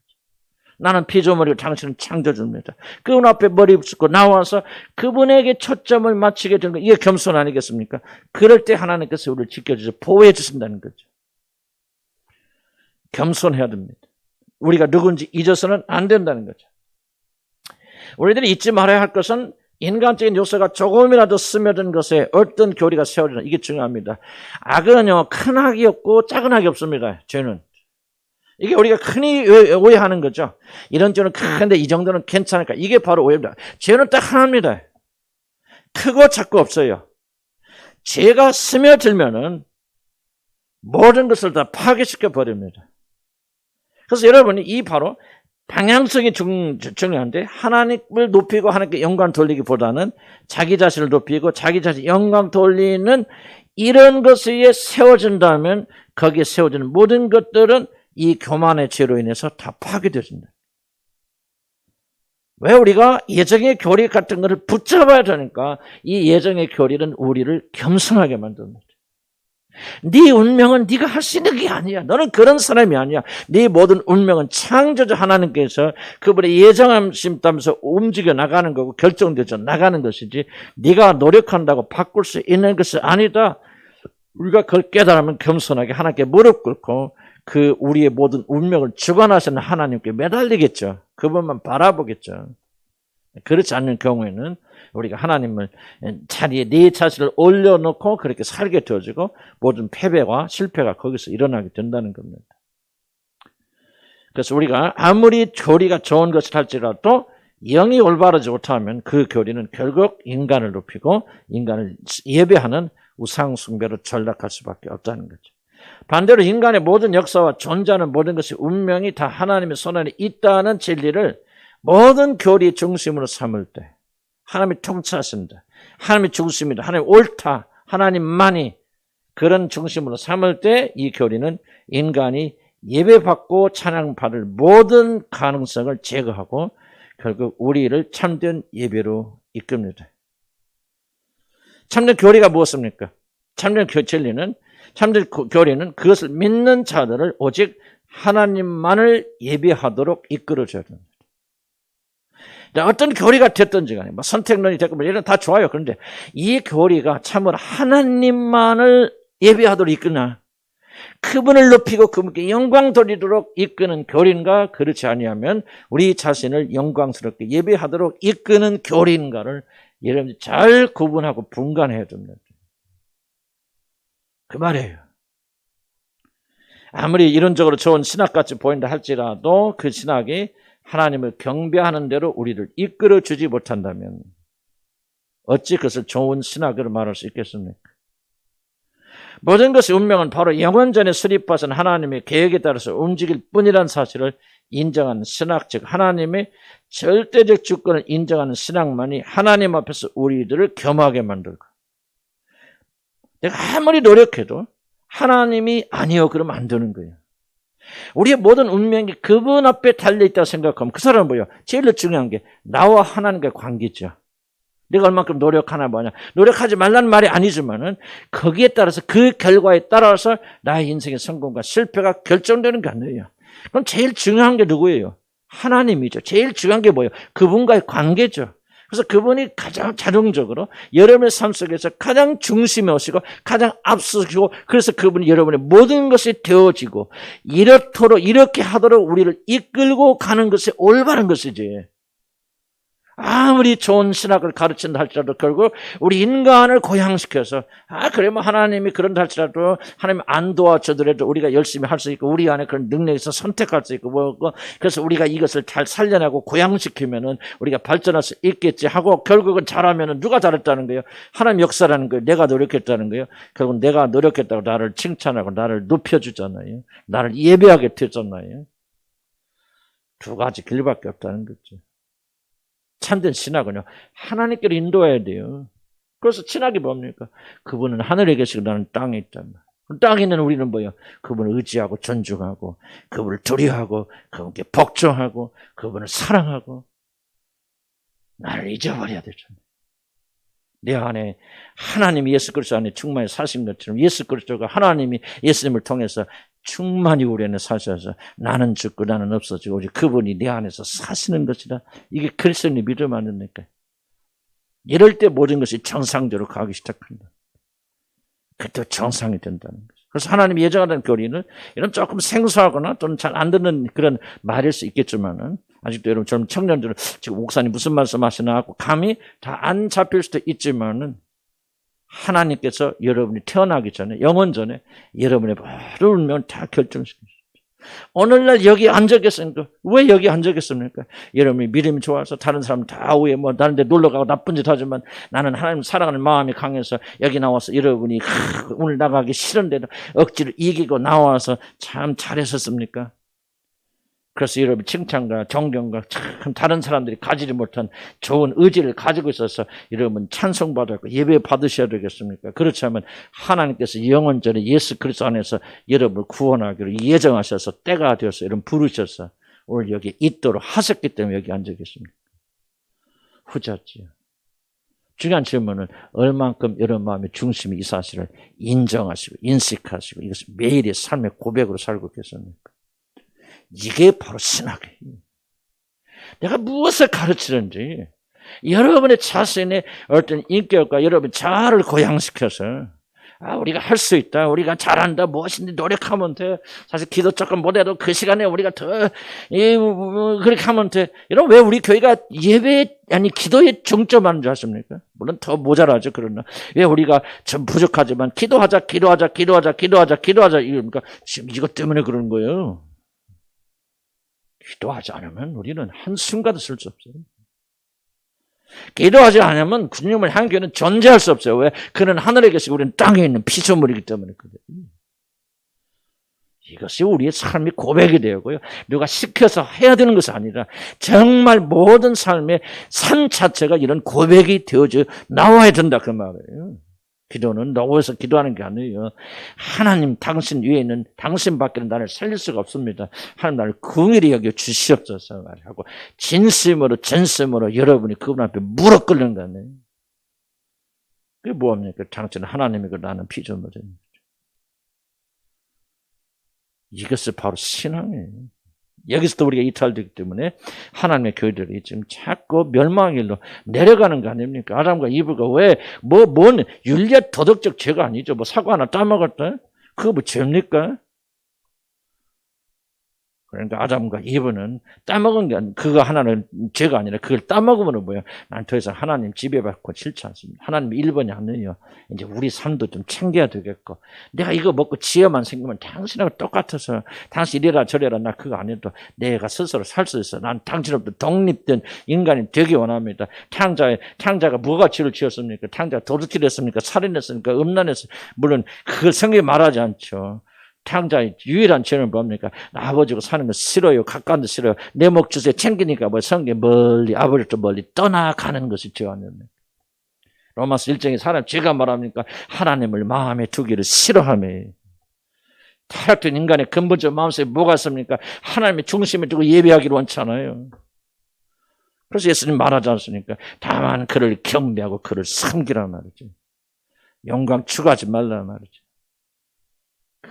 나는 피조물이고 당신은 창조주입니다. 그분 앞에 머리 붓고 나와서 그분에게 초점을 맞추게 되는 거, 이게 겸손 아니겠습니까? 그럴 때 하나님께서 우리를 지켜주셔서 보호해 주신다는 거죠. 겸손해야 됩니다. 우리가 누군지 잊어서는 안 된다는 거죠. 우리들이 잊지 말아야 할 것은 인간적인 요소가 조금이라도 스며든 것에 어떤 교리가 세워지나, 이게 중요합니다. 악은요, 큰 악이 없고 작은 악이 없습니다. 죄는. 이게 우리가 흔히 오해하는 거죠. 이런 죄는 큰데 이 정도는 괜찮을까? 이게 바로 오해입니다. 죄는 딱 하나입니다. 크고 작고 없어요. 죄가 스며들면은 모든 것을 다 파괴시켜 버립니다. 그래서 여러분이 이 바로 방향성이 중요한데, 하나님을 높이고 하나님께 영광 돌리기보다는 자기 자신을 높이고 자기 자신 영광 돌리는 이런 것에 세워진다면 거기에 세워지는 모든 것들은 이 교만의 죄로 인해서 다 파괴되어진다. 왜 우리가 예정의 교리 같은 것을 붙잡아야 되니까 이 예정의 교리는 우리를 겸손하게 만듭니다. 네 운명은 네가 할 수 있는 게 아니야. 너는 그런 사람이 아니야. 네 모든 운명은 창조주 하나님께서 그분의 예정하심 따라서 움직여 나가는 거고 결정되어 나가는 것이지 네가 노력한다고 바꿀 수 있는 것이 아니다. 우리가 그걸 깨달으면 겸손하게 하나님께 무릎 꿇고 그 우리의 모든 운명을 주관하시는 하나님께 매달리겠죠. 그분만 바라보겠죠. 그렇지 않는 경우에는 우리가 하나님을 자리에 내 자신을 올려놓고 그렇게 살게 되어지고 모든 패배와 실패가 거기서 일어나게 된다는 겁니다. 그래서 우리가 아무리 교리가 좋은 것을 할지라도 영이 올바르지 못하면 그 교리는 결국 인간을 높이고 인간을 예배하는 우상 숭배로 전락할 수밖에 없다는 거죠. 반대로 인간의 모든 역사와 존재하는 모든 것이 운명이 다 하나님의 손 안에 있다는 진리를 모든 교리 중심으로 삼을 때 하나님이 통치하신다. 하나님이 중심이다. 하나님 옳다. 하나님만이 그런 중심으로 삼을 때 이 교리는 인간이 예배받고 찬양받을 모든 가능성을 제거하고 결국 우리를 참된 예배로 이끕니다. 참된 교리가 무엇입니까? 참된 진리는 참된 교리는 그것을 믿는 자들을 오직 하나님만을 예배하도록 이끌어줘야 됩니다. 어떤 교리가 됐든지 간에 뭐 선택론이 됐고 뭐 이런 다 좋아요. 그런데 이 교리가 참으로 하나님만을 예배하도록 이끄나, 그분을 높이고 그분께 영광 돌리도록 이끄는 교리인가, 그렇지 아니하면 우리 자신을 영광스럽게 예배하도록 이끄는 교리인가를 여러분이 잘 구분하고 분간해야 됩니다. 그 말이에요. 아무리 이론적으로 좋은 신학같이 보인다 할지라도 그 신학이 하나님을 경배하는 대로 우리를 이끌어주지 못한다면 어찌 그것을 좋은 신학으로 말할 수 있겠습니까? 모든 것의 운명은 바로 영원전에 수립하신 하나님의 계획에 따라서 움직일 뿐이라는 사실을 인정하는 신학, 즉 하나님의 절대적 주권을 인정하는 신학만이 하나님 앞에서 우리들을 겸하게 만들고, 내가 아무리 노력해도 하나님이 아니요 그러면 안 되는 거예요. 우리의 모든 운명이 그분 앞에 달려있다고 생각하면 그 사람은 뭐예요? 제일 중요한 게 나와 하나님과의 관계죠. 내가 얼만큼 노력하나 뭐냐. 노력하지 말라는 말이 아니지만은 거기에 따라서 그 결과에 따라서 나의 인생의 성공과 실패가 결정되는 게 아니에요. 그럼 제일 중요한 게 누구예요? 하나님이죠. 제일 중요한 게 뭐예요? 그분과의 관계죠. 그래서 그분이 가장 자동적으로 여러분의 삶 속에서 가장 중심에 오시고 가장 앞서시고, 그래서 그분이 여러분의 모든 것이 되어지고 이렇도록 이렇게 하도록 우리를 이끌고 가는 것이 올바른 것이지. 아무리 좋은 신학을 가르친다 할지라도 결국 우리 인간을 고양시켜서 그래 뭐 하나님이 그런다 할지라도 하나님 안 도와주더라도 우리가 열심히 할 수 있고 우리 안에 그런 능력이 있어 선택할 수 있고 뭐 그래서 우리가 이것을 잘 살려내고 고양시키면은 우리가 발전할 수 있겠지 하고 결국은 잘하면은 누가 잘했다는 거예요? 하나님 역사라는 거예요. 내가 노력했다는 거예요. 결국 내가 노력했다고 나를 칭찬하고 나를 높여주잖아요. 나를 예배하게 되잖아요. 두 가지 길밖에 없다는 거죠. 참된 신학은요, 하나님께로 인도해야 돼요. 그래서 신학이 뭡니까? 그분은 하늘에 계시고 나는 땅에 있단 말이에요. 땅에 있는 우리는 뭐예요? 그분을 의지하고 존중하고 그분을 두려워하고 그분께 복종하고 그분을 사랑하고 나를 잊어버려야 되잖아요. 내 안에 하나님이 예수 그리스도 안에 충만히 사신 것처럼 예수 그리스도가 하나님이 예수님을 통해서 충만히 우리 안에 사셔서 나는 죽고 나는 없어지고 오직 그분이 내 안에서 사시는 것이다. 이게 그리스도인의 믿음 아닙니까? 이럴 때 모든 것이 정상대로 가기 시작한다. 그때 정상이 된다는 거죠. 그래서 하나님이 예정하는 교리는 이런 조금 생소하거나 또는 잘 안 듣는 그런 말일 수 있겠지만은 아직도 여러분 젊은 청년들은 지금 목사님 무슨 말씀하시나 하고 감이 다 안 잡힐 수도 있지만은 하나님께서 여러분이 태어나기 전에 영원 전에 여러분의 모든 운명을 다 결정시켰습니다. 오늘날 여기 앉아 계십니까? 왜 여기 앉아 계십니까? 여러분이 믿음이 좋아서 다른 사람 다 위에 뭐 다른 데 놀러 가고 나쁜 짓 하지만 나는 하나님 사랑하는 마음이 강해서 여기 나와서 여러분이 오늘 나가기 싫은데도 억지로 이기고 나와서 참 잘했었습니까? 그래서 여러분 칭찬과 존경과 참 다른 사람들이 가지지 못한 좋은 의지를 가지고 있어서 여러분 찬송받았고 예배 받으셔야 되겠습니까? 그렇지 않으면 하나님께서 영원전에 예수 그리스도 안에서 여러분을 구원하기로 예정하셔서 때가 되어서 여러분 부르셔서 오늘 여기 있도록 하셨기 때문에 여기 앉아 계십니다. 후자지요. 중요한 질문은 얼만큼 여러분 마음의 중심이 이 사실을 인정하시고 인식하시고 이것을 매일의 삶의 고백으로 살고 계십니까? 이게 바로 신학이에요. 내가 무엇을 가르치는지 여러분의 자신의 어떤 인격과 여러분의 자아를 고양시켜서 우리가 할 수 있다, 우리가 잘한다, 무엇인지 노력하면 돼. 사실 기도 조금 못해도 그 시간에 우리가 더 그렇게 하면 돼. 여러분 왜 우리 교회가 예배 아니 기도에 중점하는 줄 아십니까? 물론 더 모자라죠. 그러나 왜 우리가 좀 부족하지만 기도하자 이러니까 지금 이것 때문에 그러는 거예요. 기도하지 않으면 우리는 한순간도 쓸 수 없어요. 기도하지 않으면 주님을 향한 교회는 존재할 수 없어요. 왜? 그는 하늘에 계시고 우리는 땅에 있는 피조물이기 때문에 그래요. 이것이 우리의 삶이 고백이 되고요. 누가 시켜서 해야 되는 것이 아니라 정말 모든 삶의 삶 자체가 이런 고백이 되어져 나와야 된다 그 말이에요. 기도는 너워서 기도하는 게 아니에요. 하나님 당신 위에 있는 당신밖에는 나를 살릴 수가 없습니다. 하나님 나를 긍휼히 여겨 주시옵소서 말하고 진심으로 전심으로 여러분이 그분 앞에 무릎 꿇는 거 아니에요. 그게 뭐합니까? 당신은 하나님이고 나는 피조물입니다. 이것이 바로 신앙이에요. 여기서도 우리가 이탈되기 때문에 하나님의 교회들이 지금 자꾸 멸망의 길로 내려가는 거 아닙니까? 아담과 이브가 왜, 뭔 윤리적 도덕적 죄가 아니죠. 뭐 사과 하나 따먹었다? 그거 뭐 죄입니까? 그러니까 아담과 이브는 따먹은 게 그거 하나는 죄가 아니라 그걸 따먹으면 뭐예요? 난 더 이상 하나님 지배받고 싫지 않습니다. 하나님 1번이 아니에요. 이제 우리 삶도 좀 챙겨야 되겠고, 내가 이거 먹고 지혜만 생기면 당신하고 똑같아서 당신 이래라 저래라 나 그거 안 해도 내가 스스로 살 수 있어. 난 당신으로부터 독립된 인간이 되기 원합니다. 탕자가 뭐가 죄를 지었습니까? 탕자가 도둑질 했습니까? 살인했습니까? 음란했습니까? 물론 그걸 성경에 말하지 않죠. 탕자의 유일한 죄는 뭡니까? 아버지고 사는 거 싫어요. 가까운 데 싫어요. 내 목 주세요. 챙기니까 뭐 성경 멀리 아버지부터 멀리 떠나가는 것이 죄 아닙니까? 로마서 1장에 사람 죄가 말합니까? 하나님을 마음에 두기를 싫어하며 타락된 인간의 근본적 마음속에 뭐가 있습니까? 하나님의 중심에 두고 예배하기를 원찮아요. 그래서 예수님 말하지 않습니까? 다만 그를 경배하고 그를 섬기라는 말이죠. 영광 추구하지 말라는 말이죠.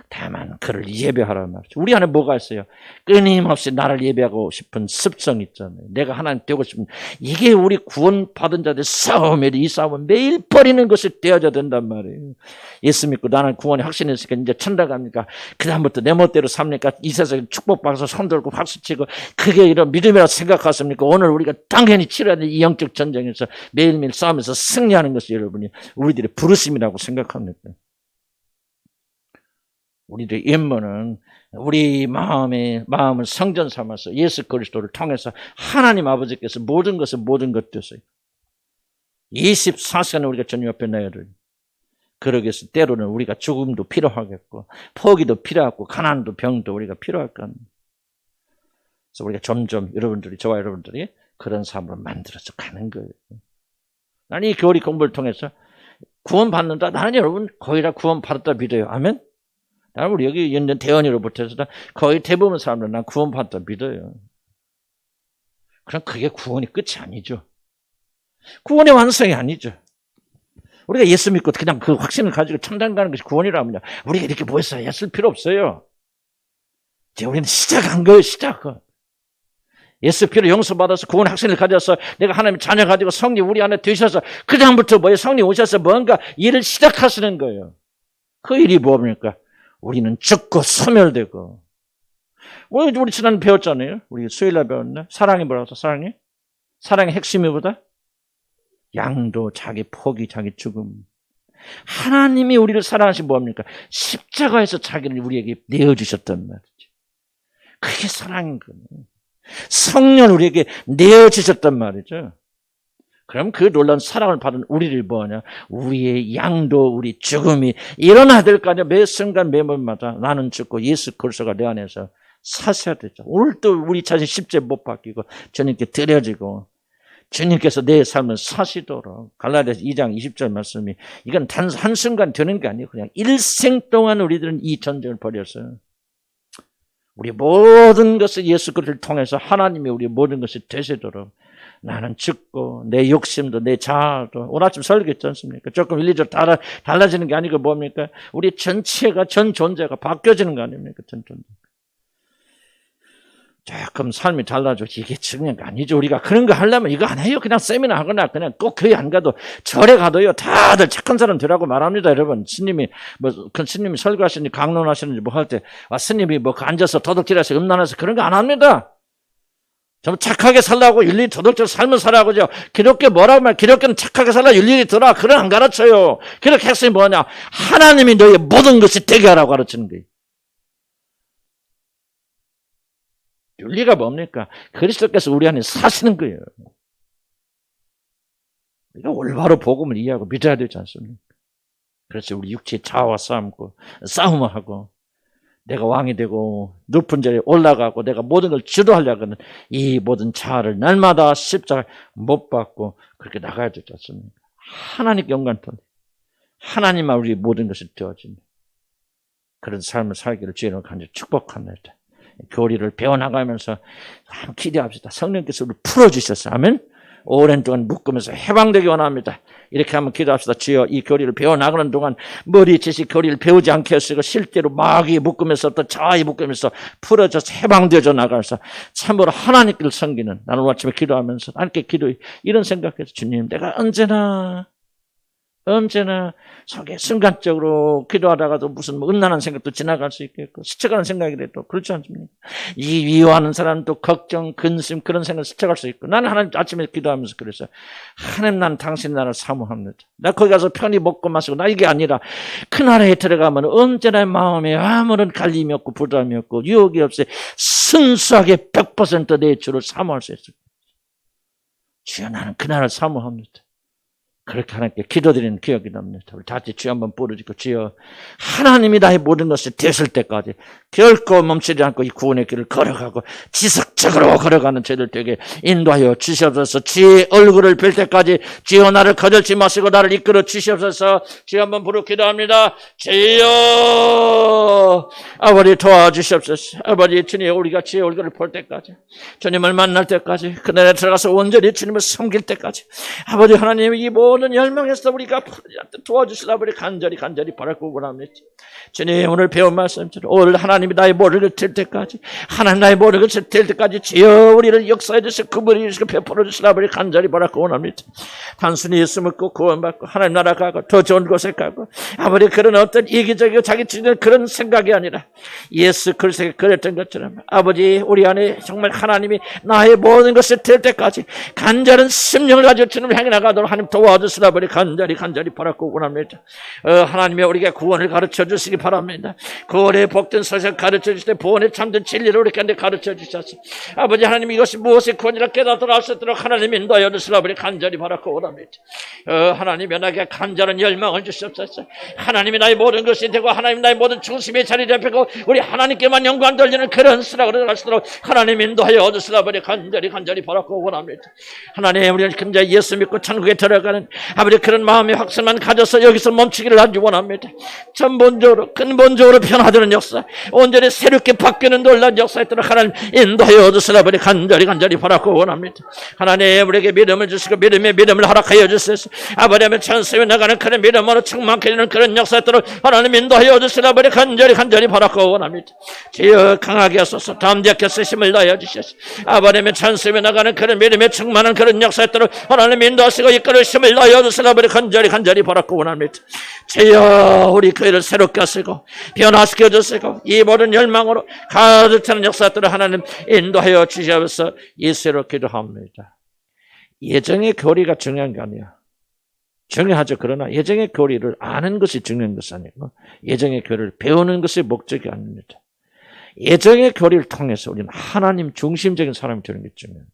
다만 그를 예배하라는 말이죠. 우리 안에 뭐가 있어요? 끊임없이 나를 예배하고 싶은 습성이 있잖아요. 내가 하나님 되고 싶은, 이게 우리 구원받은 자들의 싸움이에요. 이 싸움은 매일 버리는 것이 되어야 된단 말이에요. 예수 믿고 나는 구원에 확신했으니까 이제 천당 갑니까? 그 다음부터 내 멋대로 삽니까? 이 세상에 축복받아서 손들고 박수치고 그게 이런 믿음이라고 생각하십니까? 오늘 우리가 당연히 치러야 될 이 영적 전쟁에서 매일매일 싸우면서 승리하는 것이 여러분이 우리들의 부르심이라고 생각합니다. 우리들의 임무는 우리 마음을 성전 삼아서 예수 그리스도를 통해서 하나님 아버지께서 모든 것 되세요. 24시간을 우리가 주님 앞에 내야 돼요. 그러기 위해서 때로는 우리가 죽음도 필요하겠고 포기도 필요하고 가난도 병도 우리가 필요할 겁니다. 그래서 우리가 점점 저와 여러분들이 그런 삶으로 만들어서 가는 거예요. 나는 이 교리 공부를 통해서 구원받는다. 나는 여러분 거의 다 구원받았다 믿어요. 아멘? 나는 우리 여기 있는 대원이로부터 해서 거의 대부분 사람들은 난 구원받았다 믿어요. 그럼 그게 구원이 끝이 아니죠. 구원의 완성이 아니죠. 우리가 예수 믿고 그냥 그 확신을 가지고 천당 가는 것이 구원이라 하면 우리가 이렇게 모여서 했을 필요 없어요. 이제 우리는 시작한 거예요. 예수 피로 용서받아서 구원 확신을 가져서 내가 하나님의 자녀 가지고 성령 우리 안에 되셔서 그 다음부터 뭐예요? 성령 오셔서 뭔가 일을 시작하시는 거예요. 그 일이 뭡니까? 우리는 죽고 소멸되고. 우리 지난해 배웠잖아요. 우리 수요일날 배웠나? 사랑이 뭐라고 했어? 사랑의 핵심이 뭐다? 양도, 자기 포기, 자기 죽음. 하나님이 우리를 사랑하신 뭡니까? 십자가에서 자기를 우리에게 내어주셨단 말이죠. 그게 사랑인 거예요. 성령 우리에게 내어주셨단 말이죠. 그럼 그 놀라운 사랑을 받은 우리를 뭐하냐? 우리의 양도, 우리 죽음이 일어나야 될 거 아니야. 매 순간 매번마다 나는 죽고 예수 그리스도가 내 안에서 사셔야 되죠. 오늘도 우리 자신 십죄 못 바뀌고 주님께 드려지고 주님께서 내 삶을 사시도록 갈라디아서 2장 20절 말씀이 이건 단 한순간 되는 게 아니에요. 그냥 일생 동안 우리들은 이 전쟁을 벌였어요. 우리 모든 것을 예수 그리스도를 통해서 하나님이 우리 모든 것이 되시도록 나는 죽고 내 욕심도 내 자아도 오늘 아침 설교했지 않습니까? 조금 일리적으로 달라지는 게 아니고 뭡니까? 우리 전체가 전 존재가 바뀌어지는 거 아닙니까? 전 존재. 조금 삶이 달라져 이게 중요한 거 아니죠. 우리가 그런 거 하려면 이거 안 해요. 그냥 세미나 하거나 그냥 꼭 교회 안 가도 절에 가도요. 다들 착한 사람들하고 말합니다. 여러분 스님이 스님이 설교하시는지 강론하시는지 뭐 할 때 스님이 앉아서 도둑질해서 음란해서 그런 거 안 합니다. 좀 착하게 살라고 윤리 도덕적 삶을 살라고죠. 기독교 뭐라고 하면 기독교는 착하게 살라 윤리를 들어. 그런 안 가르쳐요. 기독교 핵심이 뭐냐? 하나님이 너의 모든 것이 되게 하라고 가르치는 거예요. 윤리가 뭡니까? 그리스도께서 우리 안에 사시는 거예요. 우리가 올바로 복음을 이해하고 믿어야 되지 않습니까? 그래서 우리 육체의 자아와 싸움을 하고 내가 왕이 되고 높은 자리에 올라가고 내가 모든 걸 주도하려고 하는 이 모든 자아를 날마다 십자가에 못 박고 그렇게 나가야 되지 않습니까? 하나님 영광 돌리 하나님만 우리 모든 것이 되어집니다. 그런 삶을 살기를 주님을 간절히 축복합니다. 교리를 배워나가면서 기대합시다. 성령께서 우리를 풀어주셨어요. 아멘. 오랜 동안 묶으면서 해방되기 원합니다. 이렇게 한번 기도합시다. 주여, 이 교리를 배워나가는 동안 머리짓이 교리를 배우지 않게 했으고 실제로 마귀 묶으면서부터 자아에 묶으면서 풀어져서 해방되어져 나가서 참으로 하나님께를 섬기는, 나는 오늘 아침에 기도하면서 하나님께 기도해 이런 생각해서 주님, 내가 언제나 속에 순간적으로 기도하다가도 무슨 음란한 생각도 지나갈 수 있겠고 스쳐가는 생각이라도 그렇지 않습니까? 이 미워하는 사람도 걱정, 근심 그런 생각 스쳐갈 수 있고, 나는 하나님 아침에 기도하면서 그랬어요. 하나님, 난 당신 나라를 사모합니다. 나 거기 가서 편히 먹고 마시고 나 이게 아니라 그 나라에 들어가면 언제나 마음에 아무런 갈림이 없고 부담이 없고 유혹이 없이 순수하게 100% 내 주를 사모할 수 있어요. 주여, 나는 그 나라를 사모합니다. 그렇게 하나님께 기도드리는 기억이 납니다. 우리 다 같이 주여 한번 부르짖고, 주여, 하나님이 나의 모든 것이 되실 때까지 결코 멈추지 않고 이 구원의 길을 걸어가고 지속적으로 걸어가는 저희들 되게 인도하여 주시옵소서. 주의 얼굴을 뵐 때까지 주여 나를 거절치 마시고 나를 이끌어 주시옵소서. 주여 한번 부르 기도합니다. 주여, 아버지 도와주시옵소서. 아버지, 주님, 우리가 주의 얼굴을 볼 때까지, 주님을 만날 때까지, 그 나라에 들어가서 온전히 주님을 섬길 때까지, 아버지 하나님, 이 모든 열망에서 우리가 도와주시라 우리 간절히 바라고 원합니다. 주님, 오늘 배운 말씀처럼 오늘 하나님이 나의 모든 것을 될 때까지, 하나님 나의 모든 것을 될 때까지 주여 우리를 역사해 주시고 구분해 주시고 베풀어 주시라 우리 간절히 바라고 원합니다. 단순히 예수 믿고 구원받고 하나님 나라 가고 더 좋은 곳에 가고 아무리 그런 어떤 이기적이고 자기 주는 그런 생각이 아니라 예수 그리스도가 그랬던 것처럼 아버지, 우리 안에 정말 하나님이 나의 모든 것을 될 때까지 간절한 심령을 가지고 주님을 향해 나가도록 하나님 도와주시라 우리 간절히 바라고 원합니다. 하나님이 우리에게 구원을 가르쳐 주시기 바랍니다. 구원의 복된 서적 가르쳐 주실 때 구원의 참된 진리를 우리에게 가르쳐 주셔서 아버지 하나님, 이것이 무엇이 구원이라 깨닫도록 할 수 있도록 하나님 인도하여 주시라 우리 간절히 바라고 원합니다. 하나님이 나에게 간절한 열망을 주시옵소서. 하나님이 나의 모든 것이 되고 하나님 나의 모든 중심의 자리 잡히고 우리 하나님께만 영광 돌리는 그런 수락으로 갈 수 있도록 하나님 인도하여 주시라 우리 간절히 바라고 원합니다. 하나님, 우리는 근자 예수 믿고 천국에 들어가는 아버지 그런 마음의 확신만 가져서 여기서 멈추기를 아주 원합니다. 근본적으로 변화되는 역사, 온전히 새롭게 바뀌는 놀라운 역사에 따라 하나님 인도하여 주시라 우리 간절히 바라고 원합니다. 하나님, 우리에게 믿음을 주시고 믿음을 허락하여 주시옵소서. 아버지의 천수에 나가는 그런 믿음으로 충만케 되는 그런 역사에 따라 하나님 인도하여 주시라 우리 간절히 바라고 원합니다. 주여, 강하게 하소서. 담대하게 하소서. 힘을 다하여 주시옵소서. 아버지의 천수에 나가는 그런 믿음에 충만한 그런 역사에 따라 하나님 인도하시고 이끌어 힘을 다하여 주시라 우리 간절히 바라고 원합니다. 주여, 우리 교회를 새롭게 하시고 변화시켜 주시고 이 모든 열망으로 가득 차는 역사에 따라 하나님 인도하여 주시옵소서. 예수로 기도합니다. 예정의 교리가 중요한 게 아니야. 중요하죠. 그러나 예정의 교리를 아는 것이 중요한 것이 아니고 예정의 교리를 배우는 것이 목적이 아닙니다. 예정의 교리를 통해서 우리는 하나님 중심적인 사람이 되는 게 중요합니다.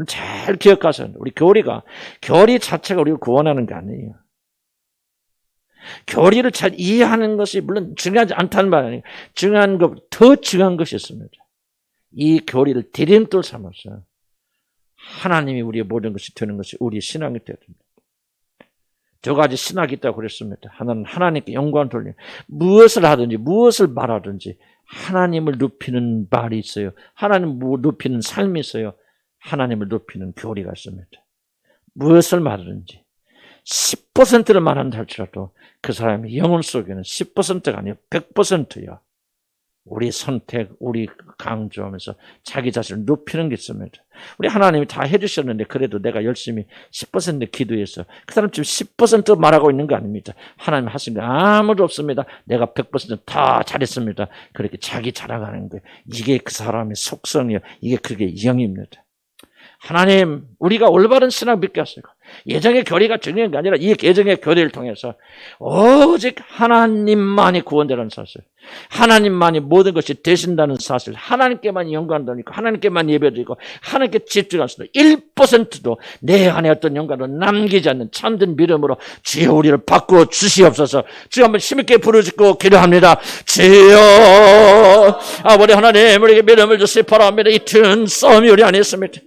잘 기억하세요. 우리 교리 자체가 우리를 구원하는 게 아니에요. 교리를 잘 이해하는 것이 물론 중요하지 않다는 말 아니에요. 중요한 것, 더 중요한 것이 있습니다. 이 교리를 디딤돌 삼아서 하나님이 우리의 모든 것이 되는 것이 우리의 신앙이 되어야 됩니다. 두 가지 신학이 있다고 그랬습니다. 하나는 하나님께 영광을 돌리는, 무엇을 하든지 무엇을 말하든지 하나님을 높이는 말이 있어요. 하나님을 높이는 삶이 있어요. 하나님을 높이는 교리가 있습니다. 무엇을 말하든지 10%를 말한다 할지라도 그 사람의 영혼 속에는 10%가 아니고 100%야. 우리 선택, 우리 강조하면서 자기 자신을 높이는 게 있습니다. 우리 하나님이 다 해주셨는데 그래도 내가 열심히 10% 기도해서 그 사람 지금 10% 말하고 있는 거 아닙니다. 하나님 하신 게 아무도 없습니다. 내가 100% 다 잘했습니다. 그렇게 자기 자랑하는 거, 이게 그 사람의 속성이요. 이게 그게 영입니다. 하나님, 우리가 올바른 신앙 믿게 하시고 예정의 교리가 중요한 게 아니라 이 예정의 교리를 통해서 오직 하나님만이 구원되라는 사실, 하나님만이 모든 것이 되신다는 사실, 하나님께만 영광 돌리고 하나님께만 예배드리고 하나님께 집중할 수도 1%도 내 안에 어떤 영광을 남기지 않는 참된 믿음으로 주여 우리를 바꾸어 주시옵소서. 주여 한번 힘있게 부르짖고 기도합니다. 주여, 아버지 하나님, 우리에게 믿음을 주시기 바랍니다. 이 튼 싸움이 우리 안에 있습니다.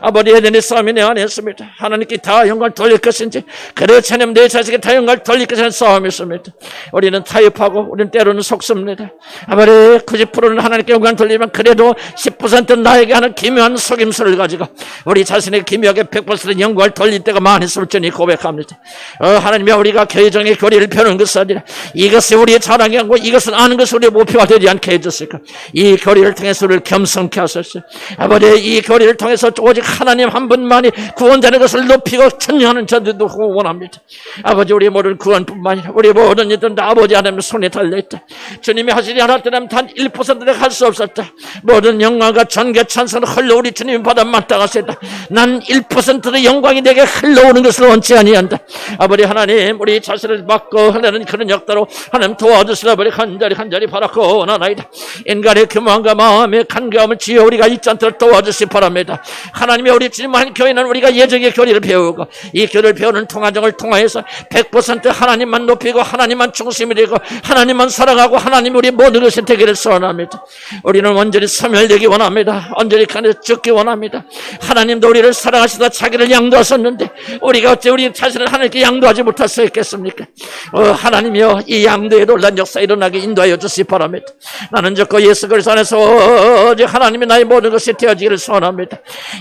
아버지, 에덴의 싸움이 내 안에 있습니다. 하나님께 다 영광을 돌릴 것인지, 그렇지 않으면 내 자식에 다 영광을 돌릴 것이라는 싸움이 있습니다. 우리는 타협하고 우리는 때로는 속습니다. 없습니다. 아버지 90%는 하나님께 영광 돌리면 그래도 10%는 나에게 하는 기묘한 속임수를 가지고 우리 자신의 기묘하게 100% 영광을 돌릴 때가 많이 있을지니 고백합니다. 하나님이 우리가 개정의 교리를 펴는 것이 아니라 이것이 우리의 자랑이 아니고 이것은 아는 것이 우리의 목표가 되지 않게 해줬을까. 이 교리를 통해서 우리를 겸손케 하소서. 아버지 이 교리를 통해서 오직 하나님 한 분만이 구원자는 것을 높이고 천명하는 저들도 원합니다. 아버지 우리 모든 구원뿐만 아니라 우리 모든 일들은 아버지 하나님 손에 달려있다. 주님이 하시지 않았다면 단 1%도 할 수 없었다. 모든 영광과 전개 찬송을 흘러 우리 주님이 받아 마땅하시다. 난 1%도 영광이 내게 흘러오는 것을 원치 아니한다. 아버지 하나님 우리 자신을 막고 하려는 그런 역사로 하나님 도와주시라. 아버지 간절히 바라고 나나이다. 인간의 교만과 마음의 간교함을 지어 우리가 잊지 않도록 도와주시 바랍니다. 하나님이 우리 주님만 교회는 우리가 예정의 교리를 배우고 이 교리를 배우는 통화정을 통하여서 100% 하나님만 높이고 하나님만 중심이 되고 하나님만 사랑하고 하나님 우리 모든 것이 되기를 소원합니다. 우리는 완전히 소멸되기 원합니다. 완전히 죽기 원합니다. 하나님도 우리를 사랑하시다 자기를 양도하셨는데 우리가 어째 우리 자신을 하나님께 양도하지 못할 수 있겠습니까? 하나님이여 이 양도의 놀란 역사 일어나게 인도하여 주시기 바랍니다. 나는 적고 예수 그리스도 안에서 오직 하나님이 나의 모든 것이 되어지기를 소원합니다.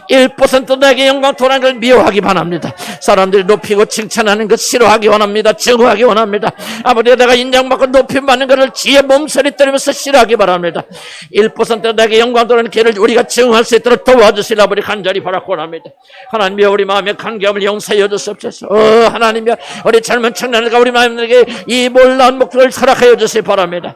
1% 나에게 영광 돌아가는 걸 미워하기 바랍니다. 사람들이 높이고 칭찬하는 것 싫어하기 원합니다. 증오하기 원합니다. 아버지 내가 인정받고 높임받는 것을 지혜 몸소리 때리면서 싫어하기 바랍니다. 1% 나에게 영광 돌아가는 길을 우리가 증오할 수 있도록 도와주시라. 아버지 간절히 바라고 합니다. 하나님이여 우리 마음의 간교함을 용서해 주시옵소서. 하나님이여 우리 젊은 청년들과 우리 마음에게 이 몰라온 목표를 허락하여 주시기 바랍니다.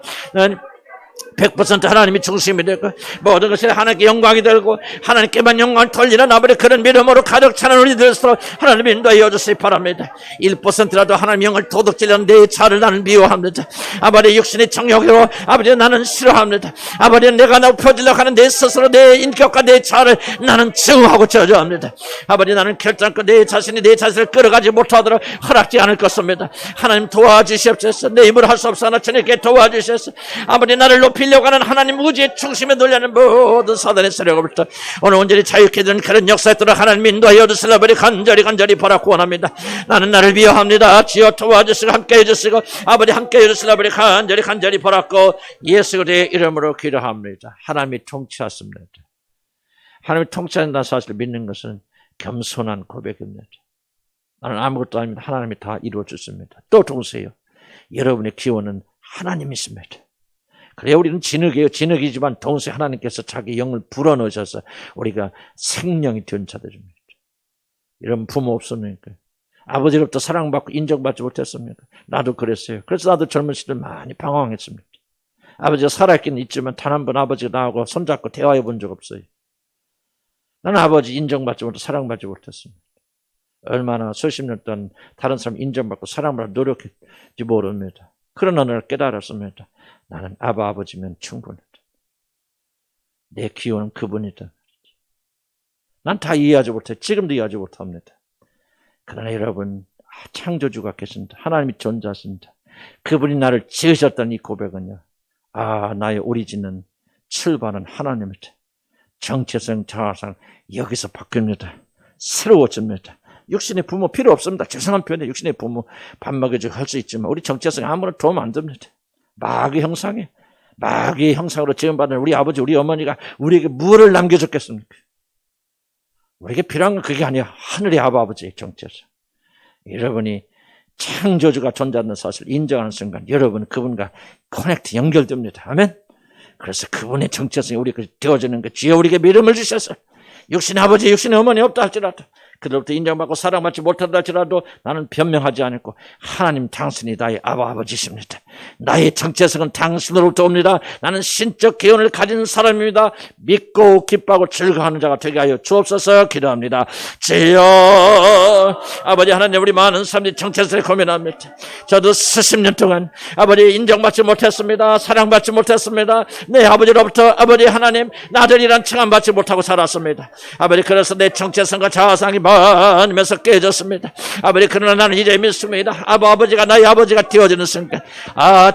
100% 하나님이 중심이 되고 모든 것이 하나님께 영광이 되고 하나님께만 영광을 돌리는 아버지 그런 믿음으로 가득 차는 우리들로 하나님 인도하여 주시기 바랍니다. 1%라도 하나님 영을 도둑질하는 내 차를 나는 미워합니다. 아버지 육신의 정욕으로 아버지 나는 싫어합니다. 아버지 내가 높여지려고 하는 내 스스로 내 인격과 내 차를 나는 증오하고 저주합니다. 아버지 나는 결단코 내 자신이 내 자신을 끌어가지 못하도록 허락지 않을 것입니다. 하나님 도와주시옵소서. 내 힘으로 할 수 없으나 주님께 도와주셔서 아버지 나를 높이려고 하는 하나님 의지의 중심에 놀려는 모든 사단의 세력으로부터 오늘 온전히 자유케 되는 그런 역사에 따라 하나님 인도하여 주시라. 아버지 간절히 바라고 원합니다. 나는 나를 미워합니다. 주여 도와주시고 함께해 주시고 아버지 함께해 주시라. 아버지 간절히 바라고 예수 그리스도의 이름으로 기도합니다. 하나님이 통치하십니다. 하나님이 통치한다는 사실을 믿는 것은 겸손한 고백입니다. 나는 아무것도 아닙니다. 하나님이 다 이루어 주십니다. 또 동시에요. 여러분의 기원은 하나님이십니다. 그래 우리는 진흙이에요. 진흙이지만 동시에 하나님께서 자기 영을 불어넣으셔서 우리가 생명이 된 자들입니다. 이런 부모 없습니까? 아버지로부터 사랑받고 인정받지 못했습니까? 나도 그랬어요. 그래서 나도 젊은 시절 많이 방황했습니다. 아버지가 살아있긴 있지만 단 한 번 아버지가 나하고 손잡고 대화해 본 적 없어요. 나는 아버지 인정받지 못하고 사랑받지 못했습니다. 얼마나 수십 년 동안 다른 사람 인정받고 사랑받고 노력했지 모릅니다. 그러나 날 깨달았습니다. 나는 아버지면 충분하다. 내 기원은 그분이다. 난 다 이해하지 못해. 지금도 이해하지 못합니다. 그러나 여러분 창조주가 계신다. 하나님이 존재하신다. 그분이 나를 지으셨다는 이 고백은요. 나의 오리진은 출발은 하나님이다. 정체성, 자아상 여기서 바뀝니다. 새로워집니다. 육신의 부모 필요 없습니다. 죄송한 표현에 육신의 부모 밥 먹여주고 할 수 있지만 우리 정체성에 아무런 도움 안 됩니다. 마귀의 형상으로 지음받은 우리 아버지 우리 어머니가 우리에게 무엇을 남겨줬겠습니까? 우리에게 필요한 건 그게 아니야. 하늘의 아버지의 정체성. 여러분이 창조주가 존재하는 사실을 인정하는 순간 여러분은 그분과 커넥트 연결됩니다. 아멘. 그래서 그분의 정체성이 우리에게 되어지는 것. 주여 우리에게 믿음을 주셔서 육신의 아버지 육신의 어머니 없다 할지라도 그들로부터 인정받고 사랑받지 못한다 할지라도 나는 변명하지 않고 하나님 당신이 나의 아버지십니다. 나의 정체성은 당신으로부터 옵니다. 나는 신적 기원을 가진 사람입니다. 믿고 기뻐하고 즐거워하는 자가 되게 하여 주옵소서. 기도합니다. 주여 아버지 하나님 우리 많은 사람들이 정체성에 고민합니다. 저도 수십 년 동안 아버지 인정받지 못했습니다. 사랑받지 못했습니다. 내 아버지로부터 아버지 하나님 나들이란 칭함받지 못하고 살았습니다. 아버지 그래서 내 정체성과 자아상이 마음에서 깨졌습니다. 아버지, 그러나 나는 이제 믿습니다. 아버지가 나의 아버지가 되어지는 순간,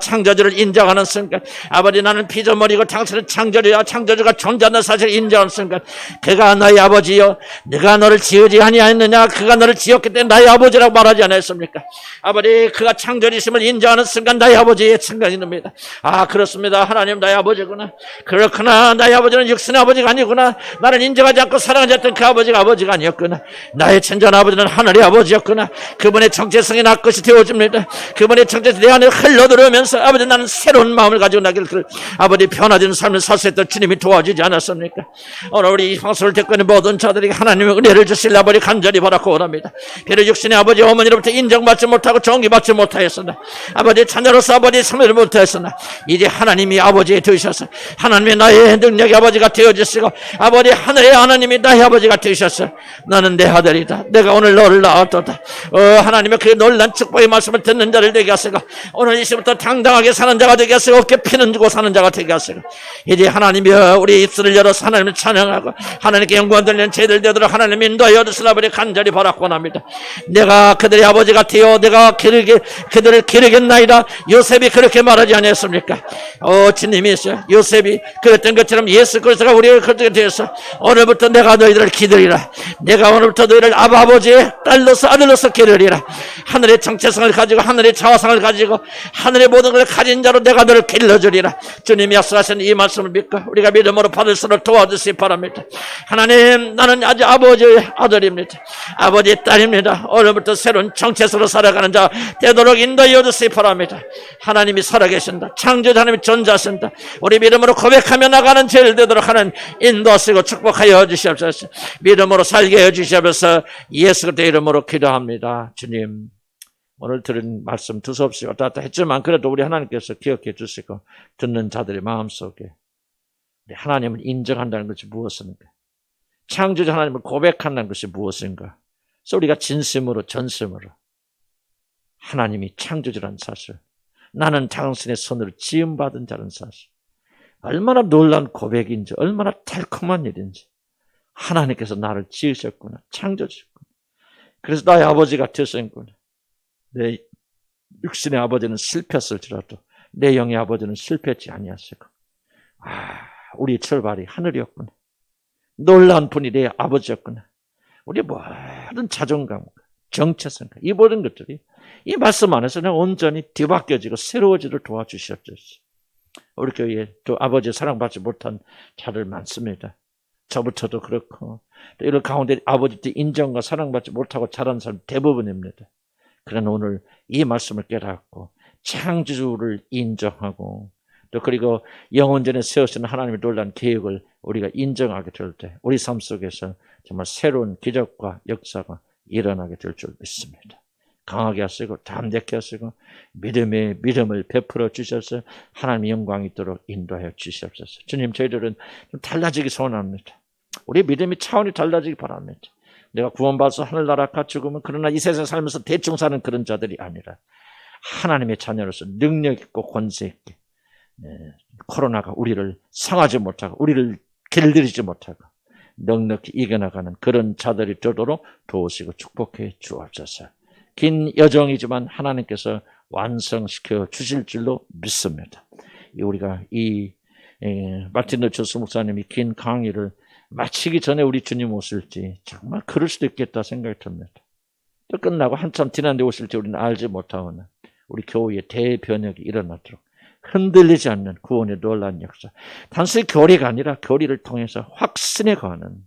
창조주를 인정하는 순간, 아버지, 나는 피조물이고 당신은 창조주야, 창조주가 존재하는 사실을 인정하는 순간, 그가 나의 아버지요, 네가 너를 지으지 아니하였느냐, 그가 너를 지었기 때문에 나의 아버지라고 말하지 않았습니까? 아버지, 그가 창조주심을 인정하는 순간 나의 아버지의 생각이 듭니다. 그렇습니다. 하나님 나의 아버지구나. 그렇구나. 나의 아버지는 육신의 아버지가 아니구나. 나는 인정하지 않고 사랑하지 않던 그 아버지가 아니었구나. 나의 천전 아버지는 하늘의 아버지였구나. 그분의 정체성이 나 것이 되어집니다. 그분의 정체성이 내 안에 흘러들어오면서 아버지, 나는 새로운 마음을 가지고 나길, 아버지, 변화되는 삶을 살 수 있도록 주님이 도와주지 않았습니까? 오늘 우리 이 방송을 듣고 있는 모든 자들에게 하나님의 은혜를 주실 아버지 간절히 바라고 원합니다. 비록 육신의 아버지 어머니로부터 인정받지 못하고 존귀받지 못하였으나, 아버지 자녀로서 아버지 참여를 못하였으나, 이제 하나님이 아버지 되셔서 하나님의 나의 능력의 아버지가 되어주시고, 아버지 하늘의 하나님이 나의 아버지가 되셔서 나는 내 아들이다, 내가 오늘 너를 낳았도다. 하나님의 그 놀란 축복의 말씀을 듣는 자를 되게 하시고, 오늘 이시부터 당당하게 사는 자가 되게 하시고, 어깨 피는 주고 사는 자가 되게 하시고, 이제 하나님이 우리 입술을 열어서 하나님을 찬양하고 하나님께 영광 돌리는 죄들 되도록 하나님 인도하여 주시라 아버지 간절히 바라고 합니다. 내가 그들의 아버지가 되어 내가 그들을 기르겠나이다. 요셉이 그렇게 말하지 않았습니까? 주님이시여, 요셉이 그랬던 것처럼 예수 그리스도가 우리를 그렇게 되어서 오늘부터 내가 너희들을 기르리라. 내가 오늘부터 너희를 아버지의 딸로서 아들로서 기르리라. 하늘의 정체성을 가지고 하늘의 자화상을 가지고 하늘의 모든 걸 가진 자로 내가 너를 길러주리라. 주님이 약속하신 이 말씀을 믿고 우리가 믿음으로 받을 수를 도와주시기 바랍니다. 하나님, 나는 아주 아버지의 아들입니다. 아버지의 딸입니다. 오늘부터 새로운 정체성으로 살아가는 자 되도록 인도하여 주시기 바랍니다. 하나님이 살아계신다. 창조자 하나님이 존재하신다. 우리 믿음으로 고백하며 나가는 죄를 되도록 하나님 인도하시고 축복하여 주시옵소서. 믿음으로 살게 해주시옵소서. 예수 그리스도의 이름으로 기도합니다. 주님, 오늘 들은 말씀 두서없이 왔다 갔다 했지만 그래도 우리 하나님께서 기억해 주시고 듣는 자들의 마음속에 우리 하나님을 인정한다는 것이 무엇인가? 창조자 하나님을 고백한다는 것이 무엇인가? 그래서 우리가 진심으로 전심으로 하나님이 창조주라는 사실, 나는 당신의 손으로 지음받은 자라는 사실, 얼마나 놀라운 고백인지, 얼마나 달콤한 일인지, 하나님께서 나를 지으셨구나, 창조주셨구나. 그래서 나의 아버지가 되셨구나. 내 육신의 아버지는 실패했을지라도 내 영의 아버지는 실패했지 아니하시고, 우리 출발이 하늘이었구나. 놀라운 분이 내 아버지였구나. 우리 모든 자존감과 정체성과 이 모든 것들이 이 말씀 안에서는 온전히 뒤바뀌어지고 새로워지를 도와주셨죠. 우리 교회에 또 아버지의 사랑받지 못한 자들 많습니다. 저부터도 그렇고 또 이런 가운데 아버지께 인정과 사랑받지 못하고 자란 사람 대부분입니다. 그러나 오늘 이 말씀을 깨닫고 창조주를 인정하고 또 그리고 영원전에 세우시는 하나님의 놀라운 계획을 우리가 인정하게 될 때 우리 삶 속에서 정말 새로운 기적과 역사가 일어나게 될 줄 믿습니다. 강하게 하시고 담대케 하시고 믿음을 베풀어 주셔서 하나님의 영광이 있도록 인도하여 주시옵소서. 주님, 저희들은 좀 달라지기 소원합니다. 우리 믿음이 차원이 달라지기 바랍니다. 내가 구원받아서 하늘나라 갖추고면 그러나 이 세상 살면서 대충 사는 그런 자들이 아니라 하나님의 자녀로서 능력 있고 권세 있게 코로나가 우리를 상하지 못하고 우리를 길들이지 못하고 넉넉히 이겨나가는 그런 자들이 되도록 도우시고 축복해 주옵소서. 긴 여정이지만 하나님께서 완성시켜 주실 줄로 믿습니다. 우리가 이 마틴 루터스 목사님이 긴 강의를 마치기 전에 우리 주님 오실지 정말 그럴 수도 있겠다 생각이 듭니다. 또 끝나고 한참 지난데 오실지 우리는 알지 못하오나 우리 교회의 대변혁이 일어나도록 흔들리지 않는 구원의 놀라운 역사, 단순히 교리가 아니라 교리를 통해서 확신에 가는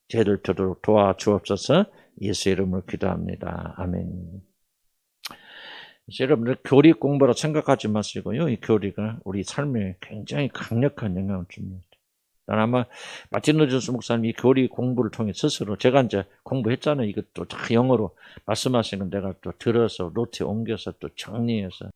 죄를 되도록 도와주옵소서. 예수의 이름으로 기도합니다. 아멘. 여러분들 교리 공부로 생각하지 마시고요. 이 교리가 우리 삶에 굉장히 강력한 영향을 줍니다. 난 아마 마틴 루터스 목사님이 교리 공부를 통해 스스로 제가 이제 공부했잖아요. 이것도 다 영어로 말씀하시는 건 내가 또 들어서 노트에 옮겨서 또 정리해서